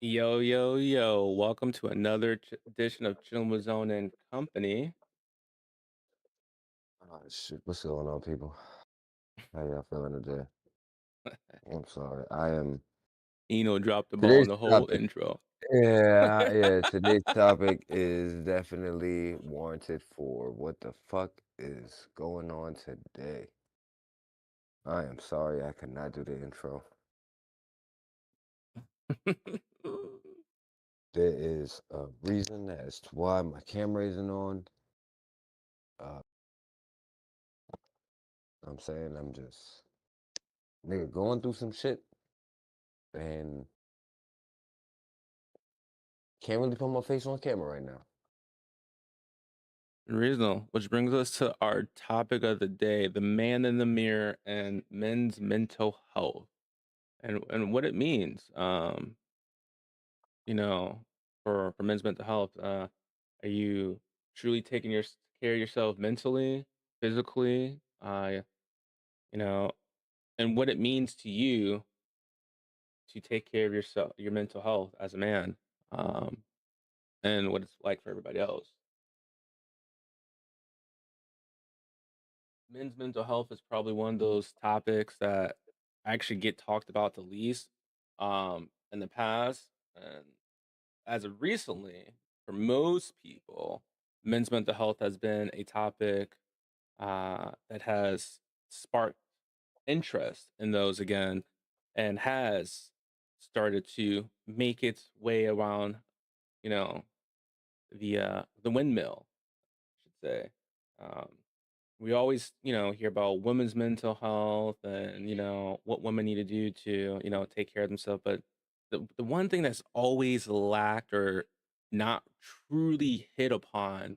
Yo, yo, yo. Welcome to another edition of Chilling with Zone and Company. Oh, shit. What's going on, people? How y'all feeling today? I'm sorry. I am. Eno dropped the ball on Today's the whole topic. intro. Yeah. Today's topic is definitely warranted for what the fuck is going on today. I am sorry I could not do the intro. There is a reason as to why my camera isn't on. Uh, I'm saying I'm just nigga going through some shit and can't really put my face on camera right now. Reasonable, which brings us to our topic of the day, the man in the mirror and men's mental health and what it means. You know, for men's mental health. Are you truly taking care of yourself mentally, physically, you know, and what it means to you to take care of yourself, your mental health as a man, um, and what it's like for everybody else. Men's mental health is probably one of those topics that actually get talked about the least in the past, and as of recently, for most people, men's mental health has been a topic that has sparked interest in those again, and has started to make its way around, you know, the windmill, I should say. Um, we always, hear about women's mental health and what women need to do to take care of themselves. But the one thing that's always lacked or not truly hit upon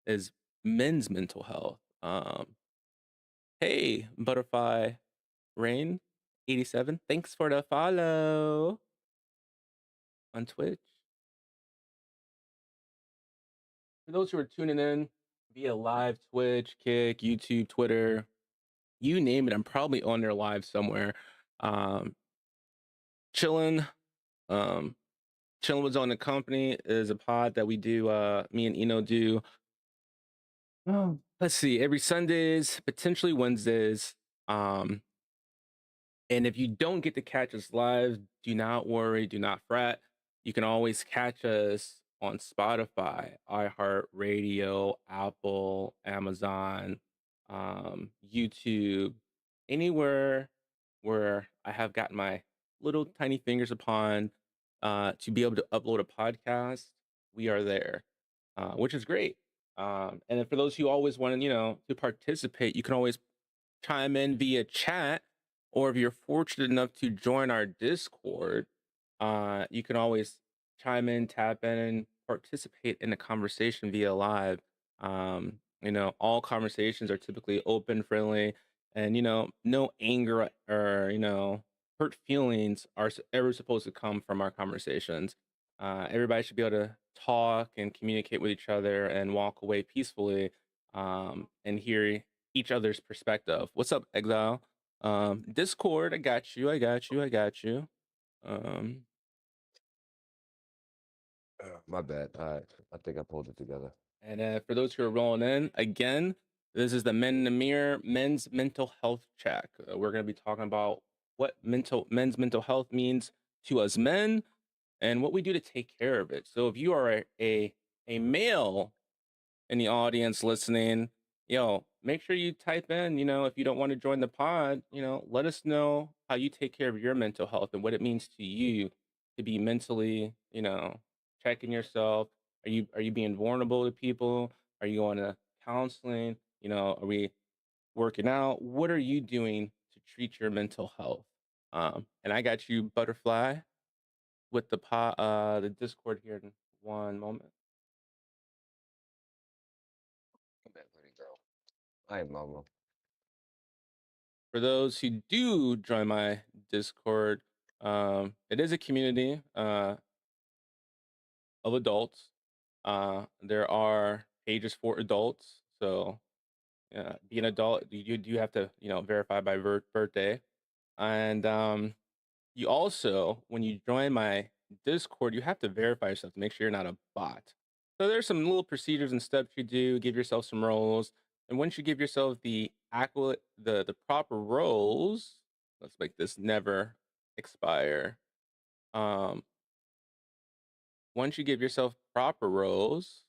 is men's mental health. Hey, Butterfly Rain 87, thanks for the follow on Twitch. For those who are tuning in via live Twitch, Kick, YouTube, Twitter, you name it, I'm probably on there live somewhere. Um, chilling, um, chilling with Zone and Company is a pod that we do. Me and Eno do. Let's see, every Sundays, potentially Wednesdays. Um, and if you don't get to catch us live, do not worry, do not fret. You can always catch us on Spotify, iHeartRadio, Apple, Amazon, YouTube, anywhere where I have gotten my little tiny fingers upon to be able to upload a podcast. We are there, which is great. And then for those who always want to, to participate, you can always chime in via chat, or if you're fortunate enough to join our Discord, you can always chime in, tap in, and participate in the conversation via live. All conversations are typically open, friendly, and no anger or hurt feelings are ever supposed to come from our conversations. Everybody should be able to talk and communicate with each other and walk away peacefully, and hear each other's perspective. What's up, Exile? Discord, I got you, I got you, I got you. Um, My bad. All right. I think I pulled it together. and for those who are rolling in, again, this is the Men in the Mirror Men's Mental Health Check. We're going to be talking about what men's mental health means to us men and what we do to take care of it. So if you are a male in the audience listening, make sure you type in, if you don't want to join the pod, let us know how you take care of your mental health and what it means to you to be mentally, checking yourself. Are you being vulnerable to people? Are you going to counseling? Are we working out? What are you doing to treat your mental health? And I got you, Butterfly, with the Discord here in one moment. Come back, pretty girl. Hi, mama. For those who do join my Discord, it is a community of adults. There are pages for adults, so be an adult. You do have to verify by birthday, and you also, when you join my Discord, you have to verify yourself to make sure you're not a bot. So there's some little procedures and steps you do. Give yourself some roles, and once you give yourself the proper roles, let's make this never expire. Um, Once you give yourself proper roles,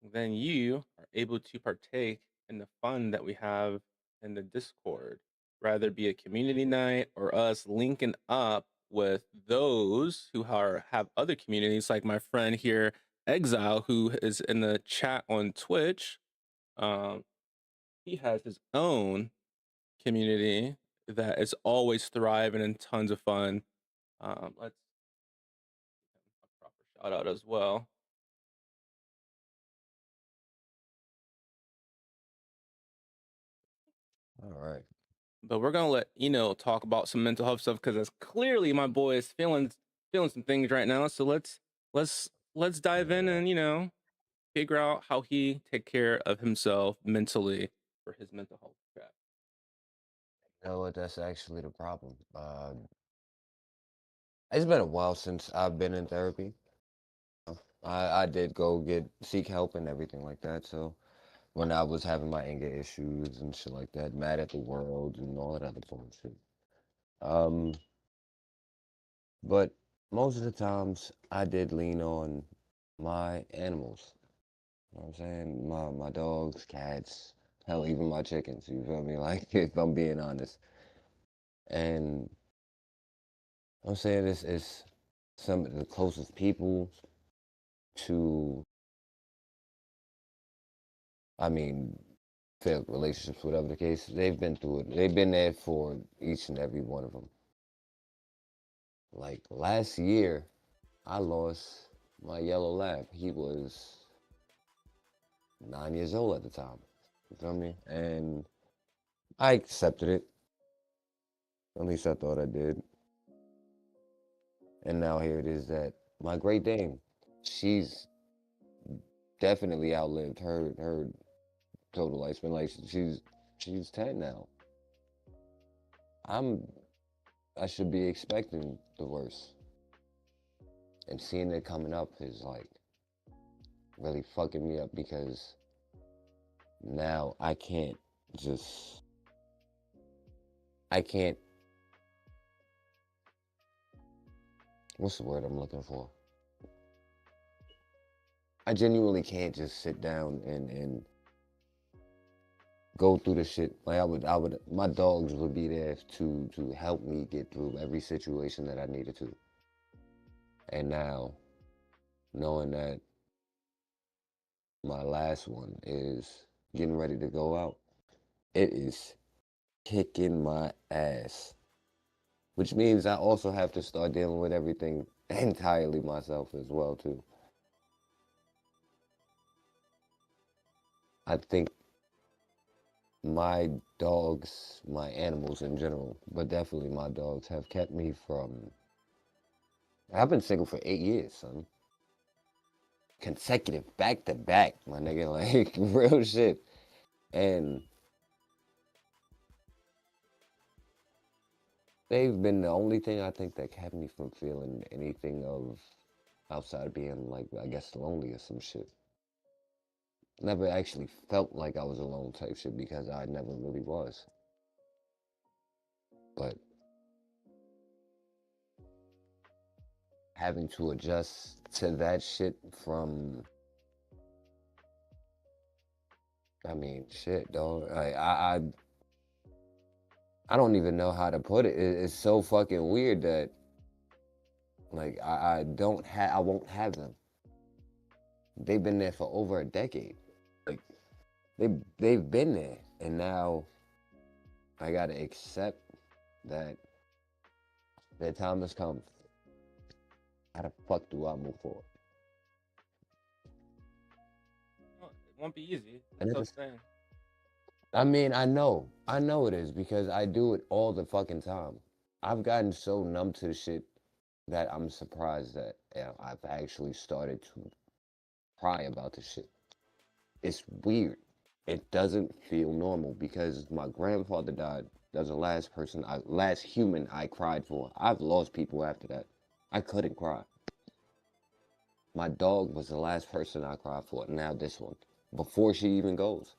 then you are able to partake in the fun that we have in the Discord, rather it be a community night or us linking up with those who have other communities, like my friend here, Exile, who is in the chat on Twitch. Um, he has his own community that is always thriving and tons of fun. Let's give him a proper shout out as well. All right. But we're gonna let Eno talk about some mental health stuff because that's clearly my boy is feeling some things right now. So let's dive in Yeah. and figure out how he take care of himself mentally for his mental health check. You know what? That's actually the problem. It's been a while since I've been in therapy. I did go seek help and everything like that. So when I was having my anger issues and shit like that, mad at the world and all that other bullshit. Um, but most of the times I did lean on my animals. You know what I'm saying? My dogs, cats, hell, even my chickens. You feel me? Like if I'm being honest. And I'm saying this is some of the closest people to, I mean, failed relationships, whatever the case. They've been through it. They've been there for each and every one of them. Like last year, I lost my yellow lab. He was 9 years old at the time. You feel me? And I accepted it. At least I thought I did. And now here it is that my Great Dane, she's definitely outlived her total lifespan. Like she's 10 now. I'm I should be expecting the worst. And seeing it coming up is like really fucking me up because now just I can't what's the word I'm looking for? I genuinely can't just sit down and go through the shit. Like my dogs would be there to help me get through every situation that I needed to. And now, knowing that my last one is getting ready to go out, it is kicking my ass. Which means I also have to start dealing with everything entirely myself as well too. I think my dogs, my animals in general, but definitely my dogs have kept me from. I've been single for 8 years, son. Consecutive, back to back, my nigga, like real shit. And they've been the only thing I think that kept me from feeling anything of outside of being like, I guess, lonely or some shit. Never actually felt like I was alone type shit because I never really was. But having to adjust to that shit from, I mean, shit, dog. I don't even know how to put it. It's so fucking weird that like I won't have them. They've been there for over a decade. Like they've been there, and now I gotta accept that their time has come. How the fuck do I move forward? Well, it won't be easy. It's And a it tough just, thing. I mean, I know it is because I do it all the fucking time. I've gotten so numb to the shit that I'm surprised that I've actually started to cry about the shit. It's weird. It doesn't feel normal because my grandfather died That was the last human I cried for. I've lost people after that. I couldn't cry. My dog was the last person I cried for. Now this one, before she even goes,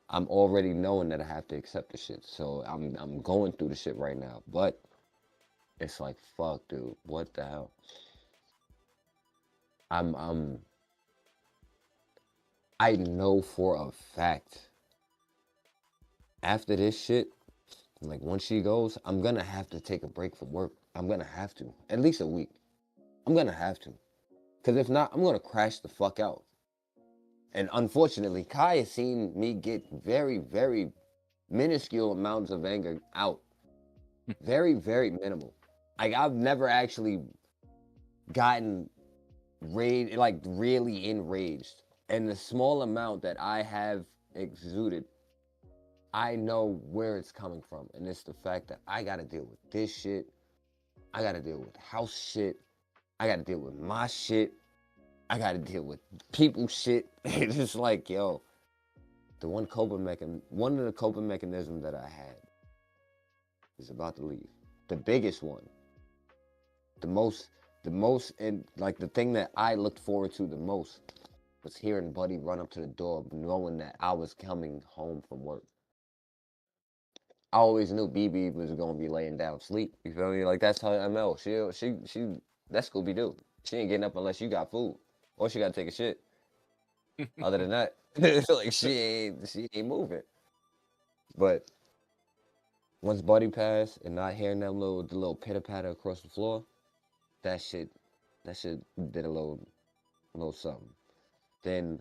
I'm already knowing that I have to accept the shit. So I'm going through the shit right now. But it's like, fuck, dude, what the hell? I'm I know for a fact after this shit, like once she goes, I'm gonna have to take a break from work. I'm gonna have to. At least a week. I'm gonna have to. Cause if not, I'm gonna crash the fuck out. And unfortunately, Kai has seen me get very, very minuscule amounts of anger out. Very, very minimal. Like I've never actually gotten like really enraged. And the small amount that I have exuded, I know where it's coming from. And it's the fact that I gotta deal with this shit. I gotta deal with house shit. I gotta deal with my shit. I gotta deal with people shit. It's just like, yo, one of the coping mechanisms that I had is about to leave. The biggest one, the most, and like the thing that I looked forward to the most was hearing Buddy run up to the door, knowing that I was coming home from work. I always knew BB was gonna be laying down sleep. You feel me? Like that's her ML. She that's Scooby Doo. She ain't getting up unless you got food, or she gotta take a shit. Other than that, like she ain't moving. But once Buddy passed and not hearing the little pitter patter across the floor, that shit that shit did a little something. Then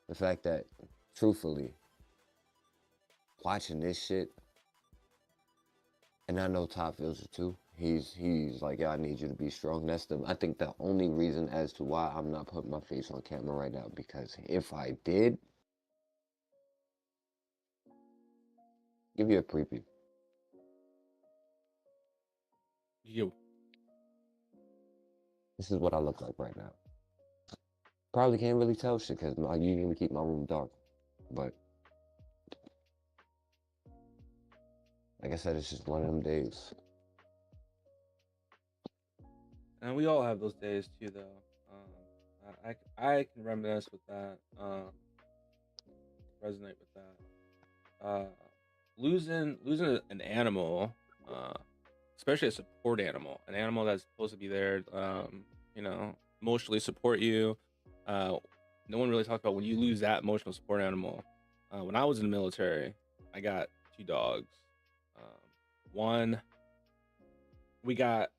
the fact that truthfully watching this shit, and I know Top feels it too. He's like, yeah, I need you to be strong. I think the only reason as to why I'm not putting my face on camera right now, because if I did, give you a preview. You. This is what I look like right now. Probably can't really tell shit because I usually keep my room dark, but like I said, it's just one of them days. And we all have those days too, though. I can reminisce with that. Resonate with that. Losing an animal, uh, especially a support animal, an animal that's supposed to be there, emotionally support you. Uh, no one really talks about when you lose that emotional support animal. When I was in the military, I got two dogs. One we got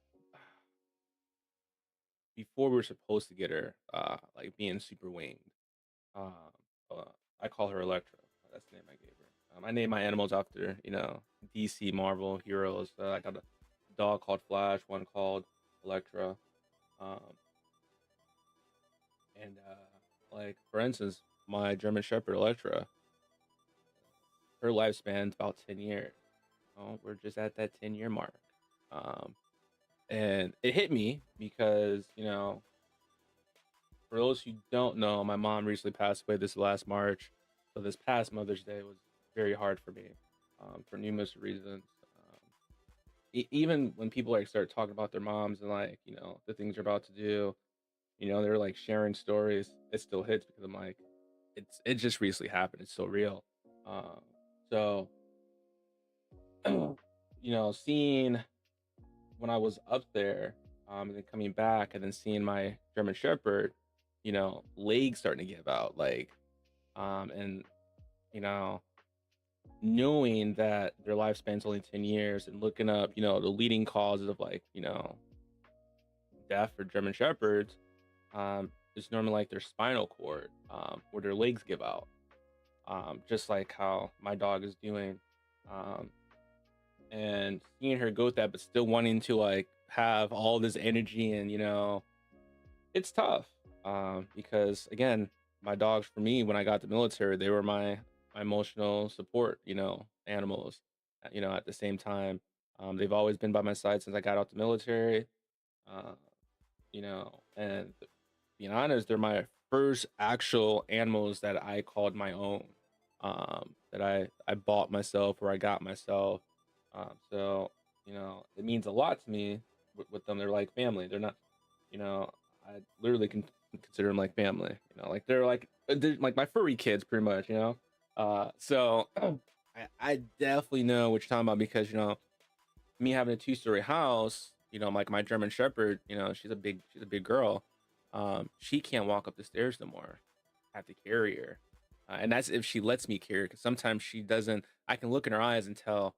before we were supposed to get her, like being super winged. Um, uh, I call her Electra. That's the name I gave her. I named my animals after DC Marvel heroes. I got a dog called Flash, one called Electra, um, and like for instance, my German Shepherd Electra, her lifespan's about 10 years. We're just at that 10-year mark, um, and it hit me because for those who don't know, my mom recently passed away this last March. So this past Mother's Day was very hard for me, for numerous reasons. Even when people like start talking about their moms and like the things they're about to do, they're like sharing stories. It still hits because I'm like, it just recently happened. It's so real. Um, so seeing when I was up there, and then coming back and then seeing my German Shepherd, legs starting to give out, like, and you know, knowing that their lifespan's only 10 years and looking up, the leading causes of like, death for German Shepherds, is normally like their spinal cord, or their legs give out, just like how my dog is doing. Um, and seeing her go with that, but still wanting to like have all this energy and it's tough, because again, my dogs for me when I got the military, they were my emotional support, animals. At the same time, they've always been by my side since I got out the military. Uh, and being honest, they're my first actual animals that I called my own. that I bought myself or I got myself. So it means a lot to me with them. They're like family. They're not, you know, I literally can consider them like family. Like they're like my furry kids, pretty much. So I definitely know what you're talking about because me having a two-story house, like my German Shepherd, she's a big girl. She can't walk up the stairs no more. I have to carry her, and that's if she lets me carry her. Because sometimes she doesn't. I can look in her eyes and tell.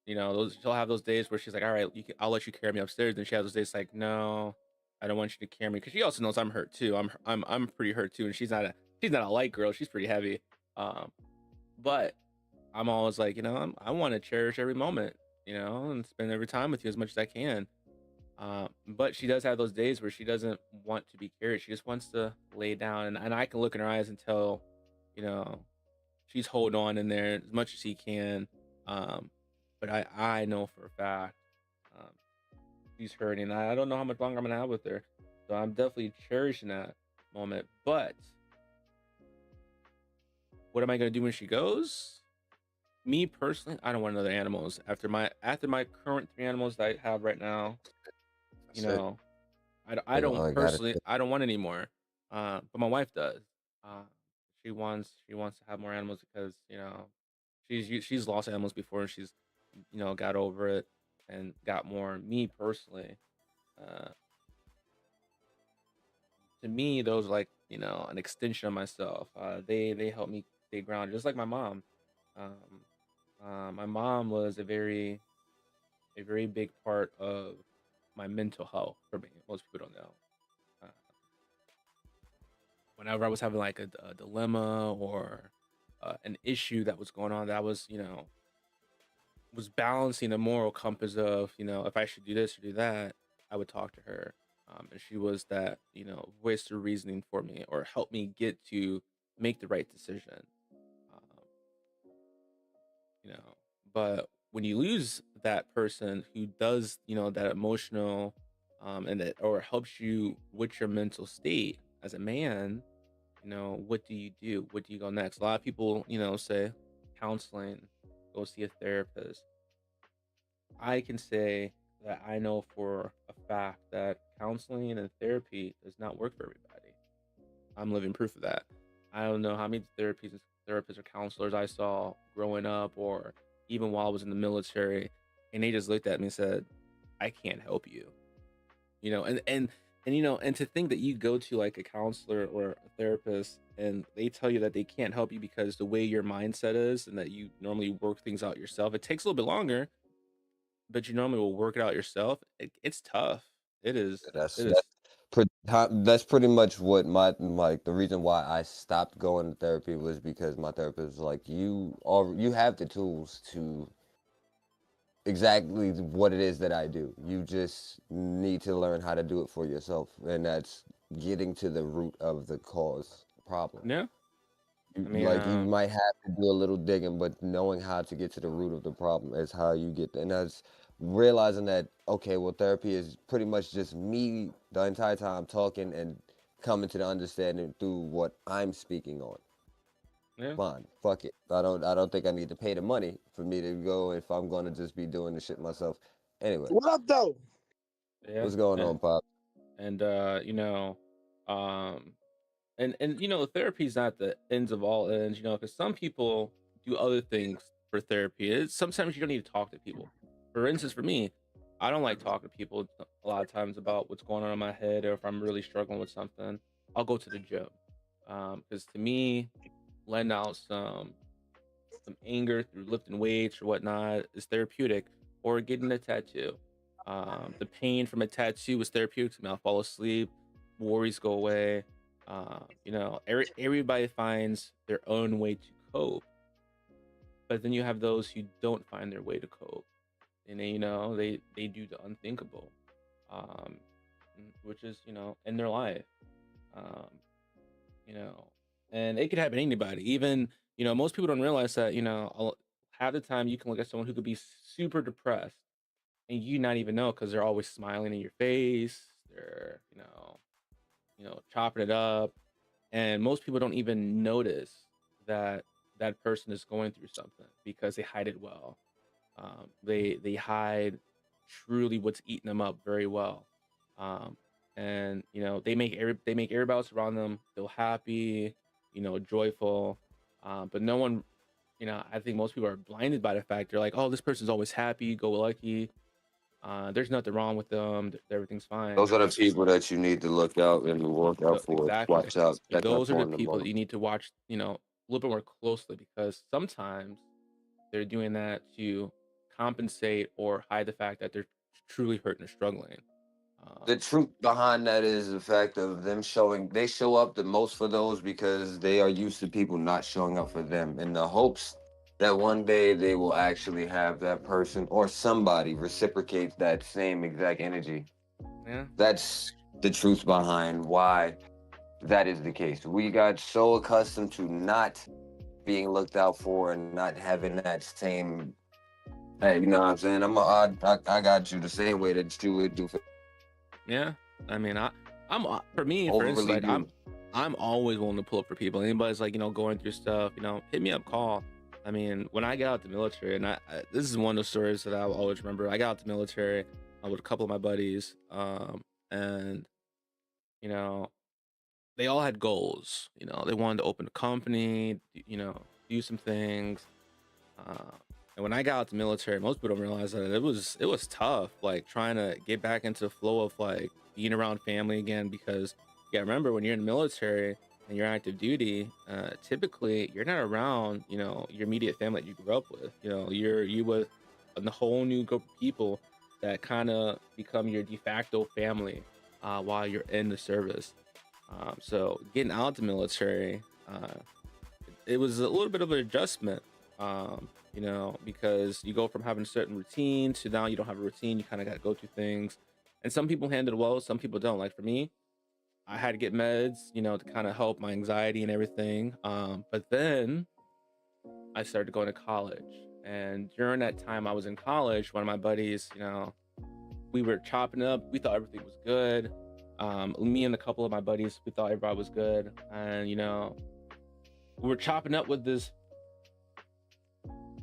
Those she'll have those days where she's like, "All right, I'll let you carry me upstairs." Then she has those days like, "No, I don't want you to carry me," because she also knows I'm hurt too. I'm pretty hurt too, and she's not a light girl. She's pretty heavy. Um, but I'm always like, I want to cherish every moment, and spend every time with you as much as I can. But she does have those days where she doesn't want to be carried. She just wants to lay down, and I can look in her eyes and tell, you know, she's holding on in there as much as she can. Um, but I know for a fact um, she's hurting. I don't know how much longer I'm gonna have with her, so I'm definitely cherishing that moment. But what am I gonna do when she goes? Me personally, I don't want other animals after my current three animals that I have right now. You That's it. know, I They don't all got it. personally, I don't want any more. But my wife does. Uh, she wants to have more animals because she's lost animals before and she's got over it and got more. Me personally, uh, to me, those are like an extension of myself. They help me stay grounded, just like my mom. Um, my mom was a very big part of my mental health for me. Most people don't know. Uh, Whenever I was having like a dilemma or an issue that was going on, that was balancing a moral compass of if I should do this or do that, I would talk to her, and she was that voice of reasoning for me or help me get to make the right decision. Um, you know but when you lose that person who does that emotional and that or helps you with your mental state as a man, what do? What do you go next? A lot of people say counseling, go see a therapist. I can say that I know for a fact that counseling and therapy does not work for everybody. I'm living proof of that. I don't know how many therapists or counselors I saw growing up or even while I was in the military, and they just looked at me and said, "I can't help you." And to think that you go to like a counselor or a therapist and they tell you that they can't help you because the way your mindset is and that you normally work things out yourself, it takes a little bit longer, but you normally will work it out yourself. It's tough. It is. That's It that's is. that's pretty much what the reason why I stopped going to therapy was because my therapist was like, you have the tools to exactly what it is that I do. You just need to learn how to do it for yourself, and that's getting to the root of the cause problem. Yeah. I mean, Like you might have to do a little digging, but knowing how to get to the root of the problem is how you get there. And that's realizing that, okay, well, therapy is pretty much just me the entire time talking and coming to the understanding through what I'm speaking on. yeah. Fine, fuck it. I don't think I need to pay the money for me to go if I'm gonna just be doing the shit myself. Anyway, What up, though? Yeah. what's going on, Pop? And um and therapy is not the ends of all ends, because some people do other things for therapy. Sometimes you don't need to talk to people. For instance, for me, I don't like talking to people a lot of times about what's going on in my head or if I'm really struggling with something. I'll go to the gym. Because to me, letting out some anger through lifting weights or whatnot is therapeutic, or getting a tattoo. The pain from a tattoo is therapeutic to me. I'll fall asleep, worries go away. Everybody finds their own way to cope, but then you have those who don't find their way to cope, and they do the unthinkable, um, which is in their life. Um, you know, and it could happen to anybody. Even, most people don't realize that, half the time you can look at someone who could be super depressed and you not even know because they're always smiling in your face. They're, chopping it up. And most people don't even notice that, that person is going through something because they hide it well. They hide truly what's eating them up very well. Um, and they make everybody else around them feel happy, joyful. But no one, I think most people are blinded by the fact they're like, oh, this person's always happy, go lucky. There's nothing wrong with them. Everything's fine. Those are the people that you need to look out and look out for. Exactly. Watch out, check up Those are the on the people that most. you need to watch, a little bit more closely because sometimes they're doing that to compensate or hide the fact that they're truly hurt and struggling. The Um, truth behind that is the fact of them showing they show up the most for those because they are used to people not showing up for them in the hopes that one day they will actually have that person or somebody reciprocate that same exact energy. yeah, That's the truth behind why that is the case. We got so accustomed to not being looked out for and not having that same, hey, you know what I'm saying? I got you the same way that you would do for yeah. I mean, for me, for instance, overly like you. I'm always willing to pull up for people. Anybody's like, going through stuff, hit me up, call. I mean, when I got out the military, and this is one of the stories that I'll always remember. I got out the military with a couple of my buddies, and you know, they all had goals. They wanted to open a company, do some things. Uh, and when I got out the military, most people don't realize that it was tough, like trying to get back into the flow of like being around family again. Because yeah, remember when you're in the military and you're active duty, typically you're not around, your immediate family that you grew up with. You with a whole new group of people that kind of become your de facto family while you're in the service. So getting out the military, it was a little bit of an adjustment, because you go from having a certain routine to now you don't have a routine. You kind of got to go through things. And some people handle it well, some people don't. Like for me, I had to get meds, to kind of help my anxiety and everything. But then I started going to college. And during that time I was in college, one of my buddies, we were chopping up. We thought everything was good. Me and a couple of my buddies, we thought everybody was good. And, we were chopping up with this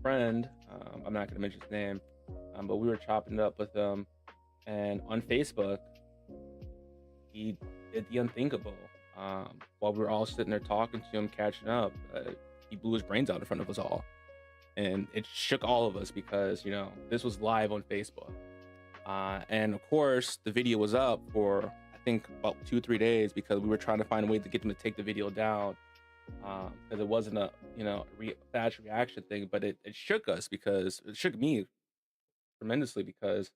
friend. I'm not going to mention his name, but we were chopping it up with him. And on Facebook, he did the unthinkable. While we were all sitting there talking to him, catching up, he blew his brains out in front of us all. And it shook all of us because, this was live on Facebook. And of course, the video was up for, I think, about 2 or 3 days because we were trying to find a way to get them to take the video down. Because it wasn't a fast reaction thing, but it shook us because it shook me tremendously because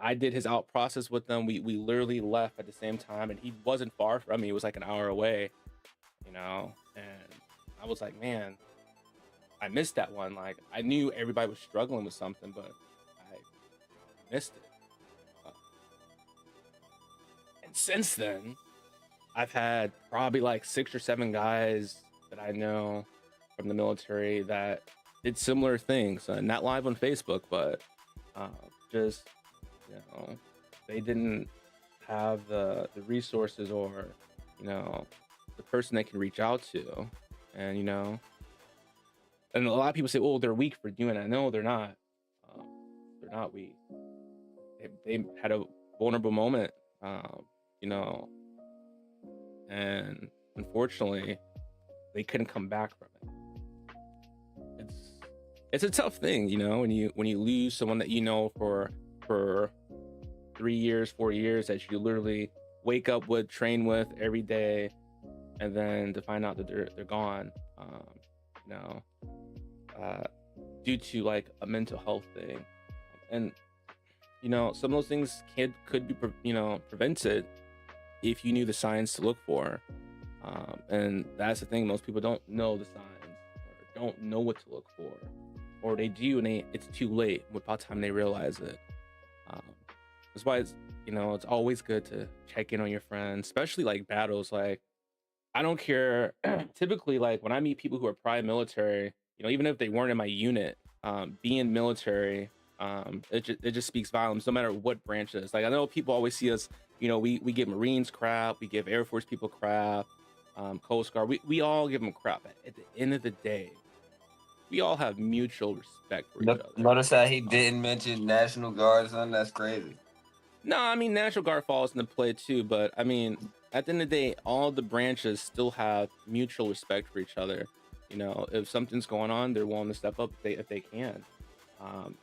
I did his out process with them. We literally left at the same time, and he wasn't far from me. It was like an hour away, and I was like, man, I missed that one. Like I knew everybody was struggling with something, but I missed it. Uh, and since then, I've had probably like 6 or 7 guys that I know from the military that did similar things. Not live on Facebook, but uh, just you know, they didn't have the resources or the person they can reach out to, and and a lot of people say, "Oh, they're weak for doing that." No, they're not. Um, they're not weak. They had a vulnerable moment, um, you know, and unfortunately, they couldn't come back from it. It's it's a tough thing, when you lose someone that for 3 years, 4 years that you literally wake up with, train with every day, and then to find out that they're gone, you know, uh, due to like a mental health thing, and some of those things could be prevented if you knew the signs to look for. And that's the thing, most people don't know the signs or don't know what to look for, or they do and it's too late by the time they realize it. um, that's why it's always good to check in on your friends, especially like battles. Like I don't care. Typically, like when I meet people who are prior military, even if they weren't in my unit, being military, it just speaks volumes, no matter what branch it is. Like I know people always see us, we give Marines crap, we give Air Force people crap, Cold Scar. We all give them crap. At the end of the day, we all have mutual respect for each other. Notice how he didn't mention National Guard, son. That's crazy. No, I mean National Guard falls into play too, but I mean at the end of the day, all the branches still have mutual respect for each other. You know, if something's going on, they're willing to step up if they can. Um,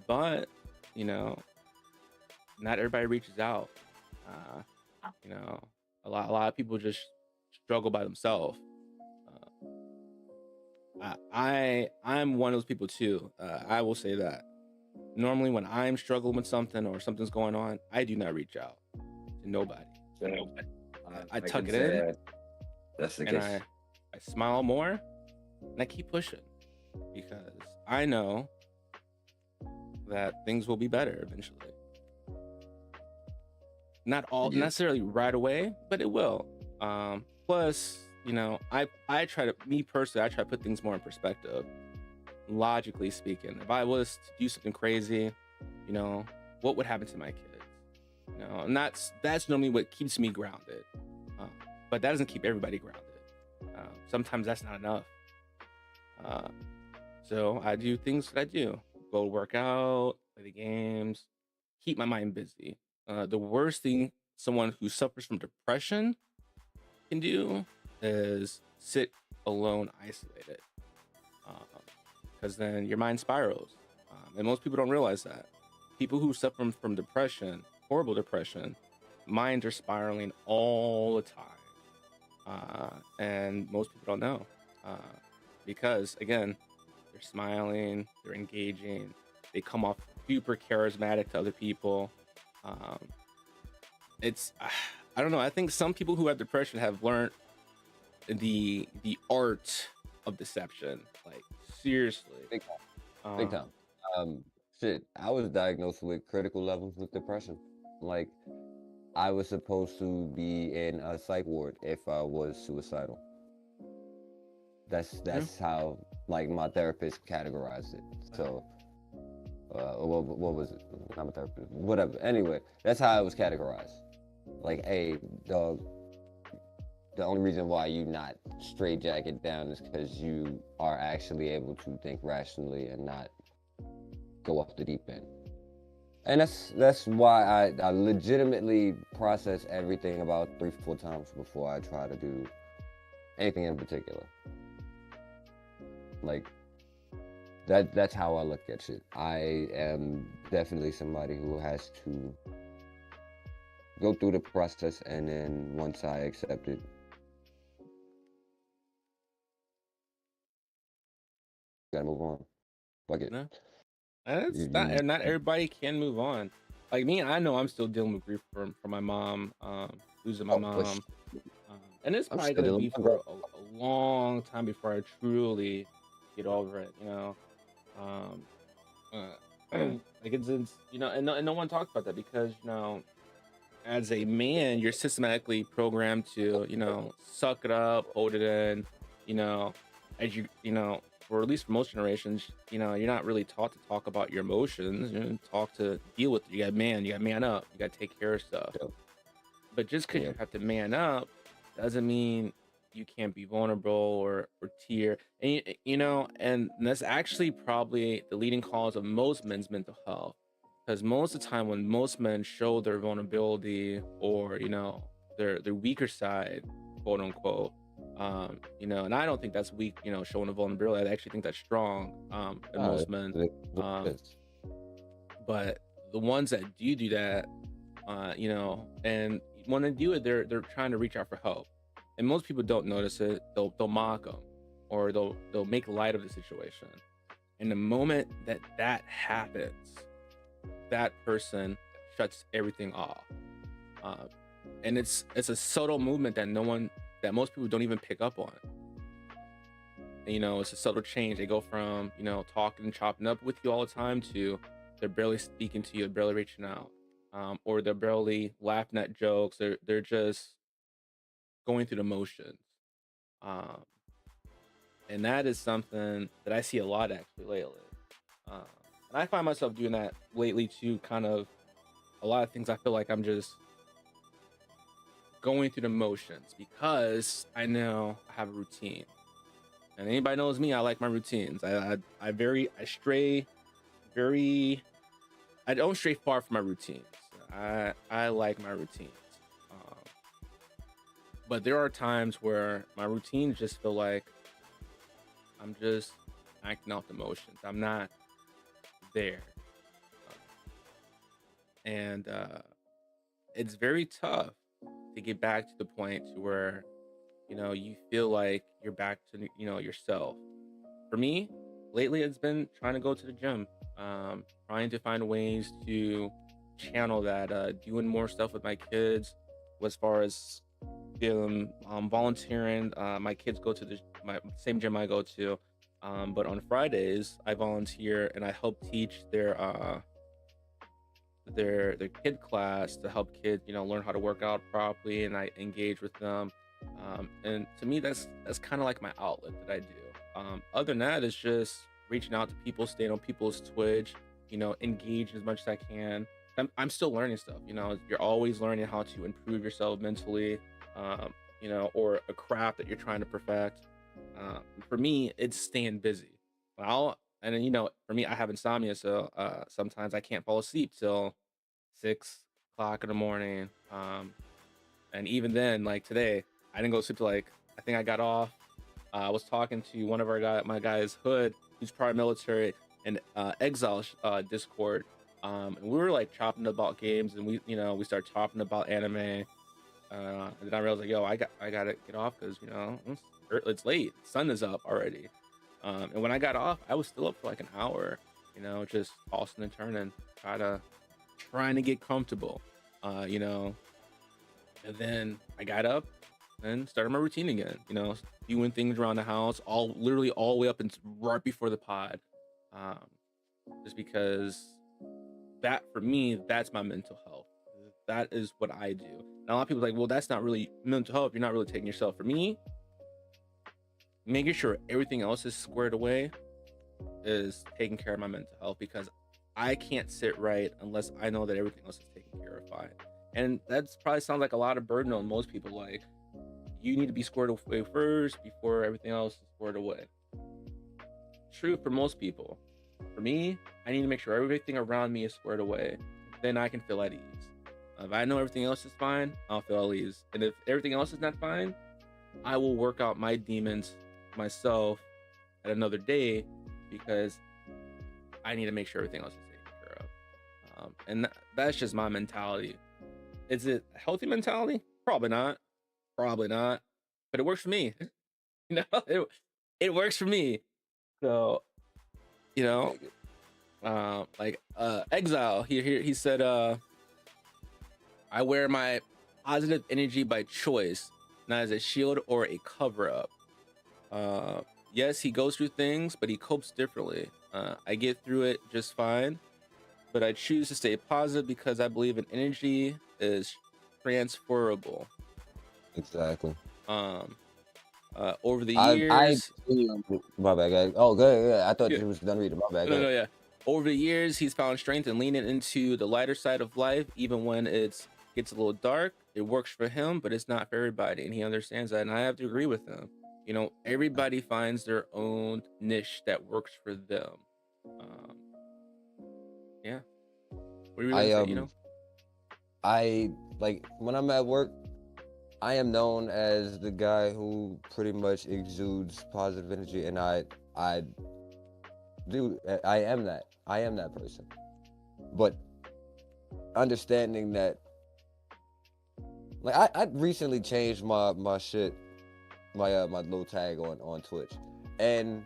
but you know, not everybody reaches out. You know, a lot of people just struggle by themselves. I'm one of those people too. I will say that. Normally, when I'm struggling with something or something's going on, I do not reach out to nobody. I tuck it in. That's the and case. I smile more, and I keep pushing because I know that things will be better eventually. Not all necessarily right away, but it will. Plus, you know, I try to, me personally, I try to put things more in perspective. Logically speaking, if I was to do something crazy, you know, what would happen to my kids? You know, and that's normally what keeps me grounded. But that doesn't keep everybody grounded. Sometimes that's not enough. So I do things that I do: go work out, play the games, keep my mind busy. The worst thing someone who suffers from depression can do is sit alone, isolated, because then your mind spirals. And most people don't realize that. People who suffer from depression, horrible depression, minds are spiraling all the time. And most people don't know. Because, again, they're smiling, they're engaging, they come off super charismatic to other people. It's, I don't know. I think some people who have depression have learned the art of deception. Like, seriously. Big time. Big time. Shit, I was diagnosed with critical levels with depression. Like, I was supposed to be in a psych ward if I was suicidal. That's how, like, my therapist categorized it. So, what was it? I'm a therapist. Whatever. Anyway, that's how it was categorized. Like, hey, dog, the only reason why you not straight jacket down is because you are actually able to think rationally and not go off the deep end. And that's why I legitimately process everything about 3-4 times before I try to do anything in particular. Like, that's how I look at shit. I am definitely somebody who has to go through the process, and then once I accept it, gotta move on. Fuck it. No, not everybody can move on. Like me, I know I'm still dealing with grief from my mom, losing my mom, and it's probably gonna be for a long time before I truly get over it. You know, like it's you know, and no one talks about that because, you know, as a man, you're systematically programmed to, you know, suck it up, hold it in, you know, as you know, or at least for most generations, you know, you're not really taught to talk about your emotions. You're taught to deal with it. You got to man up. You got to take care of stuff. But just because you have to man up doesn't mean you can't be vulnerable or tear. And you know, and that's actually probably the leading cause of most men's mental health. Because most of the time, when most men show their vulnerability or, you know, their weaker side, quote unquote, you know, and I don't think that's weak, you know, showing a vulnerability. I actually think that's strong in most men. But the ones that do that, you know, and when they do it, they're trying to reach out for help, and most people don't notice it. They'll mock them, or they'll make light of the situation. And the moment that happens, that person shuts everything off. And it's a subtle movement that most people don't even pick up on. And, you know, it's a subtle change. They go from, you know, talking and chopping up with you all the time to they're barely speaking to you, they're barely reaching out, or they're barely laughing at jokes. They're just going through the motions. And that is something that I see a lot actually lately. And I find myself doing that lately too. Kind of a lot of things I feel like I'm just going through the motions because I know I have a routine. And anybody knows me, I like my routines. I stray very. I don't stray far from my routines. I like my routines. Um, but there are times where my routines just feel like I'm just acting out the motions. I'm not there, and it's very tough to get back to the point to where you feel like you're back to yourself. For me, lately it's been trying to go to the gym, trying to find ways to channel that, doing more stuff with my kids as far as volunteering. My kids go to my same gym I go to, but on Fridays I volunteer and I help teach their kid class to help kids learn how to work out properly, and I engage with them. And to me that's kind of like my outlet that I do. Other than that, it's just reaching out to people, staying on people's Twitch, engage as much as I can. I'm still learning stuff. You're always learning how to improve yourself mentally, or a craft that you're trying to perfect. For me, it's staying busy. And then, for me, I have insomnia, so sometimes I can't fall asleep till 6 o'clock in the morning. And even then, like today, I didn't go to sleep till like I think I got off. I was talking to one of my guys, Hood, who's prior military, and Exile Discord. And we were like chopping about games, and we started talking about anime. And then I realized like, yo, I gotta get off because it's late. The sun is up already. And when I got off, I was still up for like an hour. Just tossing and turning, trying to get comfortable. And then I got up and started my routine again, doing things around the house, literally all the way up and right before the pod. Just because that, for me, that's my mental health. That is what I do. And a lot of people are like, well, that's not really mental health. You're not really taking yourself. For me, making sure everything else is squared away is taking care of my mental health, because I can't sit right unless I know that everything else is taken care of fine. And that's probably sounds like a lot of burden on most people. Like, you need to be squared away first before everything else is squared away. True for most people. For me, I need to make sure everything around me is squared away. Then I can feel at ease. If I know everything else is fine, I'll feel at ease. And if everything else is not fine, I will work out my demons myself at another day, because I need to make sure everything else is taken care of. And that's just my mentality. Is it a healthy mentality? Probably not. But it works for me. It works for me. So, Exile, he said, I wear my positive energy by choice, not as a shield or a cover up. Yes, he goes through things, but he copes differently. I get through it just fine, but I choose to stay positive because I believe an energy is transferable. Exactly. Over the years, my bad, guys. Oh, good. I thought you was done reading. My bad. No, yeah. Over the years, he's found strength in leaning into the lighter side of life, even when it gets a little dark. It works for him, but it's not for everybody, and he understands that. And I have to agree with him. Everybody finds their own niche that works for them. Yeah. What are you gonna say? I like when I'm at work, I am known as the guy who pretty much exudes positive energy, and I am that. I am that person. But understanding that, like, I recently changed my shit, my little tag on Twitch, and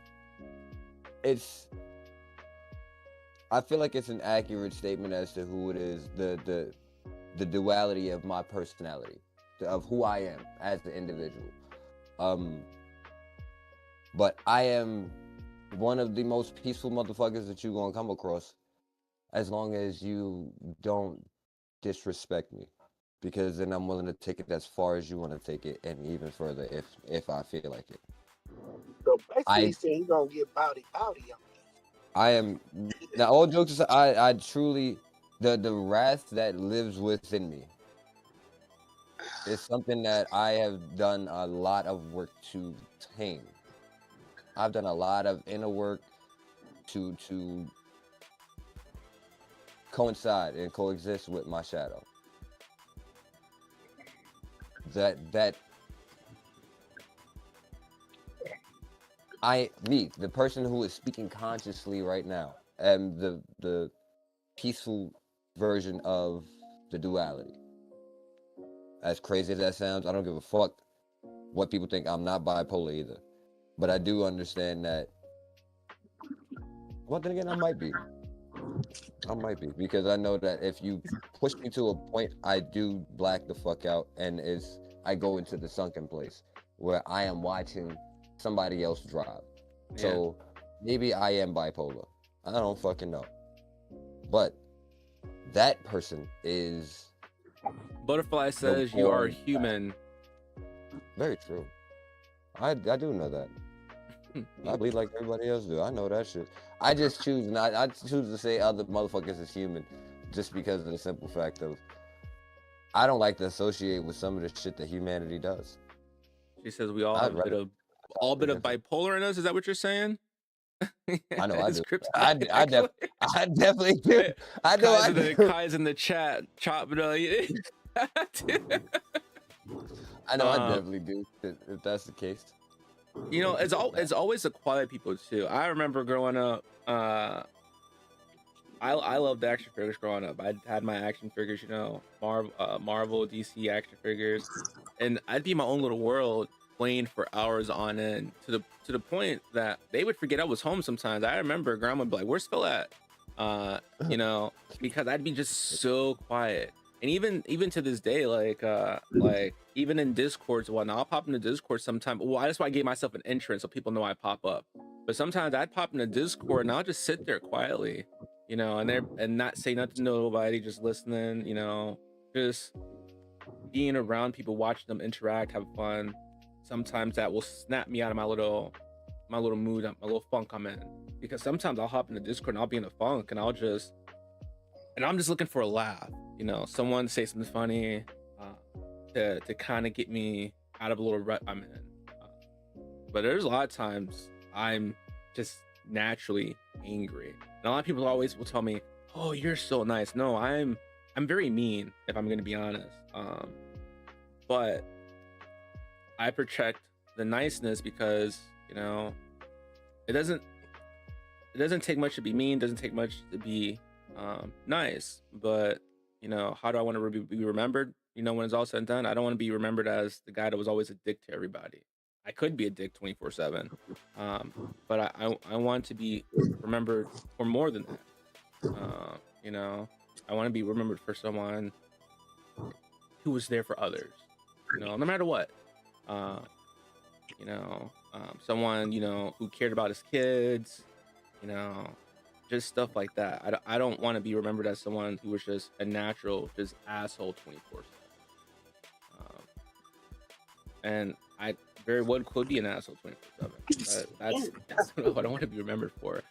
I feel like it's an accurate statement as to who it is, the duality of my personality, of who I am as the individual. But I am one of the most peaceful motherfuckers that you're gonna come across, as long as you don't disrespect me, because then I'm willing to take it as far as you want to take it, and even further if I feel like it. So basically, he's saying he's gonna get bowdy on you. I am, now all jokes aside, I truly, the wrath that lives within me. It's something that I have done a lot of work to tame. I've done a lot of inner work to coincide and coexist with my shadow. The person who is speaking consciously right now, am the peaceful version of the duality. As crazy as that sounds, I don't give a fuck what people think. I'm not bipolar either, but I do understand that. Well, then again, I might be because I know that if you push me to a point, I do black the fuck out, and I go into the sunken place where I am watching somebody else drive. Yeah. So maybe I am bipolar. I don't fucking know. But that person is. Butterfly says you are human. Very true. I do know that. I bleed like everybody else do. I know that shit. I just choose not. I choose to say other motherfuckers is human, just because of the simple fact of I don't like to associate with some of the shit that humanity does. She says we all have a bit of bipolar in us. Is that what you're saying? I know I do. I definitely do. I know I do. Kai's in the chat chopping up. I know I definitely do. If that's the case. You know, it's always the quiet people too. I remember growing up. I loved action figures growing up. I had my action figures, you know, Marvel, DC action figures, and I'd be in my own little world playing for hours on end to the point that they would forget I was home sometimes. I remember grandma would be like, "Where's Phil at?" You know, because I'd be just so quiet. And even to this day, like even in Discords and whatnot, I'll pop into Discord sometime. Well, that's why I gave myself an entrance so people know I pop up. But sometimes I'd pop into Discord and I'll just sit there quietly, you know, and not say nothing to nobody, just listening, you know, just being around people, watching them interact, have fun. Sometimes that will snap me out of my little mood, my little funk I'm in. Because sometimes I'll hop into Discord and I'll be in a funk and I'm just looking for a laugh, you know, someone say something funny to kind of get me out of a little rut I'm in. But there's a lot of times I'm just naturally angry. And a lot of people always will tell me, "Oh, you're so nice." No, I'm very mean, if I'm going to be honest. But I protect the niceness because, you know, it doesn't take much to be mean, doesn't take much to be nice. But, you know, how do I want to be remembered? You know, when it's all said and done, I don't want to be remembered as the guy that was always a dick to everybody. I could be a dick 24/7, but I want to be remembered for more than that. You know, I want to be remembered for someone who was there for others. You know, no matter what. You know, someone, you know, who cared about his kids. You know, just stuff like that. I don't want to be remembered as someone who was just a natural, just asshole 24/7. And I very well could be an asshole 24/7. That's what I don't want to be remembered for.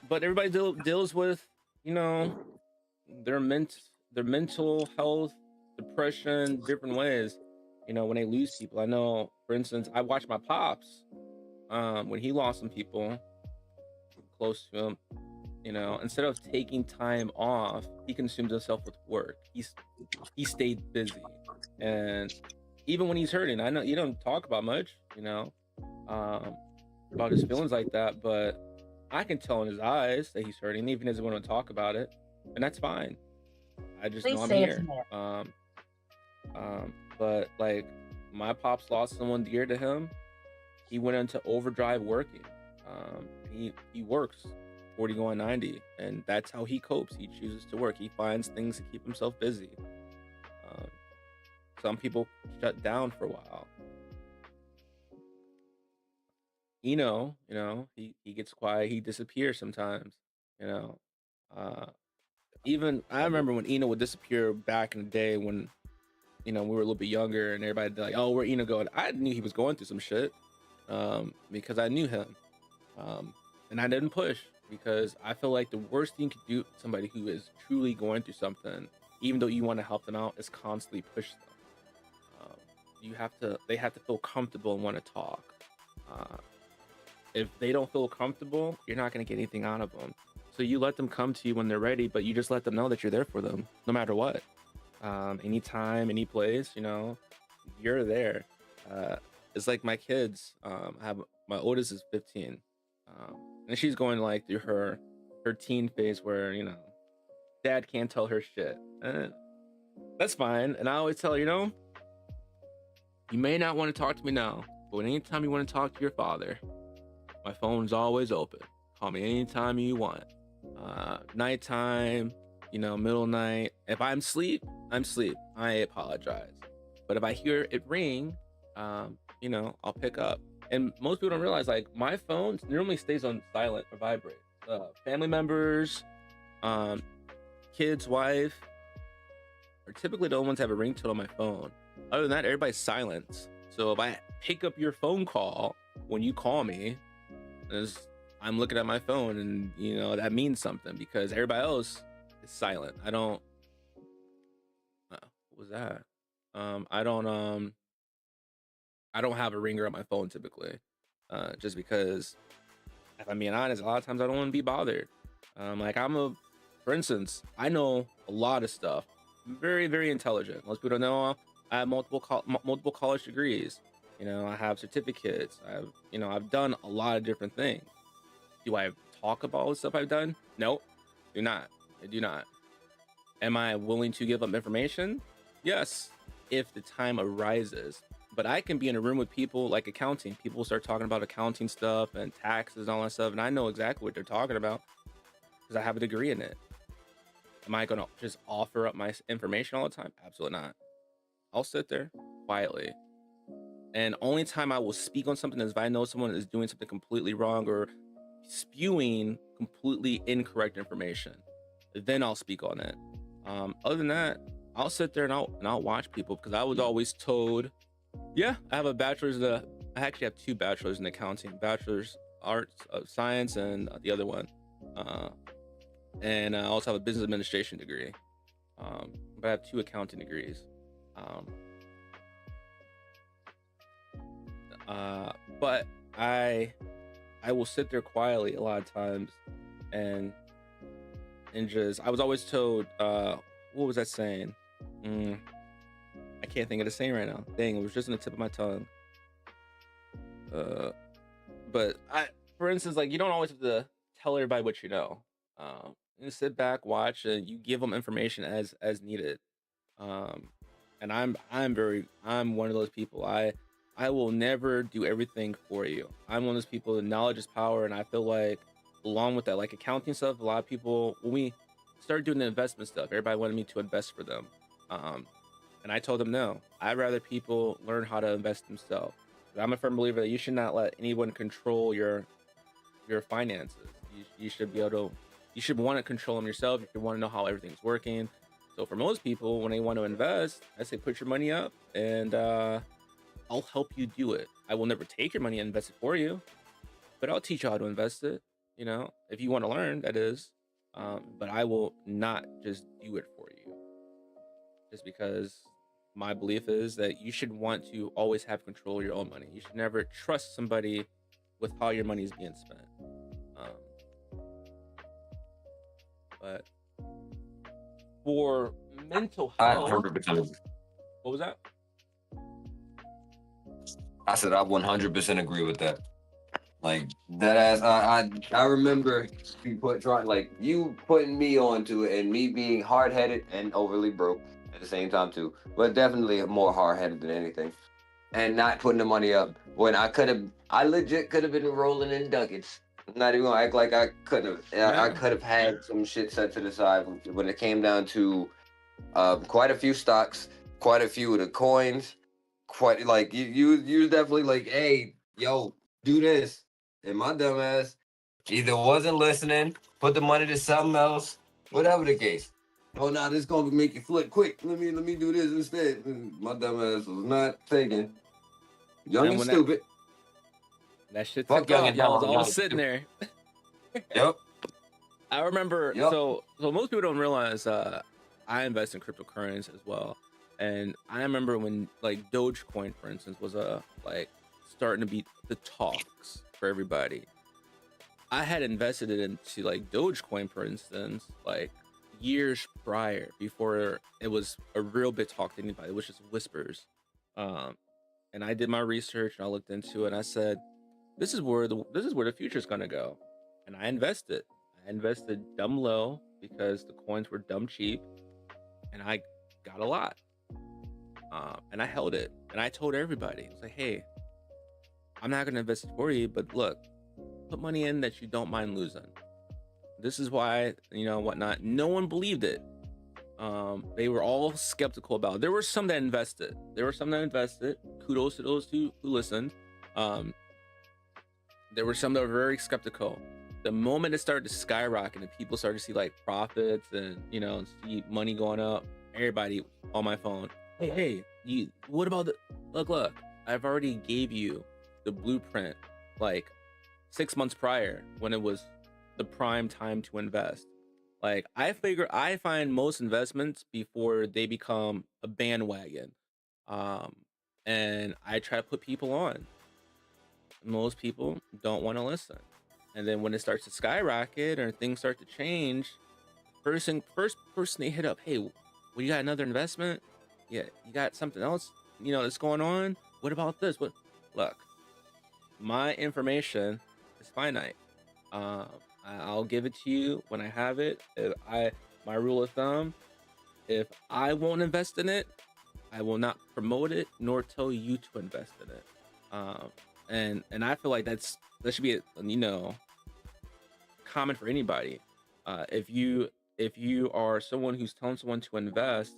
But everybody deals with, you know, their mental health, depression, different ways. You know, when they lose people. I know, for instance, I watched my pops when he lost some people close to him. You know, instead of taking time off, he consumed himself with work. He stayed busy. And even when he's hurting, I know you don't talk about much, you know, about his feelings like that, but I can tell in his eyes that he's hurting, even if he doesn't want to talk about it, and that's fine. I just know I'm here. But like my pops lost someone dear to him. He went into overdrive working. He works 40 going 90, and that's how he copes. He chooses to work. He finds things to keep himself busy. Some people shut down for a while. Eno, you know, he gets quiet. He disappears sometimes, you know. Even I remember when Eno would disappear back in the day when, you know, we were a little bit younger and everybody like, "Oh, where Eno going?" I knew he was going through some shit because I knew him. And I didn't push because I feel like the worst thing you could do to somebody who is truly going through something even though you want to help them out, is constantly push them. They have to feel comfortable and want to talk. If they don't feel comfortable, you're not going to get anything out of them. So you let them come to you when they're ready, but you just let them know that you're there for them no matter what. Anytime, any place, you're there. It's like my kids. My oldest is 15, and she's going like through her teen phase where dad can't tell her shit. And that's fine. And I always tell her, you may not want to talk to me now, but anytime you want to talk to your father, my phone's always open. Call me anytime you want. Nighttime, middle night. If I'm asleep, I'm asleep. I apologize. But if I hear it ring, I'll pick up. And most people don't realize, like, my phone normally stays on silent or vibrate. Family members, kids, wife, are typically the only ones that have a ringtone on my phone. Other than that, everybody's silent. So if I pick up your phone call when you call me, I'm looking at my phone, and that means something because everybody else is silent. I don't. What was that? I don't have a ringer on my phone typically, just because, if I'm being honest, a lot of times I don't want to be bothered. For instance, I know a lot of stuff. I'm very, very intelligent. Most people don't know I have multiple college degrees. I have certificates. I've done a lot of different things. Do I talk about all the stuff I've done? No, do not. I do not. Am I willing to give up information? Yes, if the time arises. But I can be in a room with people like accounting. People start talking about accounting stuff and taxes and all that stuff, and I know exactly what they're talking about because I have a degree in it. Am I going to just offer up my information all the time? Absolutely not. I'll sit there quietly. And only time I will speak on something is if I know someone is doing something completely wrong or spewing completely incorrect information. Then I'll speak on it. Other than that, I'll sit there and I'll watch people because I was always told, yeah, I have a bachelor's. I actually have 2 bachelors in accounting, bachelor's arts of science, and the other one. And I also have a business administration degree. But I have 2 accounting degrees. But I will sit there quietly a lot of times and just, I was always told, what was that saying? I can't think of the saying right now. Dang, it was just on the tip of my tongue. But for instance, like, you don't always have to tell everybody what you know. You sit back, watch, and you give them information as needed. And I'm one of those people. I will never do everything for you. I'm one of those people that knowledge is power, and I feel like along with that, like accounting stuff, a lot of people, when we started doing the investment stuff, everybody wanted me to invest for them. And I told them no. I'd rather people learn how to invest themselves. But I'm a firm believer that you should not let anyone control your finances. You should be able to. You should want to control them yourself. You should want to know how everything's working. So for most people, when they want to invest, I say put your money up, and I'll help you do it. I will never take your money and invest it for you, but I'll teach you how to invest it. If you want to learn, that is. But I will not just do it for you, just because my belief is that you should want to always have control of your own money. You should never trust somebody with how your money is being spent. But for mental I health, 100%. what was that? I said I 100% agree with that. Like that ass. I remember you putting me onto it, and me being hard headed and overly broke at the same time too. But definitely more hard headed than anything, and not putting the money up when I legit could have been rolling in ducats. I'm not even gonna act like I couldn't have. I could have had some shit set to the side when it came down to quite a few stocks, quite a few of the coins. Quite like you definitely like, hey, yo, do this. And my dumb ass either wasn't listening, put the money to something else, whatever the case. Oh, no, this gonna make you flip quick. Let me do this instead. My dumb ass was not thinking. Young and stupid. That shit Fuck took young off. and I was dumb. all sitting there. Yep. I remember. Yep. So most people don't realize. I invest in cryptocurrencies as well. And I remember when like Dogecoin, for instance, was like starting to be the talks for everybody. I had invested it into like Dogecoin, for instance, like years prior, before it was a real big talk to anybody, which is whispers. Um, and I did my research and I looked into it and I said, this is where the future is gonna go. And I invested. I invested dumb low because the coins were dumb cheap, and I got a lot. And I held it, and I told everybody, I was like, hey, I'm not gonna invest it for you, but look, put money in that you don't mind losing. This is why, whatnot. No one believed it. They were all skeptical about it. There were some that invested. Kudos to those who listened. There were some that were very skeptical. The moment it started to skyrocket and people started to see like profits and see money going up, everybody on my phone, hey, what about the look, I've already gave you the blueprint like 6 months prior when it was the prime time to invest. Like I find most investments before they become a bandwagon. And I try to put people on. Most people don't want to listen. And then when it starts to skyrocket or things start to change, first person they hit up, hey, well, you got another investment? Yeah, you got something else, that's going on? What about this? Look, my information is finite. I'll give it to you when I have it. My rule of thumb, if I won't invest in it, I will not promote it nor tell you to invest in it. And I feel like that should be common for anybody. If you are someone who's telling someone to invest,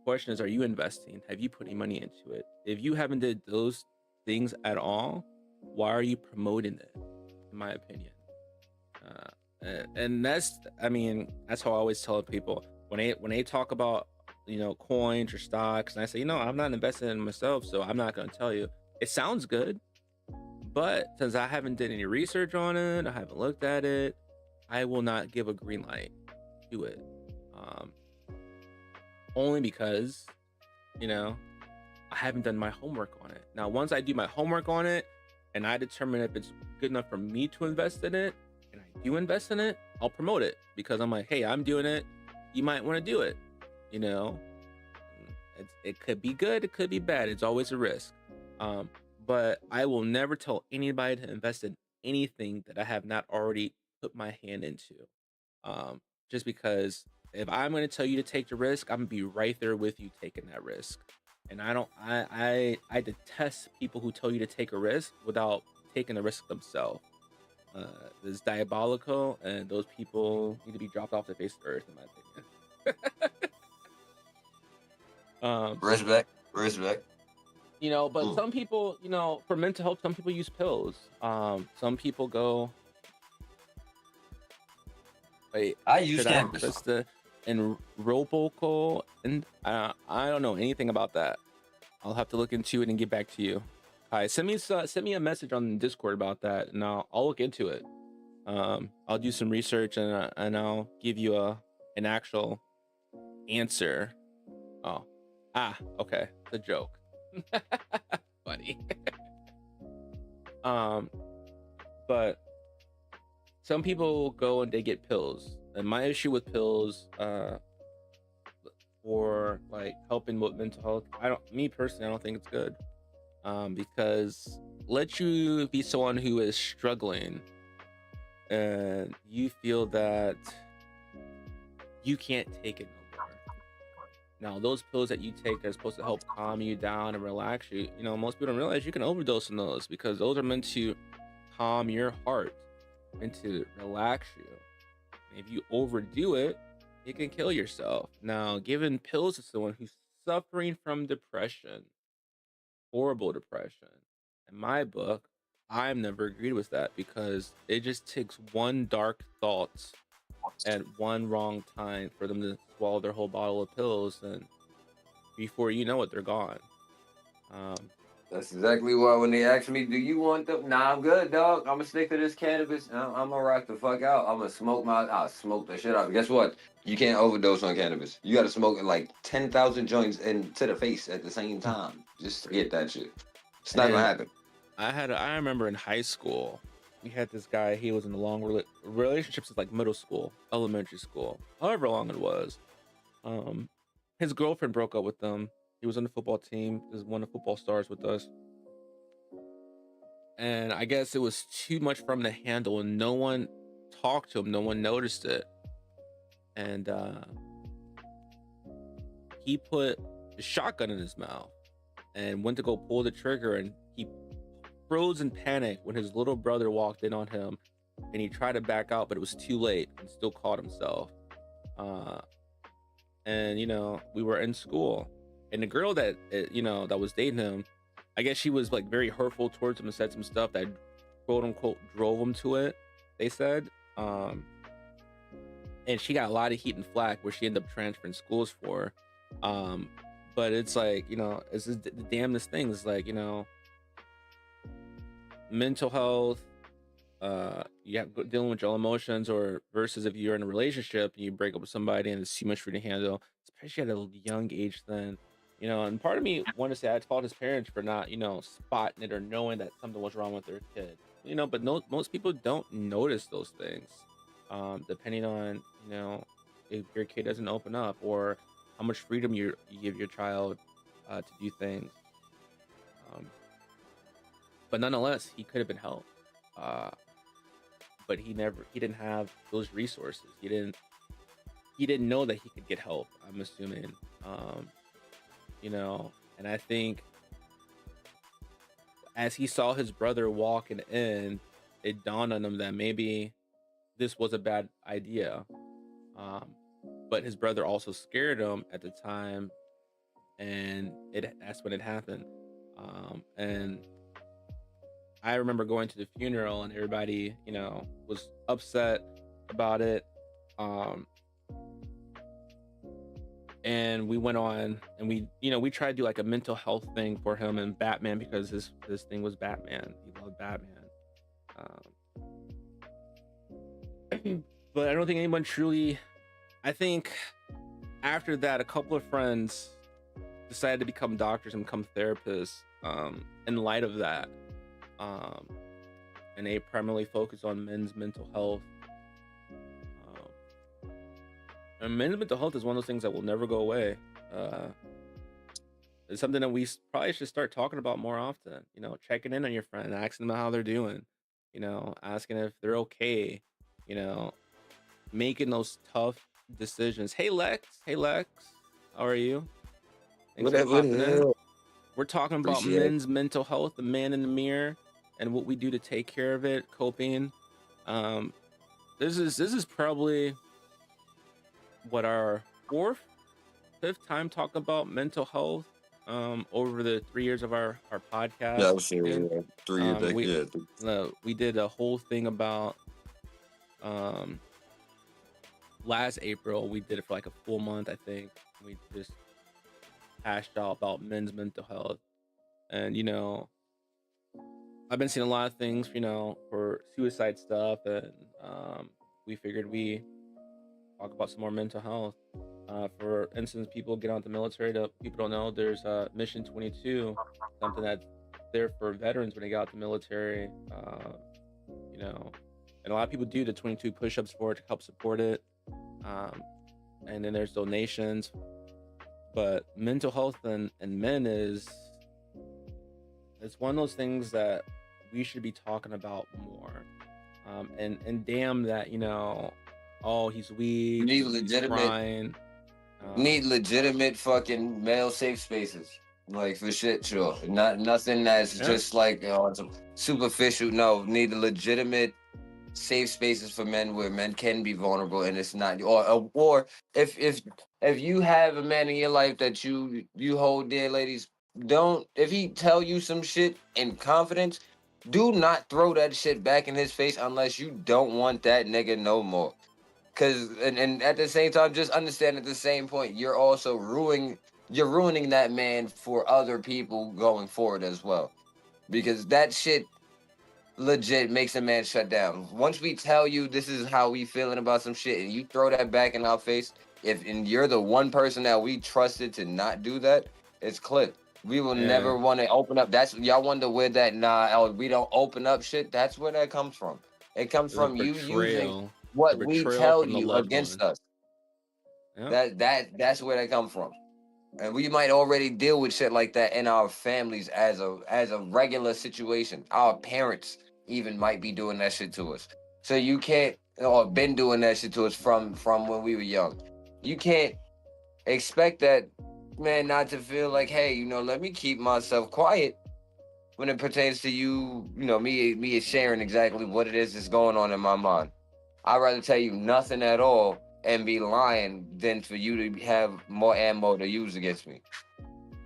question is, are you investing? Have you put any money into it? If you haven't did those things at all, why are you promoting it? In my opinion. And that's how I always tell people when they talk about coins or stocks, and I say, I'm not invested in myself, so I'm not going to tell you. It sounds good, but since I haven't did any research on it, I haven't looked at it, I will not give a green light to it. Only because I haven't done my homework on it. Now once I do my homework on it and I determine if it's good enough for me to invest in it, and I do invest in it, I'll promote it, because I'm like, hey, I'm doing it, you might want to do it. It could be good, it could be bad, it's always a risk. But I will never tell anybody to invest in anything that I have not already put my hand into. Just because if I'm going to tell you to take the risk, I'm gonna be right there with you taking that risk. And I detest people who tell you to take a risk without taking the risk themselves. It's diabolical, and those people need to be dropped off the face of the earth, in my opinion. Respect. But some people, for mental health, some people use pills. Some people go. Wait, I use should I cannabis. Krista and Robocall? And I don't know anything about that. I'll have to look into it and get back to you. All right, send me a message on Discord about that, and I'll look into it. I'll do some research and I'll give you an actual answer. Okay, it's a joke. Funny. But some people go and they get pills, and my issue with pills, for like helping with mental health, I don't think it's good. Because let you be someone who is struggling and you feel that you can't take it no more. Now, those pills that you take that are supposed to help calm you down and relax you, most people don't realize you can overdose on those, because those are meant to calm your heart, meant to relax you. And if you overdo it, you can kill yourself. Now, giving pills to someone who's suffering from depression, horrible depression, in my book, I've never agreed with that, because it just takes one dark thought at one wrong time for them to swallow their whole bottle of pills, and before you know it, they're gone. That's exactly why when they ask me, "Do you want them?" Nah, I'm good, dog. I'm gonna stick to this cannabis. I'm gonna rock the fuck out. I'm gonna I'll smoke the shit out. Guess what? You can't overdose on cannabis. You got to smoke like 10,000 joints into the face at the same time just to get that shit. It's not gonna And happen. I remember in high school, we had this guy. He was in a long relationship since like middle school, elementary school, however long it was. His girlfriend broke up with him. He was on the football team. He was one of the football stars with us. And I guess it was too much for him to handle, and no one talked to him. No one noticed it. And he put a shotgun in his mouth and went to go pull the trigger, and he froze in panic when his little brother walked in on him, and he tried to back out, but it was too late and still caught himself. And we were in school, and the girl that that was dating him, I guess she was like very hurtful towards him and said some stuff that quote unquote drove him to it, they said. And she got a lot of heat and flack where she ended up transferring schools for. But it's like, it's just the damnedest things, like, mental health, you have dealing with your emotions, or versus if you're in a relationship and you break up with somebody and it's too much for you to handle, especially at a young age then. And part of me wanted to say I fault his parents for not, spotting it or knowing that something was wrong with their kid. But no, most people don't notice those things. Depending on, if your kid doesn't open up, or how much freedom you give your child to do things. But nonetheless, he could have been helped. But he didn't have those resources. He didn't know that he could get help, I'm assuming. And I think as he saw his brother walking in, it dawned on him that maybe this was a bad idea. But his brother also scared him at the time, and that's when it happened. And I remember going to the funeral, and everybody, was upset about it. And we went on, and we tried to do like a mental health thing for him and Batman, because his thing was Batman. He loved Batman. But I don't think anyone truly. I think after that, a couple of friends decided to become doctors and become therapists. In light of that. And they primarily focus on men's mental health. And men's mental health is one of those things that will never go away. It's something that we probably should start talking about more often. Checking in on your friend, asking them how they're doing. Asking if they're okay. Making those tough decisions. Hey Lex, how are you? Thanks for popping in. We're talking about men's mental health, the man in the mirror, and what we do to take care of it, coping. This is probably what, our fifth time talking about mental health over the 3 years of our podcast. Yeah, I was saying 3 years. We did a whole thing about last April. We did it for like a full month, I think. We just hashed out about men's mental health. And I've been seeing a lot of things, for suicide stuff, and we figured we talk about some more mental health. For instance, people get out the military. People don't know there's Mission 22, something that's there for veterans when they get out the military. And a lot of people do the 22 push-ups for it to help support it. And then there's donations. But mental health and men it's one of those things that we should be talking about more. And damn that, oh, he's weak. Need legitimate. Crying. Need legitimate fucking male safe spaces, like for shit, sure. Nothing that's just like superficial. No, need legitimate safe spaces for men where men can be vulnerable, and it's not. Or if you have a man in your life that you hold dear, ladies, if he tell you some shit in confidence, do not throw that shit back in his face unless you don't want that nigga no more. And at the same time, just understand at the same point, you're also ruining you're ruining that man for other people going forward as well. Because that shit legit makes a man shut down. Once we tell you this is how we feeling about some shit and you throw that back in our face, and you're the one person that we trusted to not do that, it's clipped. We will Yeah. never want to open up. That's y'all wonder where that we don't open up shit. That's where that comes from. It comes The from you using betrayal. The what we betrayal tell from the you loved against one. us. Yeah. That's where they come from. And we might already deal with shit like that in our families as a regular situation. Our parents even might be doing that shit to us. So you can't, or been doing that shit to us from when we were young. You can't expect that man not to feel like, hey, let me keep myself quiet when it pertains to me sharing exactly what it is that's going on in my mind. I'd rather tell you nothing at all and be lying than for you to have more ammo to use against me.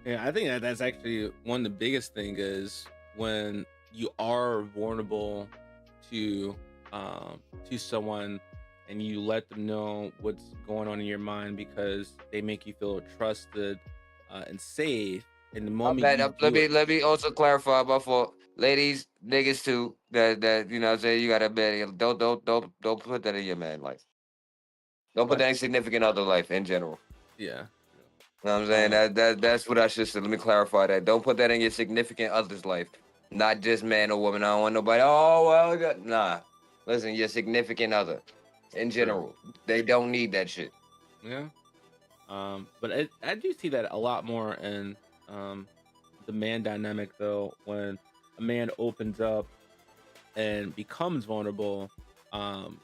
Yeah, I think that's actually one of the biggest thing is when you are vulnerable to someone and you let them know what's going on in your mind because they make you feel trusted and safe. And the moment you Let do it, me also clarify before ladies, niggas too. That what I'm saying, you gotta bet. Don't put that in your man life. Don't put what? that in significant other life in general. Yeah. You know what I'm saying? Uh, That's what I should say. Let me clarify that. Don't put that in your significant other's life. Not just man or woman. I don't want nobody. Oh well, nah. Listen, your significant other, in True. general, they don't need that shit. Yeah. But I do see that a lot more in the man dynamic though, when a man opens up and becomes vulnerable, um,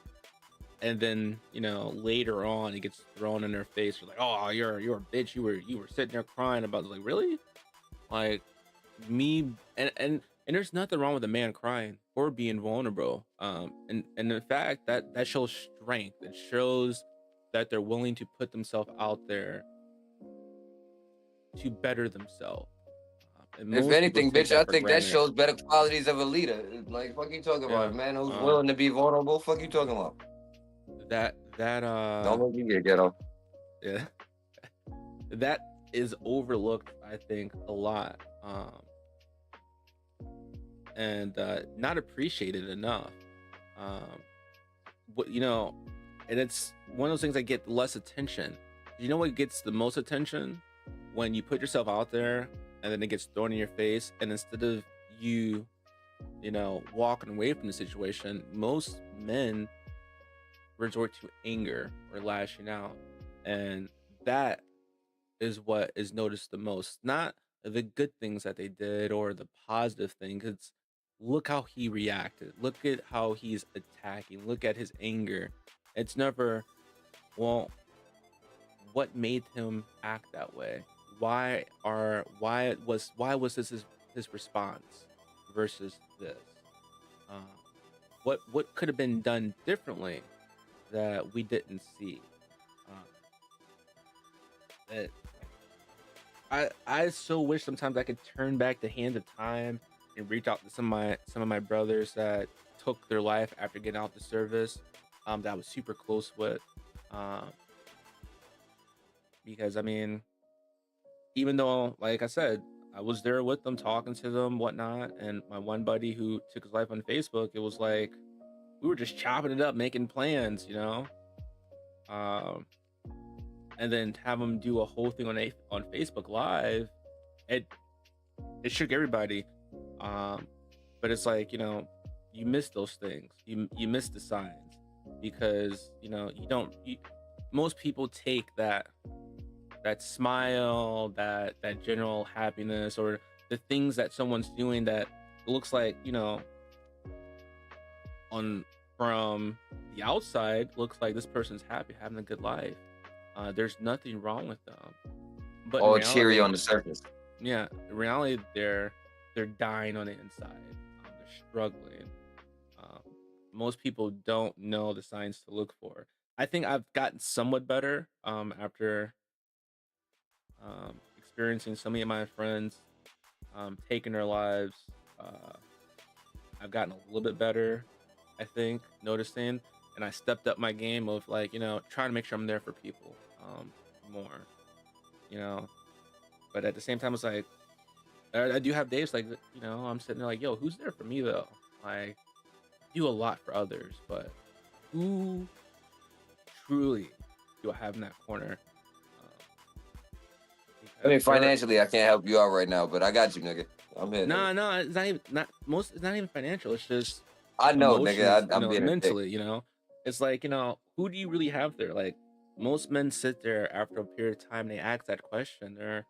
and then later on it gets thrown in their face. You're like, oh, you're a bitch. You were sitting there crying about like really, like me and there's nothing wrong with a man crying or being vulnerable. And in fact that shows strength. It shows that they're willing to put themselves out there to better themselves. And If most people anything, take bitch, I that for think that granted. shows better qualities of a leader. Like, fuck you talking about? Yeah. A man who's willing to be vulnerable. Fuck you talking about? That Don't let me get ghetto. yeah, that is overlooked, I think, a lot. And not appreciated enough. Um, what and it's one of those things that get less attention. You know what gets the most attention? When you put yourself out there and then it gets thrown in your face, and instead of you walking away from the situation, most men resort to anger or lashing out. And that is what is noticed the most. Not the good things that they did or the positive things. It's look how he reacted. Look at how he's attacking. Look at his anger. It's never, well, what made him act that way? Why was this his response versus this? Uh, what could have been done differently that we didn't see? Uh, that I so wish sometimes I could turn back the hand of time and reach out to some of my brothers that took their life after getting out the service, that I was super close with, um, because I mean, even though, like I said, I was there with them, talking to them, whatnot, and my one buddy who took his life on Facebook, it was like we were just chopping it up, making plans. Um, and then have him do a whole thing on Facebook Live. It shook everybody. Um, but it's like you miss those things. You miss the signs because you don't. Most people take that smile, that general happiness, or the things that someone's doing that looks like on from the outside looks like this person's happy, having a good life. There's nothing wrong with them, but in All cheery reality, on the surface. yeah, in reality, they're dying on the inside. They're struggling. Um, Most people don't know the signs to look for. I think I've gotten somewhat better after experiencing so many of my friends taking their lives. Uh, I've gotten a little bit better, I think, noticing, and I stepped up my game of like trying to make sure I'm there for people more. You know, But at the same time, it's like I do have days like I'm sitting there like, yo, who's there for me though? Like, do a lot for others, but who truly do I have in that corner? I mean, financially, I can't help you out right now, but I got you, nigga. I'm here. No, it's not even It's not even financial. It's just I know, nigga. I'm being mentally. It's like who do you really have there? Like most men sit there after a period of time, they ask that question. They're,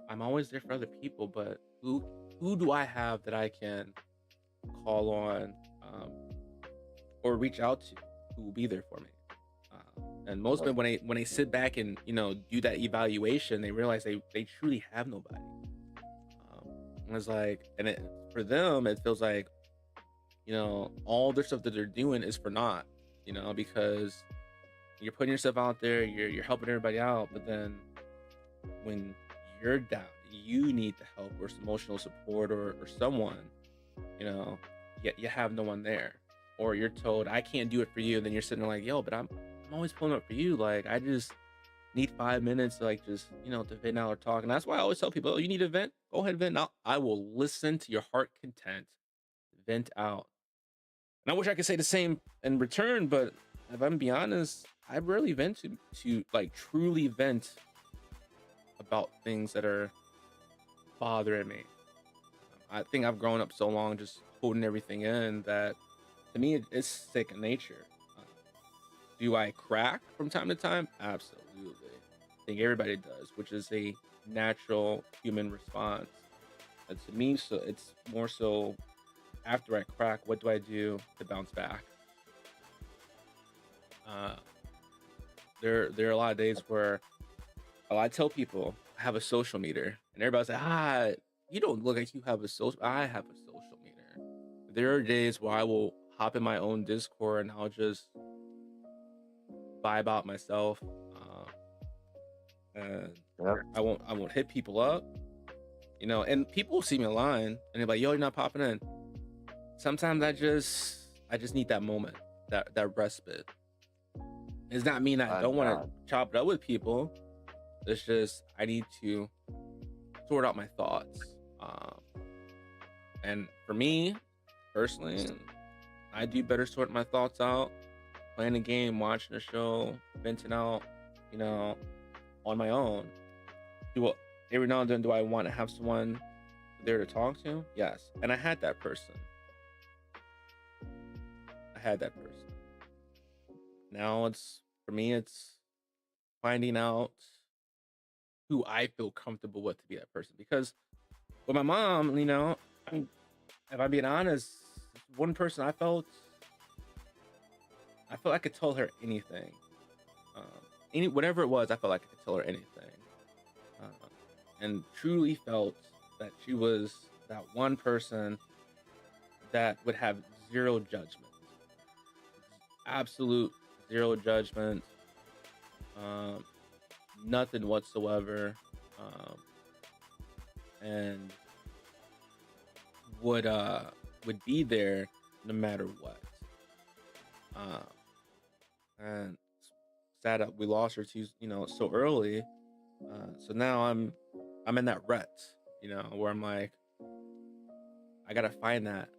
I'm always there for other people, but who do I have that I can call on or reach out to who will be there for me? And most men, when they sit back and do that evaluation, they realize they truly have nobody. And it's like, for them, it feels like all the stuff that they're doing is for naught. Because you're putting yourself out there, you're helping everybody out, but then when you're down, you need the help or some emotional support or someone, yet you have no one there, or you're told I can't do it for you, and then you're sitting there like, yo, but I'm always pulling up for you. Like, I just need 5 minutes to to vent out or talk. And that's why I always tell people, oh, you need to vent, go ahead and vent out. I will listen to your heart content, vent out. And I wish I could say the same in return, but if I'm being honest, I rarely vent to like truly vent about things that are bothering me. I think I've grown up so long just holding everything in that to me it's second nature. Do I crack from time to time? Absolutely. I think everybody does, which is a natural human response. And to me, so it's more so after I crack, what do I do to bounce back? There are a lot of days where I tell people I have a social meter, and everybody's like, you don't look like you have a social. I have a social meter. There are days where I will hop in my own Discord and I'll just vibe out myself, and I won't hit people up, and people see me online and they're like, yo, you're not popping in. Sometimes I just need that moment, that respite. It's not mean I don't want to chop it up with people. It's just I need to sort out my thoughts, and for me personally, I do better sorting my thoughts out playing a game, watching a show, venting out, on my own. Every now and then, do I want to have someone there to talk to? Yes. And I had that person. Now for me, it's finding out who I feel comfortable with to be that person. Because with my mom, if I'm being honest, one person I felt I could tell her anything. Whatever it was, I felt like I could tell her anything. And truly felt that she was that one person that would have zero judgment. Absolute zero judgment. Nothing whatsoever. And would be there no matter what. And sad that we lost her too, so early. So now I'm in that rut, where I'm like, I gotta find that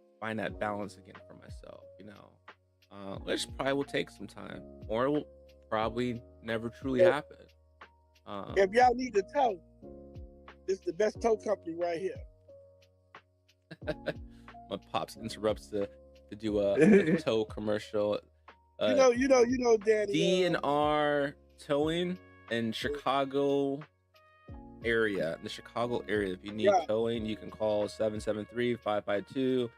balance again for myself, which probably will take some time, or it will probably never truly happen. If y'all need a tow, this is the best tow company right here. My pops interrupts to do a tow commercial. You know, Danny. DNR Towing in Chicago area. In the Chicago area, if you need towing, you can call 773-552-1110.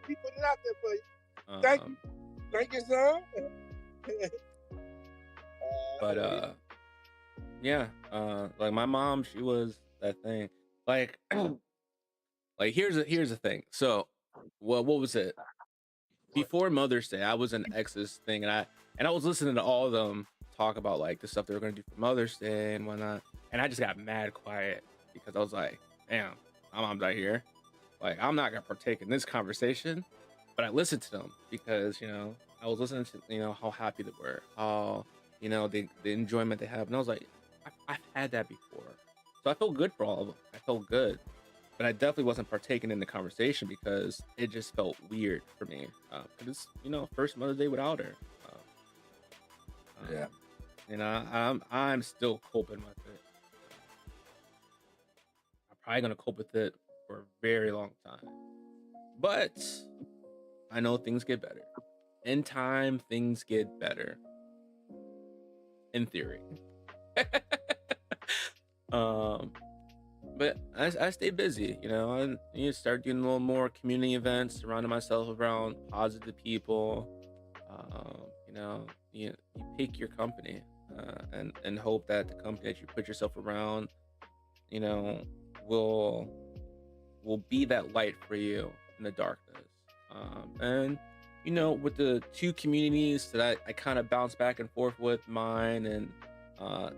He put it out there for you. Thank you, son. But yeah, like my mom, she was that thing. Like, here's the thing. So, what was it? Before Mother's Day, I was in X's thing, and I was listening to all of them talk about like the stuff they were gonna do for Mother's Day and whatnot, and I just got mad quiet because I was like, damn, my mom's not here. Like, I'm not gonna partake in this conversation. But I listened to them because I was listening to how happy they were, how you know, the enjoyment they have. And I was like, I've had that before. So I felt good for all of them. I felt good. But I definitely wasn't partaking in the conversation because it just felt weird for me. Because it's, you know, first Mother's Day without her. Yeah. You know, I'm still coping with it. I'm probably gonna cope with it for a very long time. But I know things get better. In time, things get better. In theory. But I stay busy, you know. I need to start doing a little more community events, surrounding myself around positive people. You know, you pick your company, and hope that the company that you put yourself around, you know, will be that light for you in the darkness. And you know, with the two communities that I kind of bounce back and forth with, mine and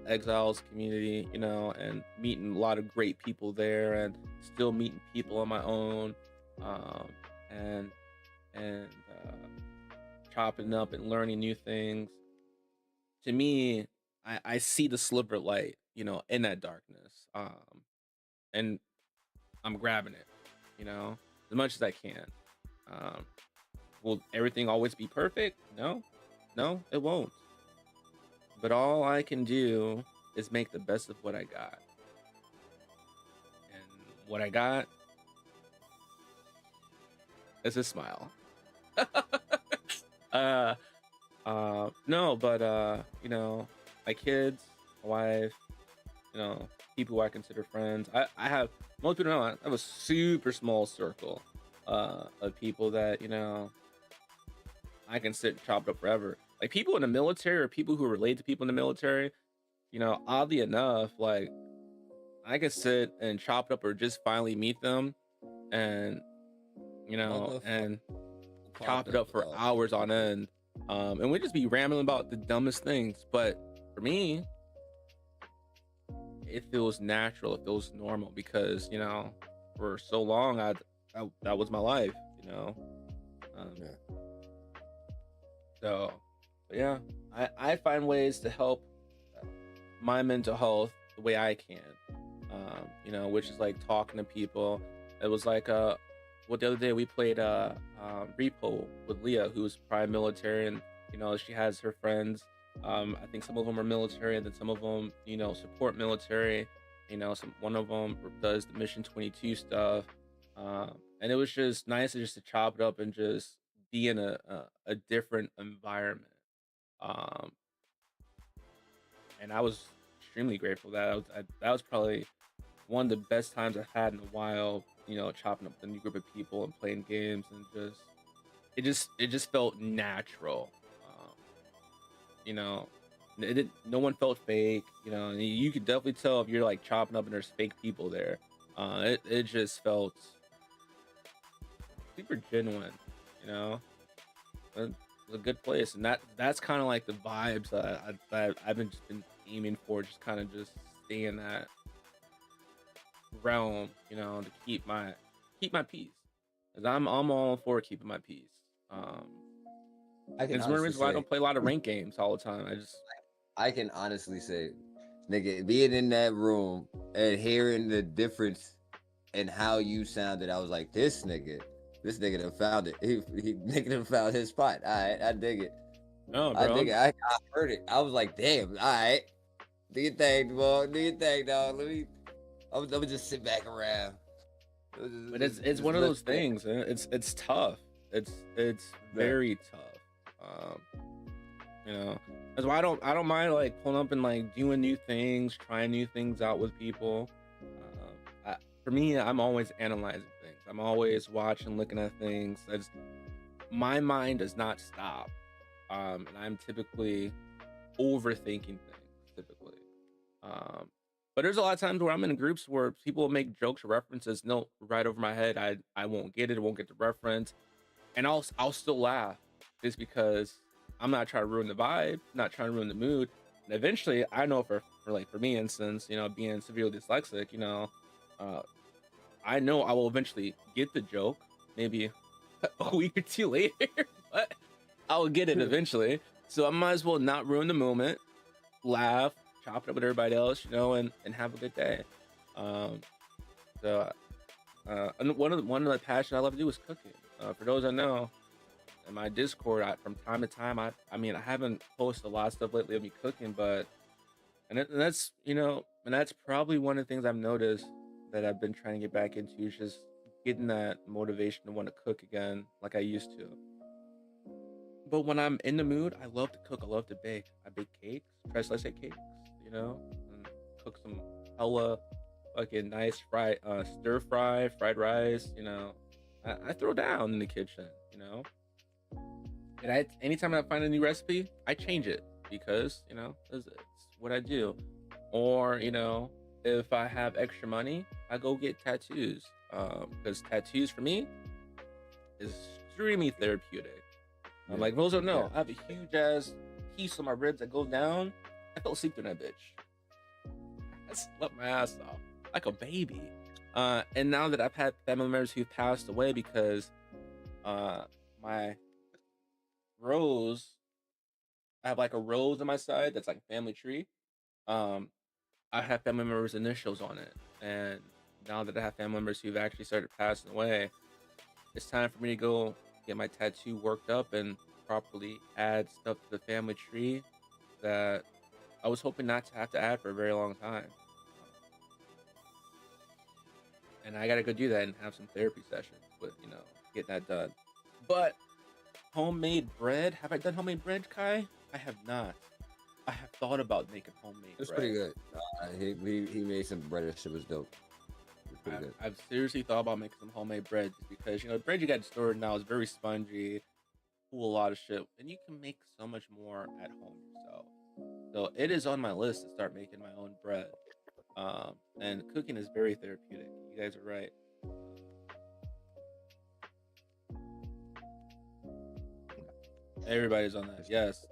Exiles community, you know, and meeting a lot of great people there, and still meeting people on my own, and chopping up and learning new things. To me, I see the sliver of light, you know, in that darkness, and I'm grabbing it, you know, as much as I can. Will everything always be perfect? No, it won't. But all I can do is make the best of what I got. And what I got is a smile. No, but you know, my kids, my wife, you know, people who I consider friends. I have, most people know I have a super small circle of people that, you know, I can sit and chop it up forever. Like people in the military or people who relate to people in the military, you know, oddly enough, like I can sit and chop it up or just finally meet them and, you know, and chop it up for hours on end. And we just be rambling about the dumbest things. But for me, it feels natural. It feels normal because, you know, for so long, that was my life, you know? Yeah. So, but yeah, I find ways to help my mental health the way I can, you know, which is like talking to people. It was like, the other day we played Repo with Leah, who's prime military, and, you know, she has her friends. I think some of them are military, and then some of them, you know, support military. You know, one of them does the Mission 22 stuff, and it was just nice to chop it up and just be in a different environment. Um, and I was extremely grateful that was probably one of the best times I've had in a while. You know, chopping up with a new group of people and playing games, and it just felt natural. You know, no one felt fake. You know, and you could definitely tell if you're like chopping up and there's fake people there. It just felt super genuine. You know, it was a good place, and that's kind of like the vibes that I've been aiming for. Just kind of just stay in that realm, you know, to keep my peace. Cause I'm all for keeping my peace. I can It's one of the honestly reasons why I say, don't play a lot of ranked games all the time. I can honestly say, nigga, being in that room and hearing the difference in how you sounded, I was like, this nigga done found it. He nigga done found his spot. All right, I dig it. Oh, I bro. dig it. I heard it. I was like, damn. All right, do your thing, boy. Do your thing, dog. I'm gonna just sit back around. But it's one of those things. It's tough. It's very tough. You know, that's why I don't mind like pulling up and like doing new things, trying new things out with people. For me, I'm always analyzing things. I'm always watching, looking at things. My mind does not stop, and I'm typically overthinking things. Typically, but there's a lot of times where I'm in groups where people will make jokes or references, no, right over my head. I won't get it. I won't get the reference, and I'll still laugh just because I'm not trying to ruin the vibe, not trying to ruin the mood. And eventually, I know for me, instance, you know, being severely dyslexic, you know, I know I will eventually get the joke, maybe a week or two later, but I will get it eventually. So I might as well not ruin the moment laugh, chop it up with everybody else, and have a good day. Um, so and one of the passions I love to do is cooking. For those I know, in my Discord, from time to time, I mean, I haven't posted a lot of stuff lately of me cooking, but and that's and that's probably one of the things I've noticed that I've been trying to get back into is just getting that motivation to want to cook again like I used to. But when I'm in the mood, I love to cook. I love to bake. I bake cakes, try to slice cakes, and cook some hella fucking nice stir fry, fried rice. I throw down in the kitchen. And anytime I find a new recipe, I change it because it's what I do. Or if I have extra money, I go get tattoos. Because tattoos for me is extremely therapeutic. Yeah. Like most don't know, Yeah. I have a huge ass piece on my ribs that goes down. I fell asleep through that bitch. I slept my ass off like a baby. And now that I've had family members who've passed away because my rose, I have like a rose on my side that's like a family tree. Um, I have family members' initials on it, and now that I have family members who've actually started passing away, it's time for me to go get my tattoo worked up and properly add stuff to the family tree that I was hoping not to have to add for a very long time. And I gotta go do that and have some therapy sessions with, get that done. But homemade bread, have I done homemade bread, Kai? I have not. I have thought about making homemade It's bread. pretty good. He made some bread. That shit was dope. It's pretty good. I've seriously thought about making some homemade bread just because the bread you got stored now is very spongy, full a lot of shit, and you can make so much more at home yourself. So it is on my list to start making my own bread. And cooking is very therapeutic. You guys are right. Everybody's on that. Yes.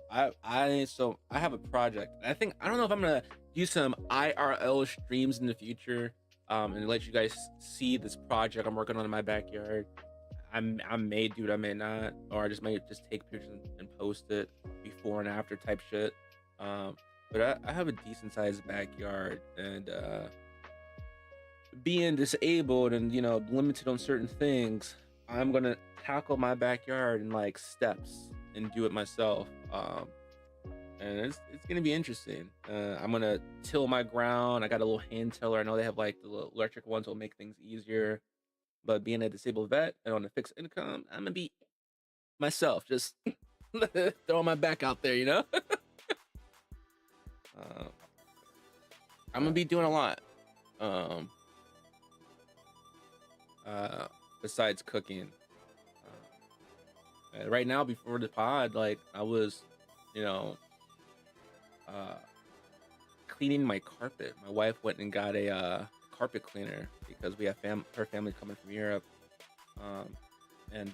So I have a project. I don't know if I'm gonna do some IRL streams in the future. And let you guys see this project I'm working on in my backyard. I may do it, I may not, or I just may just take pictures and post it before and after type shit. But I have a decent sized backyard, and being disabled and limited on certain things, I'm gonna tackle my backyard in like steps and do it myself. And it's gonna be interesting. I'm gonna till my ground. I got a little hand tiller. I know they have like the little electric ones will make things easier. But being a disabled vet and on a fixed income, I'm gonna be myself, just throwing my back out there, I'm gonna be doing a lot. Besides cooking. Right now, before the pod, like I was, cleaning my carpet. My wife went and got a carpet cleaner because we have her family coming from Europe. And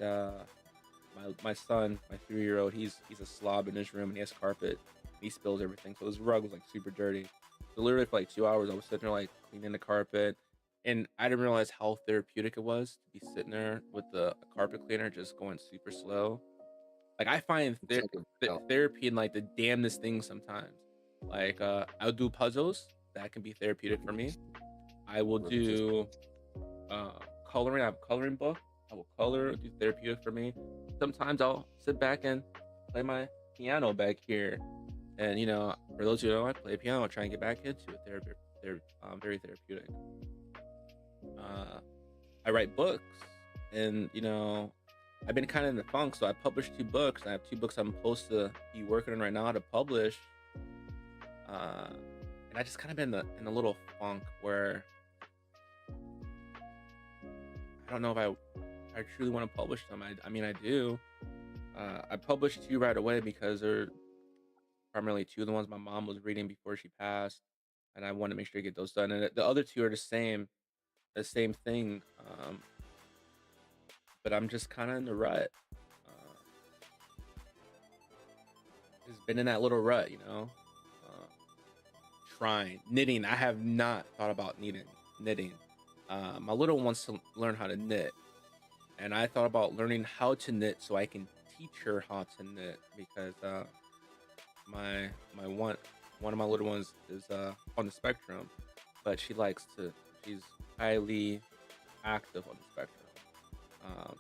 my son, my 3-year-old, he's a slob in his room and he has carpet. He spills everything, so his rug was like super dirty. So literally for like 2 hours, I was sitting there like cleaning the carpet, and I didn't realize how therapeutic it was to be sitting there with the carpet cleaner just going super slow. Like I find therapy in like the damnedest things sometimes. Like I'll do puzzles that can be therapeutic for me. I will do coloring. I have a coloring book. I will color, do therapeutic for me. Sometimes I'll sit back and play my piano back here. And for those who know, I play piano. I try and get back into it. They're very therapeutic. I write books, and I've been kind of in the funk, so I published 2 books. I have 2 books I'm supposed to be working on right now to publish. And I just kind of been in a little funk where I don't know if I truly want to publish them. I mean, I do. I published 2 right away because they're primarily 2 of the ones my mom was reading before she passed, and I want to make sure to get those done. And the other 2 are the same thing. But I'm just kind of in the rut. Just been in that little rut, trying knitting. I have not thought about knitting. My little one wants to learn how to knit, and I thought about learning how to knit so I can teach her how to knit because my one of my little ones is on the spectrum, but she's highly active on the spectrum. Um,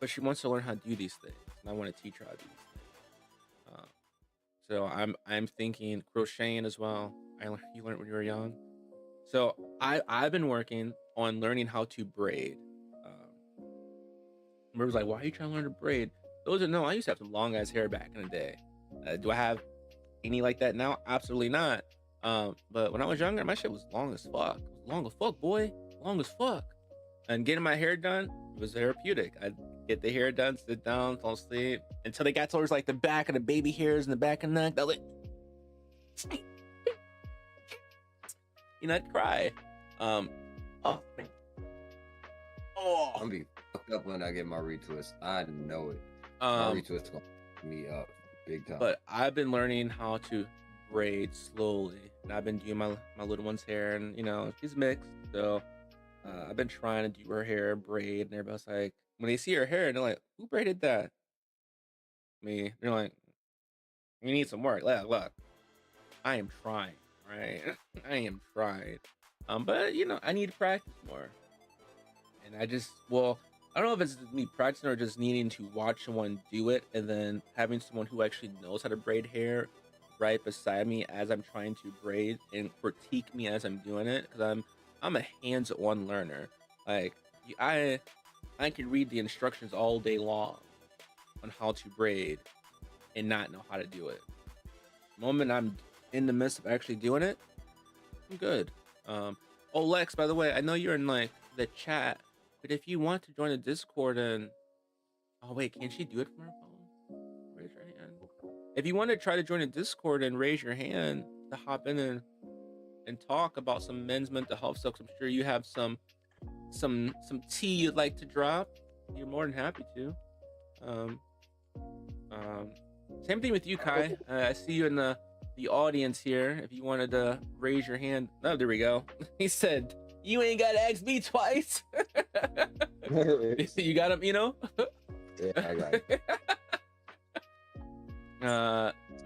but she wants to learn how to do these things, and I want to teach her how to do these things. So I'm thinking crocheting as well. You learned when you were young. So I've been working on learning how to braid. Remember's like, why are you trying to learn to braid? Those that know, I used to have some long ass hair back in the day. Do I have any like that now? Absolutely not. But when I was younger, my shit was long as fuck. Long as fuck, boy. Long as fuck. And getting my hair done was therapeutic. I'd get the hair done, sit down, fall asleep until they got towards like the back of the baby hairs and the back of the neck. I was like, I'd cry. Oh man. I'm gonna be fucked up when I get my retwist. I know it. My retwist gonna fuck me up big time. But I've been learning how to braid slowly, and I've been doing my little one's hair, and she's mixed, so I've been trying to do her hair braid, and everybody's like, when they see her hair, they're like, "Who braided that?" Me. They're like, "You need some work." Look, I am trying, right? I am trying. But I need to practice more. And I don't know if it's me practicing or just needing to watch someone do it and then having someone who actually knows how to braid hair right beside me as I'm trying to braid and critique me as I'm doing it, because I'm a hands-on learner. Like I can read the instructions all day long on how to braid and not know how to do it. The moment I'm in the midst of actually doing it, I'm good. Oh, Lex, by the way, I know you're in like the chat, but if you want to join the Discord oh wait, can she do it from her phone? Raise your hand. If you want to try to join the Discord and raise your hand to hop in and talk about some men's mental health stuff, I'm sure you have some tea you'd like to drop. You're more than happy to. Same thing with you, Kai. I see you in the audience here. If you wanted to raise your hand. Oh, there we go. He said, "You ain't got to ask me twice." You got him, Yeah, I got it.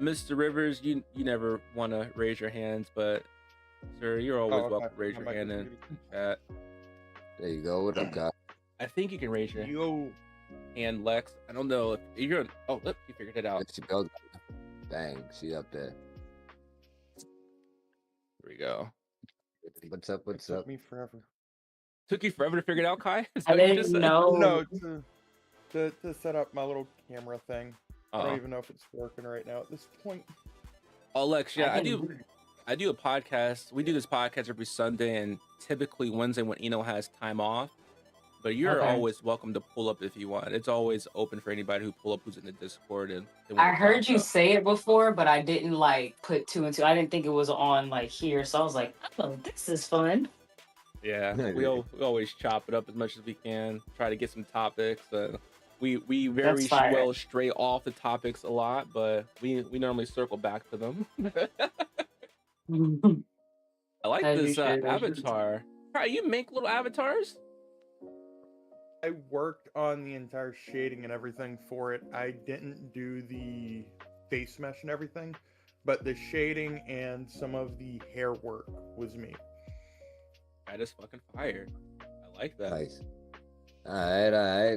Mr. Rivers, you never want to raise your hands, but sir, you're always welcome to raise your hand in chat. There you go. What up, guy? I think you can raise your hand, Lex. I don't know if you're on. Oh, look, you figured it out. She goes. Bang, she up there. There we go. What's up? What's up? Took me forever. Took you forever to figure it out, Kai? I didn't know. No, to set up my little camera thing. I Uh-oh. don't even know if it's working right now at this point. Oh, Lex, yeah, I do a podcast. We do this podcast every Sunday and typically Wednesday when Eno has time off. But you're Okay. always welcome to pull up if you want. It's always open for anybody who pull up who's in the Discord. And I heard you say it before, but I didn't like put two and two. I didn't think it was on like here, so I was like, "Oh, this is fun." Yeah, we always chop it up as much as we can. Try to get some topics. We very That's fire. well stray off the topics a lot, but we normally circle back to them. I like As you this should, as you avatar. Try you make little avatars? I worked on the entire shading and everything for it. I didn't do the face mesh and everything, but the shading and some of the hair work was me. That is fucking fire. I like that. Nice. All right.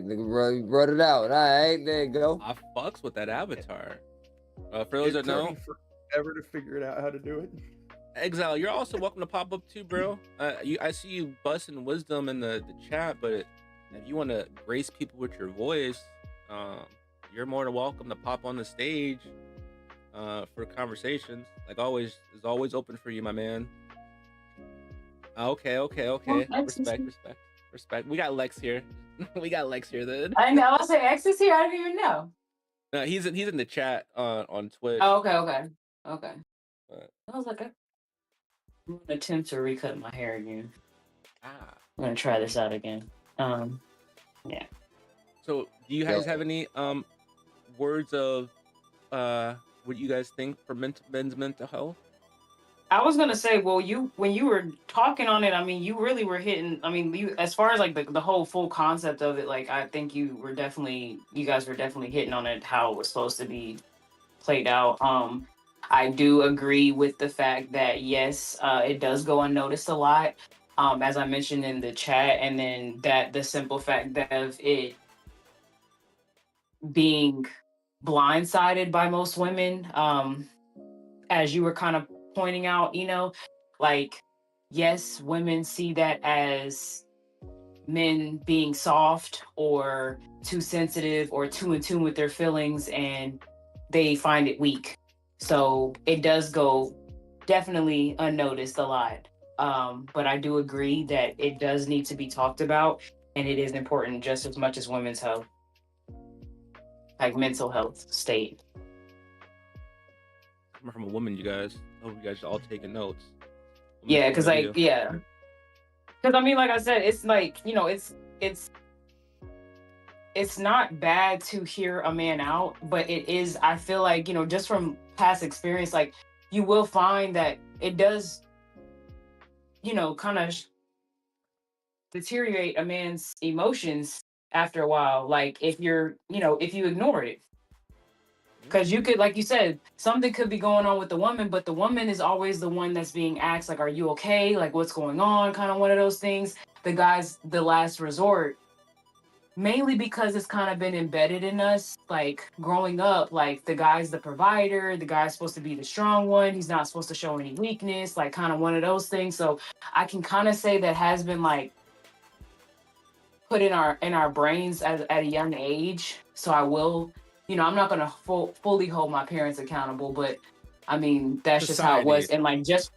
Nigga, run it out. All right, there you go. I fucks with that avatar. For those that It took know, me forever to figure it out how to do it. Exile, you're also welcome to pop up too, bro. I see you busting wisdom in the chat, but if you want to grace people with your voice, you're more than welcome to pop on the stage for conversations. Like always, is always open for you, my man. Okay. Respect. We got Lex here. We got Lex here then. I know. I was like, X is here. I didn't even know. No, he's in the chat on Twitch. Oh, okay. But- I was like, I'm gonna attempt to recut my hair again. Ah. I'm gonna try this out again. Yeah. So, do you guys have any words of what you guys think for men's mental health? I was gonna say, well, when you were talking on it, I mean, you really were hitting. I mean, you as far as like the whole full concept of it, like I think you guys were definitely hitting on it how it was supposed to be played out. I do agree with the fact that yes, it does go unnoticed a lot, as I mentioned in the chat, and then that the simple fact of it being blindsided by most women, as you were kind of pointing out, like yes, women see that as men being soft or too sensitive or too in tune with their feelings, and they find it weak. So it does go definitely unnoticed a lot. But I do agree that it does need to be talked about, and it is important just as much as women's health, like mental health state. Coming from a woman, you guys. I hope you guys are all taking notes. Yeah, because like, yeah. Because I mean, like I said, it's like, it's not bad to hear a man out, but it is, I feel like, just from past experience, like you will find that it does, kind of deteriorate a man's emotions after a while. Like if if you ignore it. Because you could, like you said, something could be going on with the woman, but the woman is always the one that's being asked, like, are you okay? Like, what's going on? Kind of one of those things. The guy's the last resort, mainly because it's kind of been embedded in us, like growing up, like the guy's the provider, the guy's supposed to be the strong one. He's not supposed to show any weakness, like kind of one of those things. So I can kind of say that has been like put in our brains at a young age. So I will, I'm not going to fully hold my parents accountable, but I mean, that's just how it was. And like, just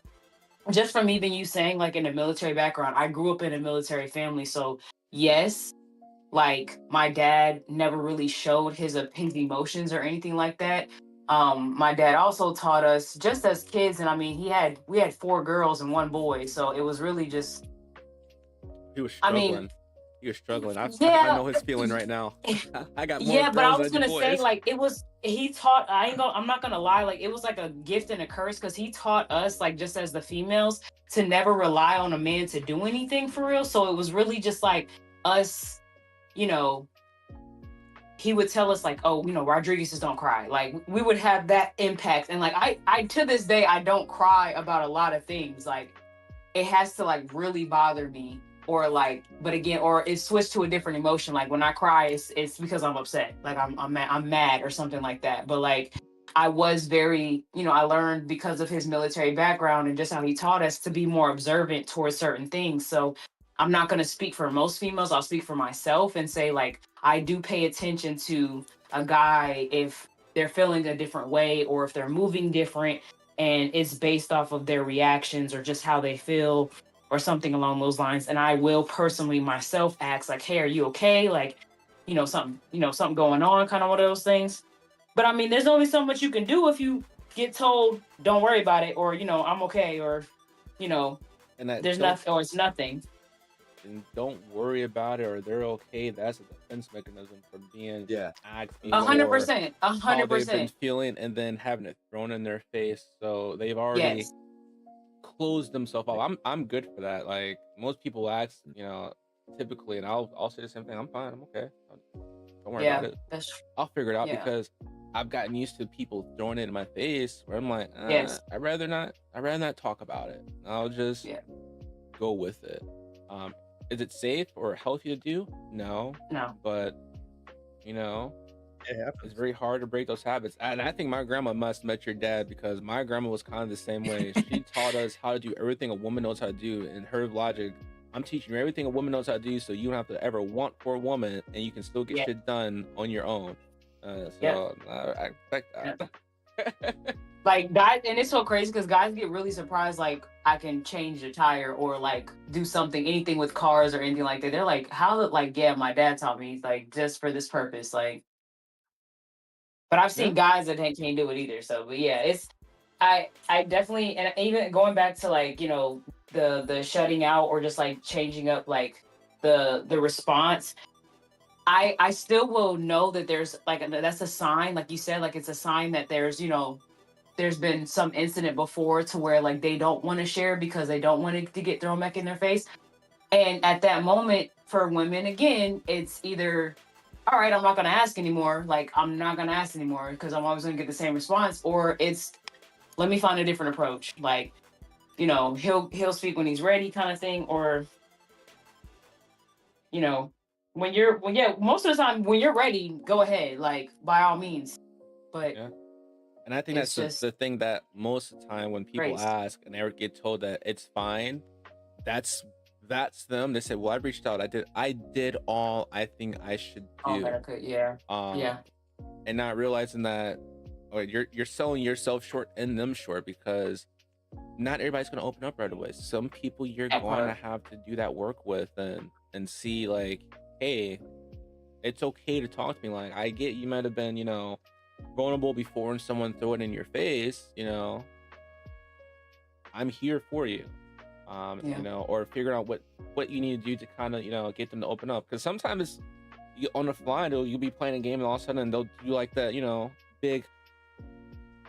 from even you saying like in a military background, I grew up in a military family. So yes, like my dad never really showed his emotions or anything like that. My dad also taught us just as kids. And I mean, we had 4 girls and 1 boy. So it was really just, he was struggling. You're struggling. I know his feeling right now. I got more. Yeah, but I was gonna say, like, he taught. I'm not gonna lie. Like, it was like a gift and a curse because he taught us, like, just as the females, to never rely on a man to do anything for real. So it was really just like us, he would tell us like, oh, Rodriguez just don't cry. Like we would have that impact. And like I to this day I don't cry about a lot of things. Like it has to like really bother me. Or like, but again, or it's switched to a different emotion. Like when I cry, it's because I'm upset. Like I'm mad or something like that. But like I was very, I learned because of his military background and just how he taught us to be more observant towards certain things. So I'm not going to speak for most females. I'll speak for myself and say like I do pay attention to a guy if they're feeling a different way or if they're moving different, and it's based off of their reactions or just how they feel or something along those lines. And I will personally myself ask like, hey, are you okay? Like, something going on, kind of one of those things. But I mean, there's only so much you can do if you get told, don't worry about it, or, I'm okay, or, and there's nothing, or it's nothing. And don't worry about it, or they're okay. That's a defense mechanism for being asked 100%, how they've been feeling, and then having it thrown in their face. So they've already closed themselves off. I'm good for that. Like most people ask, typically, and I'll say the same thing. I'm fine. I'm okay. Don't worry about it. I'll figure it out because I've gotten used to people throwing it in my face where I'm like, I'd rather not talk about it. I'll just go with it. Is it safe or healthy to do? No. But it's very hard to break those habits. And I think my grandma must met your dad because my grandma was kind of the same way. She taught us how to do everything a woman knows how to do. And her logic, I'm teaching you everything a woman knows how to do so you don't have to ever want for a woman and you can still get shit done on your own. I expect that. Like guys, and it's so crazy because guys get really surprised like I can change a tire or like do anything with cars or anything like that. They're like, how? Like, yeah, my dad taught me like just for this purpose. Like, but I've seen guys that can't do it either. So, but yeah, I definitely, and even going back to like the shutting out or just like changing up like the response. I still will know that there's like that's a sign, like you said, like it's a sign that there's there's been some incident before to where like they don't want to share because they don't want it to get thrown back in their face. And at that moment for women, again, it's either, all right, I'm not going to ask anymore. Like, I'm not going to ask anymore because I'm always going to get the same response. Or it's, let me find a different approach. Like, you know, he'll speak when he's ready, kind of thing, or you know, most of the time when you're ready, go ahead, like by all means. But Yeah. And I think it's that's just the thing that most of the time when people crazy. ask and they get told that it's fine, that's them. They say, "Well, I reached out. I did all I think I should Oh, do." that I could, yeah. Um, and not realizing that, or you're selling yourself short and them short, because not everybody's gonna open up right away. Some people you're That going to part. have to do that work with and see like, hey, it's okay to talk to me. Like, I get you might have been, you know, vulnerable before and someone throw it in your face, you know, I'm here for you. Yeah. You know, or figuring out what you need to do to kind of, you know, get them to open up. Because sometimes you on the fly, you'll be playing a game and all of a sudden they'll do like that, you know, big,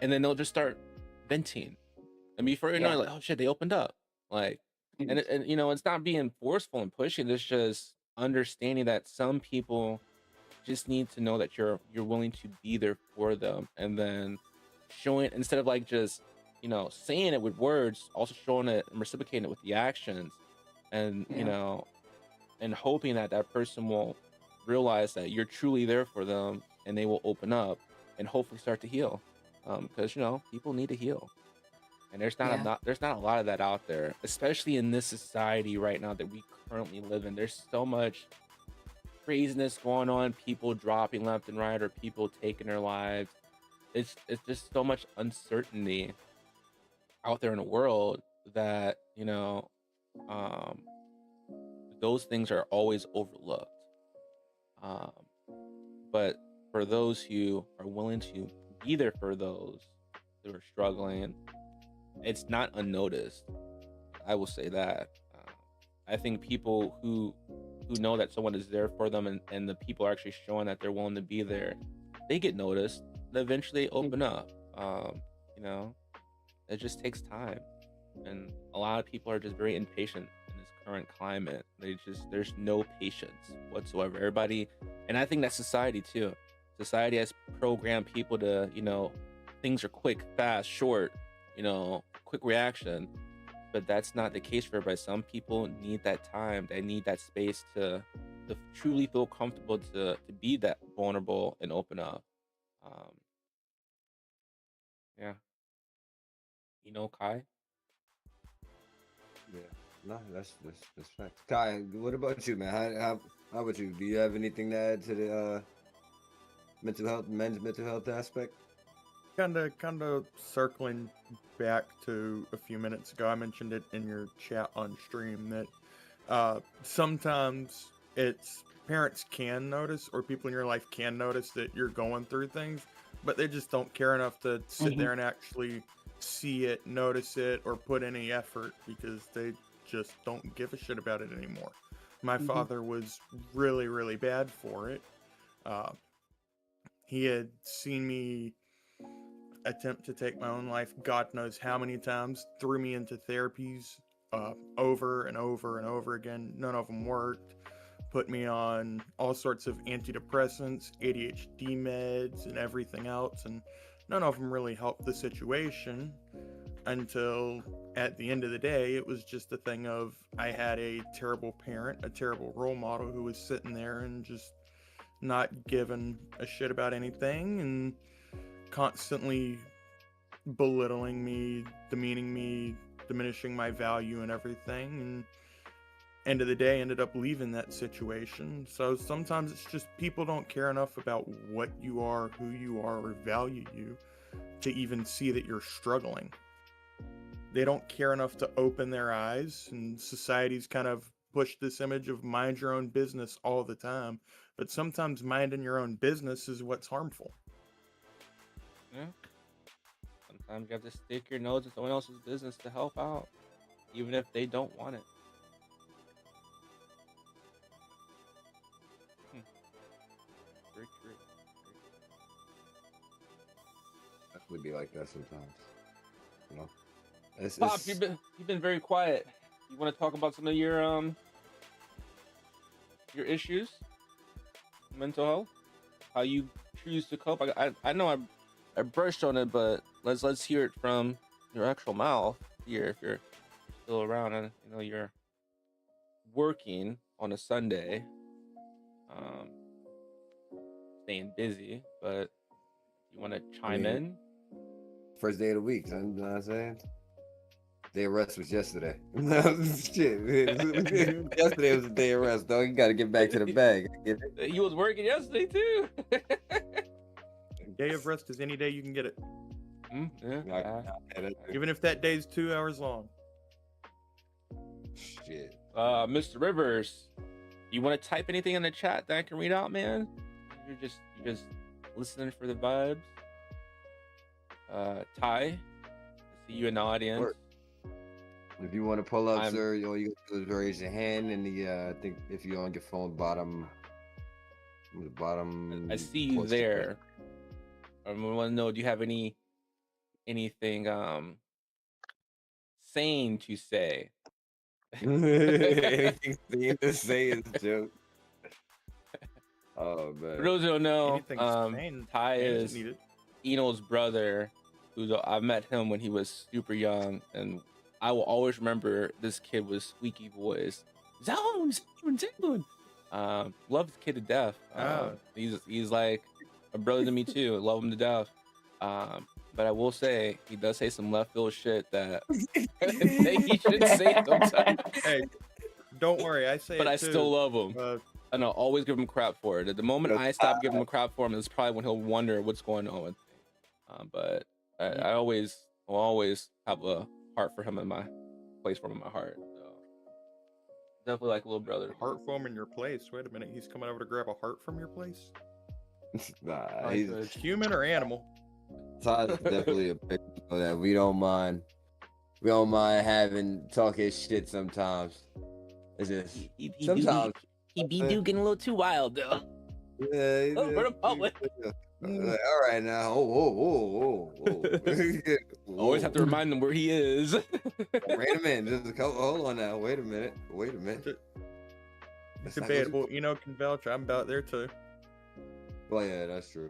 and then they'll just start venting. And before you know Yeah. it, like, oh shit, they opened up. Like, Mhm. and you know, it's not being forceful and pushing. It's just understanding that some people just need to know that you're willing to be there for them, and then showing, instead of like just, you know, saying it with words, also showing it and reciprocating it with the actions, and you Yeah. know, and hoping that that person will realize that you're truly there for them and they will open up and hopefully start to heal, because you know, people need to heal, and Yeah. there's not a lot of that out there, especially in this society right now that we currently live in. There's so much craziness going on, people dropping left and right, or people taking their lives. It's just so much uncertainty out there in the world that, you know, um those things are always overlooked. Um but for those who are willing to be there for those who are struggling, it's not unnoticed. I will say that. I think people who know that someone is there for them, and the people are actually showing that they're willing to be there, they get noticed. And eventually open up. You know, it just takes time, and a lot of people are just very impatient in this current climate. There's no patience whatsoever. Everybody, and I think that's society too. Society has programmed people to, you know, things are quick, fast, short, you know, quick reaction, but that's not the case for everybody. Some people need that time. They need that space to truly feel comfortable to be that vulnerable and open up. Um, yeah, you know, Kai. Yeah, no, that's facts. Kai, what about you, man? How about you? Do you have anything to add to the men's mental health aspect? Kind of circling back to a few minutes ago, I mentioned it in your chat on stream that sometimes it's parents can notice, or people in your life can notice that you're going through things, but they just don't care enough to sit there and actually see it, notice it, or put any effort because they just don't give a shit about it anymore. My father was really, really bad for it. Uh, he had seen me attempt to take my own life God knows how many times, threw me into therapies over and over and over again. None of them worked. Put me on all sorts of antidepressants, ADHD meds, and everything else, and none of them really helped the situation until at the end of the day, it was just a thing of I had a terrible parent, a terrible role model who was sitting there and just not giving a shit about anything and constantly belittling me, demeaning me, diminishing my value and everything. And end of the day, ended up leaving that situation. So sometimes it's just people don't care enough about what you are, who you are, or value you to even see that you're struggling. They don't care enough to open their eyes, and society's kind of pushed this image of mind your own business all the time. But sometimes minding your own business is what's harmful. Yeah. Sometimes you have to stick your nose in someone else's business to help out, even if they don't want it. Very true. Definitely be like that sometimes. You know, it's Pop, you've been very quiet. You want to talk about some of your issues, mental health, how you choose to cope? I know brushed on it, but let's hear it from your actual mouth here if you're still around and you're working on a Sunday, staying busy, but you want to chime in? First day of the week, son, you know what I'm saying? Day of rest was yesterday. Shit. Yesterday was the day of rest, dog. You gotta get back to the bag. Get it? You was working yesterday too. Day of rest is any day you can get it. Yeah. Even if that day's 2 hours long. Shit. Mr. Rivers, you want to type anything in the chat that I can read out, man? You're just listening for the vibes. Ty, I see you in the audience. Work. If you want to pull up, sir, all you gotta do is raise your hand in the I think if you're on your phone bottom. I see you there. I want to know, do you have anything sane to say? Anything sane to say is a joke. Oh man. For those who don't know, Anything Ty is needed. Eno's brother. I met him when he was super young, and I will always remember this kid was squeaky voice. Zone. Love the kid to death. He's like a brother to me too. Love him to death. But I will say he does say some left field shit that he should say sometimes. Hey, don't worry, I say. But it I too. still love him. And I'll always give him crap for it. At the moment I stop giving him crap for him, is probably when he'll wonder what's going on with me. But I will always have a heart for him in my place for him in my heart. So definitely like a little brother. Heart for him in your place. Wait a minute, he's coming over to grab a heart from your place. Nah, he's human or animal. Todd's definitely a big deal that we don't mind. We don't mind having talk his shit sometimes. It's just sometimes he be getting a little too wild though. Yeah, for the public. Like, all right now. Whoa. Always have to remind them where he is. Wait a minute. Just hold on now. Wait a minute. It's debatable. Can vouch. I'm about there too. Well, yeah, that's true.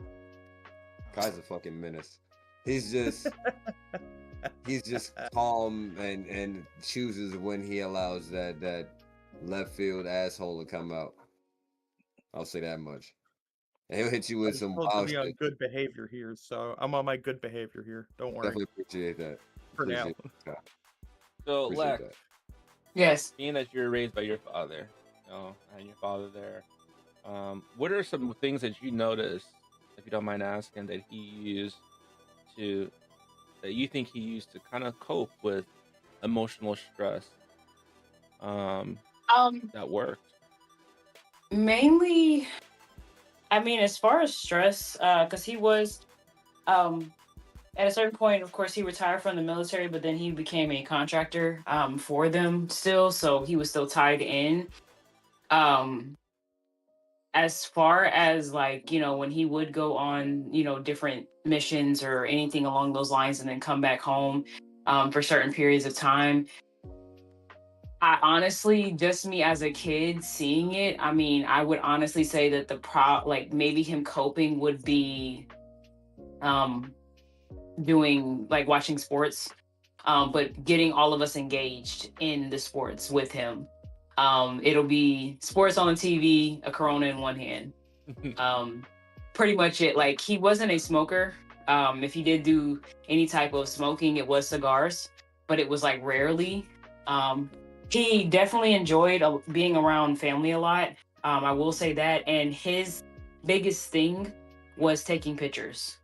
Kai's a fucking menace. He's just calm and chooses when he allows that left field asshole to come out. I'll say that much. And he'll hit you with some wild shit. I'm on good behavior here, so I'm on my good behavior here. Don't worry. Definitely appreciate that. For now. So, Lex, yes, being that you're raised by your father, and your father there, what are some things that you noticed, if you don't mind asking, that you think he used to kind of cope with emotional stress? That worked. Mainly, I mean, as far as stress, because he was, at a certain point, of course, he retired from the military, but then he became a contractor for them still, so he was still tied in. As far as when he would go on, different missions or anything along those lines and then come back home for certain periods of time, I honestly, just me as a kid seeing it, I mean, I would honestly say that maybe him coping would be doing watching sports, but getting all of us engaged in the sports with him. It'll be sports on the TV, a Corona in one hand. Pretty much it. He wasn't a smoker. If he did do any type of smoking, it was cigars, but it was rarely. He definitely enjoyed being around family a lot. I will say that. And his biggest thing was taking pictures.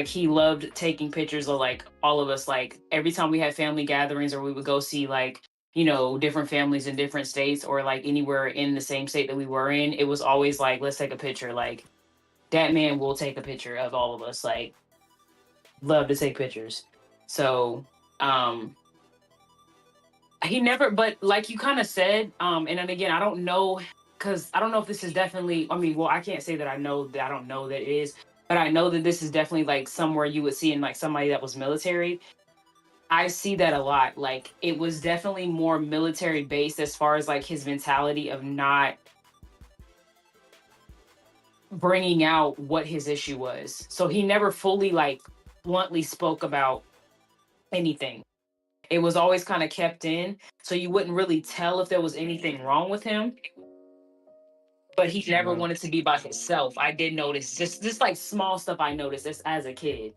He loved taking pictures of all of us. Every time we had family gatherings or we would go see different families in different states or anywhere in the same state that we were in, it was always let's take a picture. That man will take a picture of all of us. Love to take pictures. So, he never, but you kind of said, and then again, I don't know, because I don't know if this is definitely, I can't say that I know that I don't know that it is, but I know that this is definitely somewhere you would see in somebody that was military. I see that a lot. It was definitely more military based as far as his mentality of not, bringing out what his issue was. So he never fully like bluntly spoke about anything. It was always kind of kept in, so you wouldn't really tell if there was anything wrong with him. But he never Uh-huh. wanted to be by himself. I did notice just like small stuff I noticed as a kid.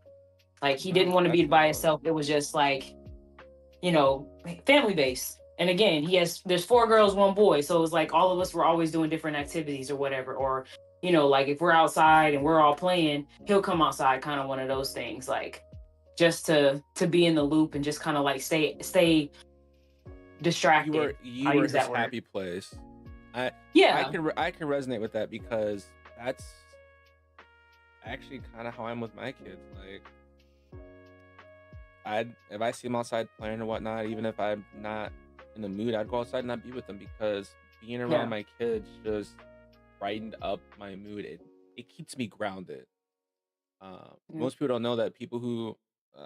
Like he didn't want to That's be by wild. himself. It was just like, you know, family based. And again, there's 4 girls, 1 boy. So it was like all of us were always doing different activities or whatever. Or, you know, like if we're outside and we're all playing, he'll come outside, kind of one of those things. Like just to be in the loop and just kind of like stay distracted. You I'll were use his that word. happy place. I Yeah. I can resonate with that because that's actually kind of how I'm with my kids. Like, if I see them outside playing or whatnot, even if I'm not in the mood, I'd go outside and not be with them because being around Yeah. my kids just brightened up my mood. It keeps me grounded. Most people don't know that people who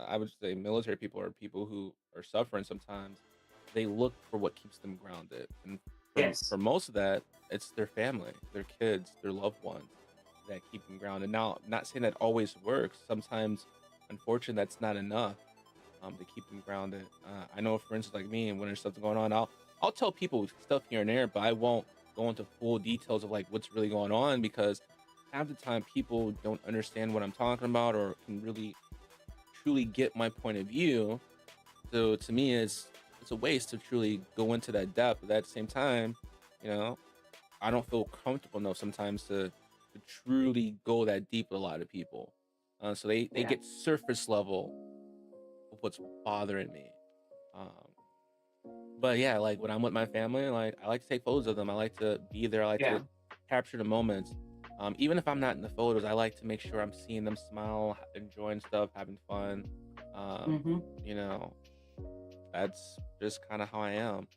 I would say military people or people who are suffering sometimes they look for what keeps them grounded, and Yes. for most of that, it's their family, their kids, their loved ones that keep them grounded. Now, I'm not saying that always works. Sometimes, unfortunately, that's not enough to keep them grounded. I know, for instance, like me, and when there's something going on, I'll tell people stuff here and there, but I won't go into full details of like what's really going on because half the time people don't understand what I'm talking about or can really truly get my point of view. So to me, it's a waste to truly go into that depth. But at the same time, you know, I don't feel comfortable enough sometimes to truly go that deep with a lot of people. So they Yeah. get surface level of what's bothering me. Um, but yeah, like when I'm with my family, like I like to take photos of them. I like to be there. I like Yeah. to capture the moments. Even if I'm not in the photos, I like to make sure I'm seeing them smile, enjoying stuff, having fun. hmm You know, that's just kind of how I am.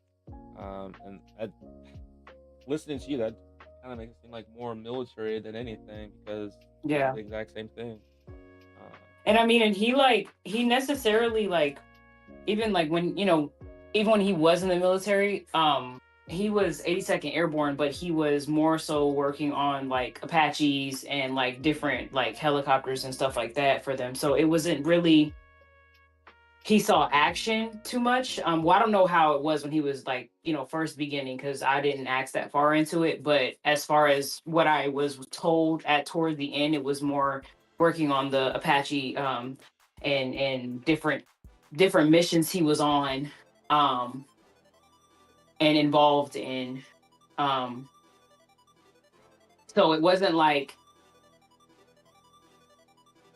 Listening to you, that kind of makes it seem like more military than anything because Yeah. the exact same thing. And I mean, and he necessarily like, even like when, you know, even when he was in the military, he was 82nd Airborne, but he was more so working on like Apaches and like different like helicopters and stuff like that for them. So it wasn't really, he saw action too much. Well, I don't know how it was when he was like, you know, first beginning, because I didn't ask that far into it. But as far as what I was told at toward the end, it was more working on the Apache and different missions he was on and involved in. So it wasn't like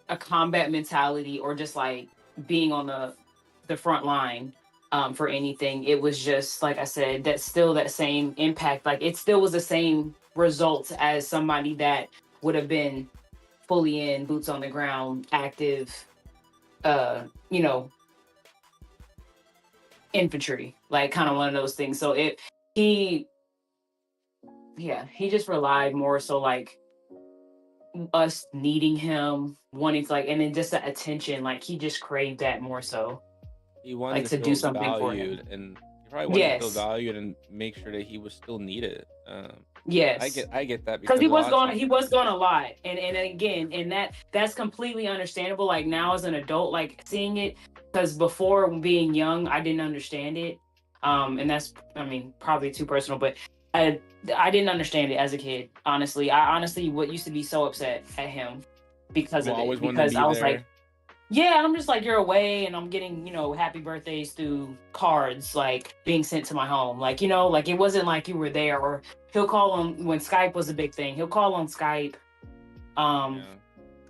a combat mentality or just like being on the front line for anything. It was just like I said, that's still that same impact. Like it still was the same results as somebody that would have been fully in, boots on the ground, active, you know, infantry, like kind of one of those things. So he just relied more so like us needing him, wanting to like, and then just the attention, like he just craved that more so, He wanted like to to do feel something for him. valued, and he probably wanted to feel Yes, valued and make sure that he was still needed. I yes. get that Because because a lot of times, he was going a lot, and again, and that's completely understandable. Like now as an adult, like seeing it, because before being young, I didn't understand it, and that's, I mean, probably too personal, but I didn't understand it as a kid. Honestly, I honestly used to be so upset at him because you of always it, wanted to because be I was like, there. yeah, I'm just like, you're away, and I'm getting, you know, happy birthdays through cards, like being sent to my home. Like, you know, like it wasn't like you were there. Or he'll call on, when Skype was a big thing, he'll call on Skype. Yeah.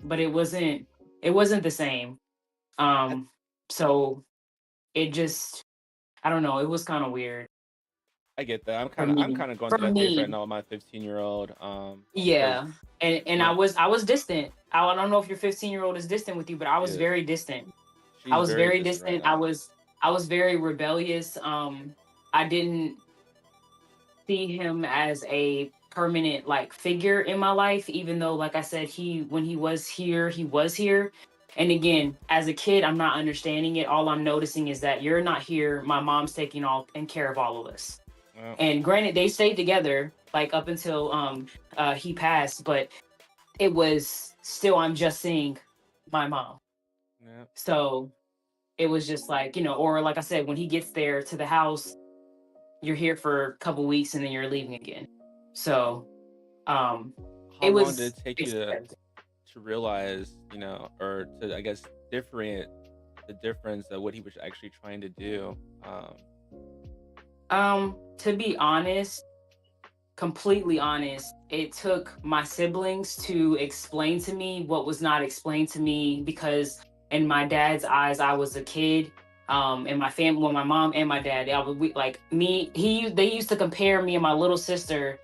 But it wasn't the same. So it just, I don't know, it was kind of weird I get that. for I'm me. kind of going For through that phase right me, now with my 15-year-old. Because yeah. And my I was distant. I don't know if your 15-year-old is distant with you, but I was yeah, very distant. I she's was very very distant right distant. now. I was very rebellious. I didn't see him as a permanent like figure in my life, even though, like I said, when he was here, he was here. And again, as a kid, I'm not understanding it. All I'm noticing is that you're not here. My mom's taking care of all of us. Well, And granted, they stayed together like up until he passed, but it was still, I'm just seeing my mom. Yeah. So it was just like, or like I said, when he gets there to the house, you're here for a couple weeks and then you're leaving again. So How it long did was it take you to realize, or to, I guess, differentiate the difference of what he was actually trying to do? To be honest, completely honest, it took my siblings to explain to me what was not explained to me, because in my dad's eyes, I was a kid. In my family, well, my mom and my dad, they used to compare me and my little sister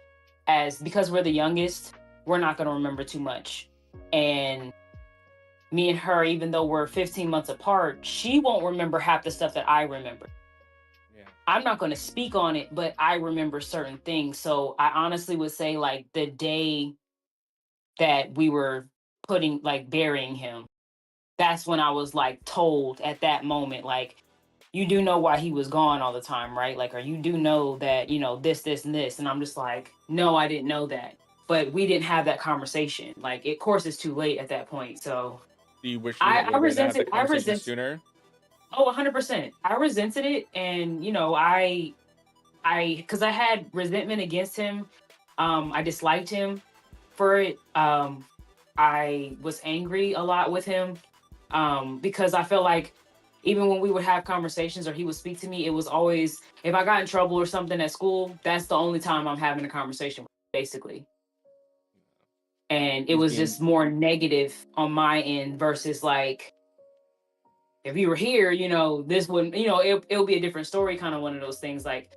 as, because we're the youngest, we're not going to remember too much. And me and her, even though we're 15 months apart, she won't remember half the stuff that I remember. Yeah. I'm not going to speak on it, but I remember certain things. So I honestly would say, like, the day that we were burying him, that's when I was like told at that moment, like, you do know why he was gone all the time, right? Like, or you do know that, this, and this. And I'm just like, no, I didn't know that. But we didn't have that conversation. Like, of course, it's too late at that point. So Do you wish you would have had the conversation sooner? Oh, 100%. I resented it. And, because I had resentment against him. I disliked him for it. I was angry a lot with him, because I felt like even when we would have conversations or he would speak to me, it was always, if I got in trouble or something at school, that's the only time I'm having a conversation with, basically. And it was just more negative on my end versus like, if you were here, this wouldn't, it'll be a different story, kind of one of those things. Like,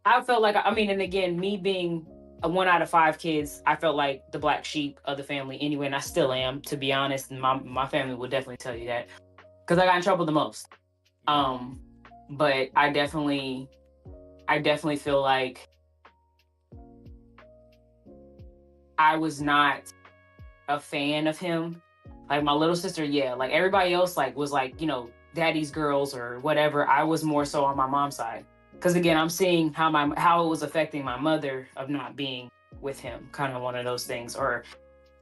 I felt like, and again, me being a 1 out of 5 kids, I felt like the black sheep of the family anyway, and I still am, to be honest. And my family would definitely tell you that, because I got in trouble the most. But I definitely feel like I was not a fan of him. Like, my little sister, yeah, like everybody else, like, was like, daddy's girls or whatever. I was more so on my mom's side. Because again, I'm seeing how it was affecting my mother of not being with him, kind of one of those things, or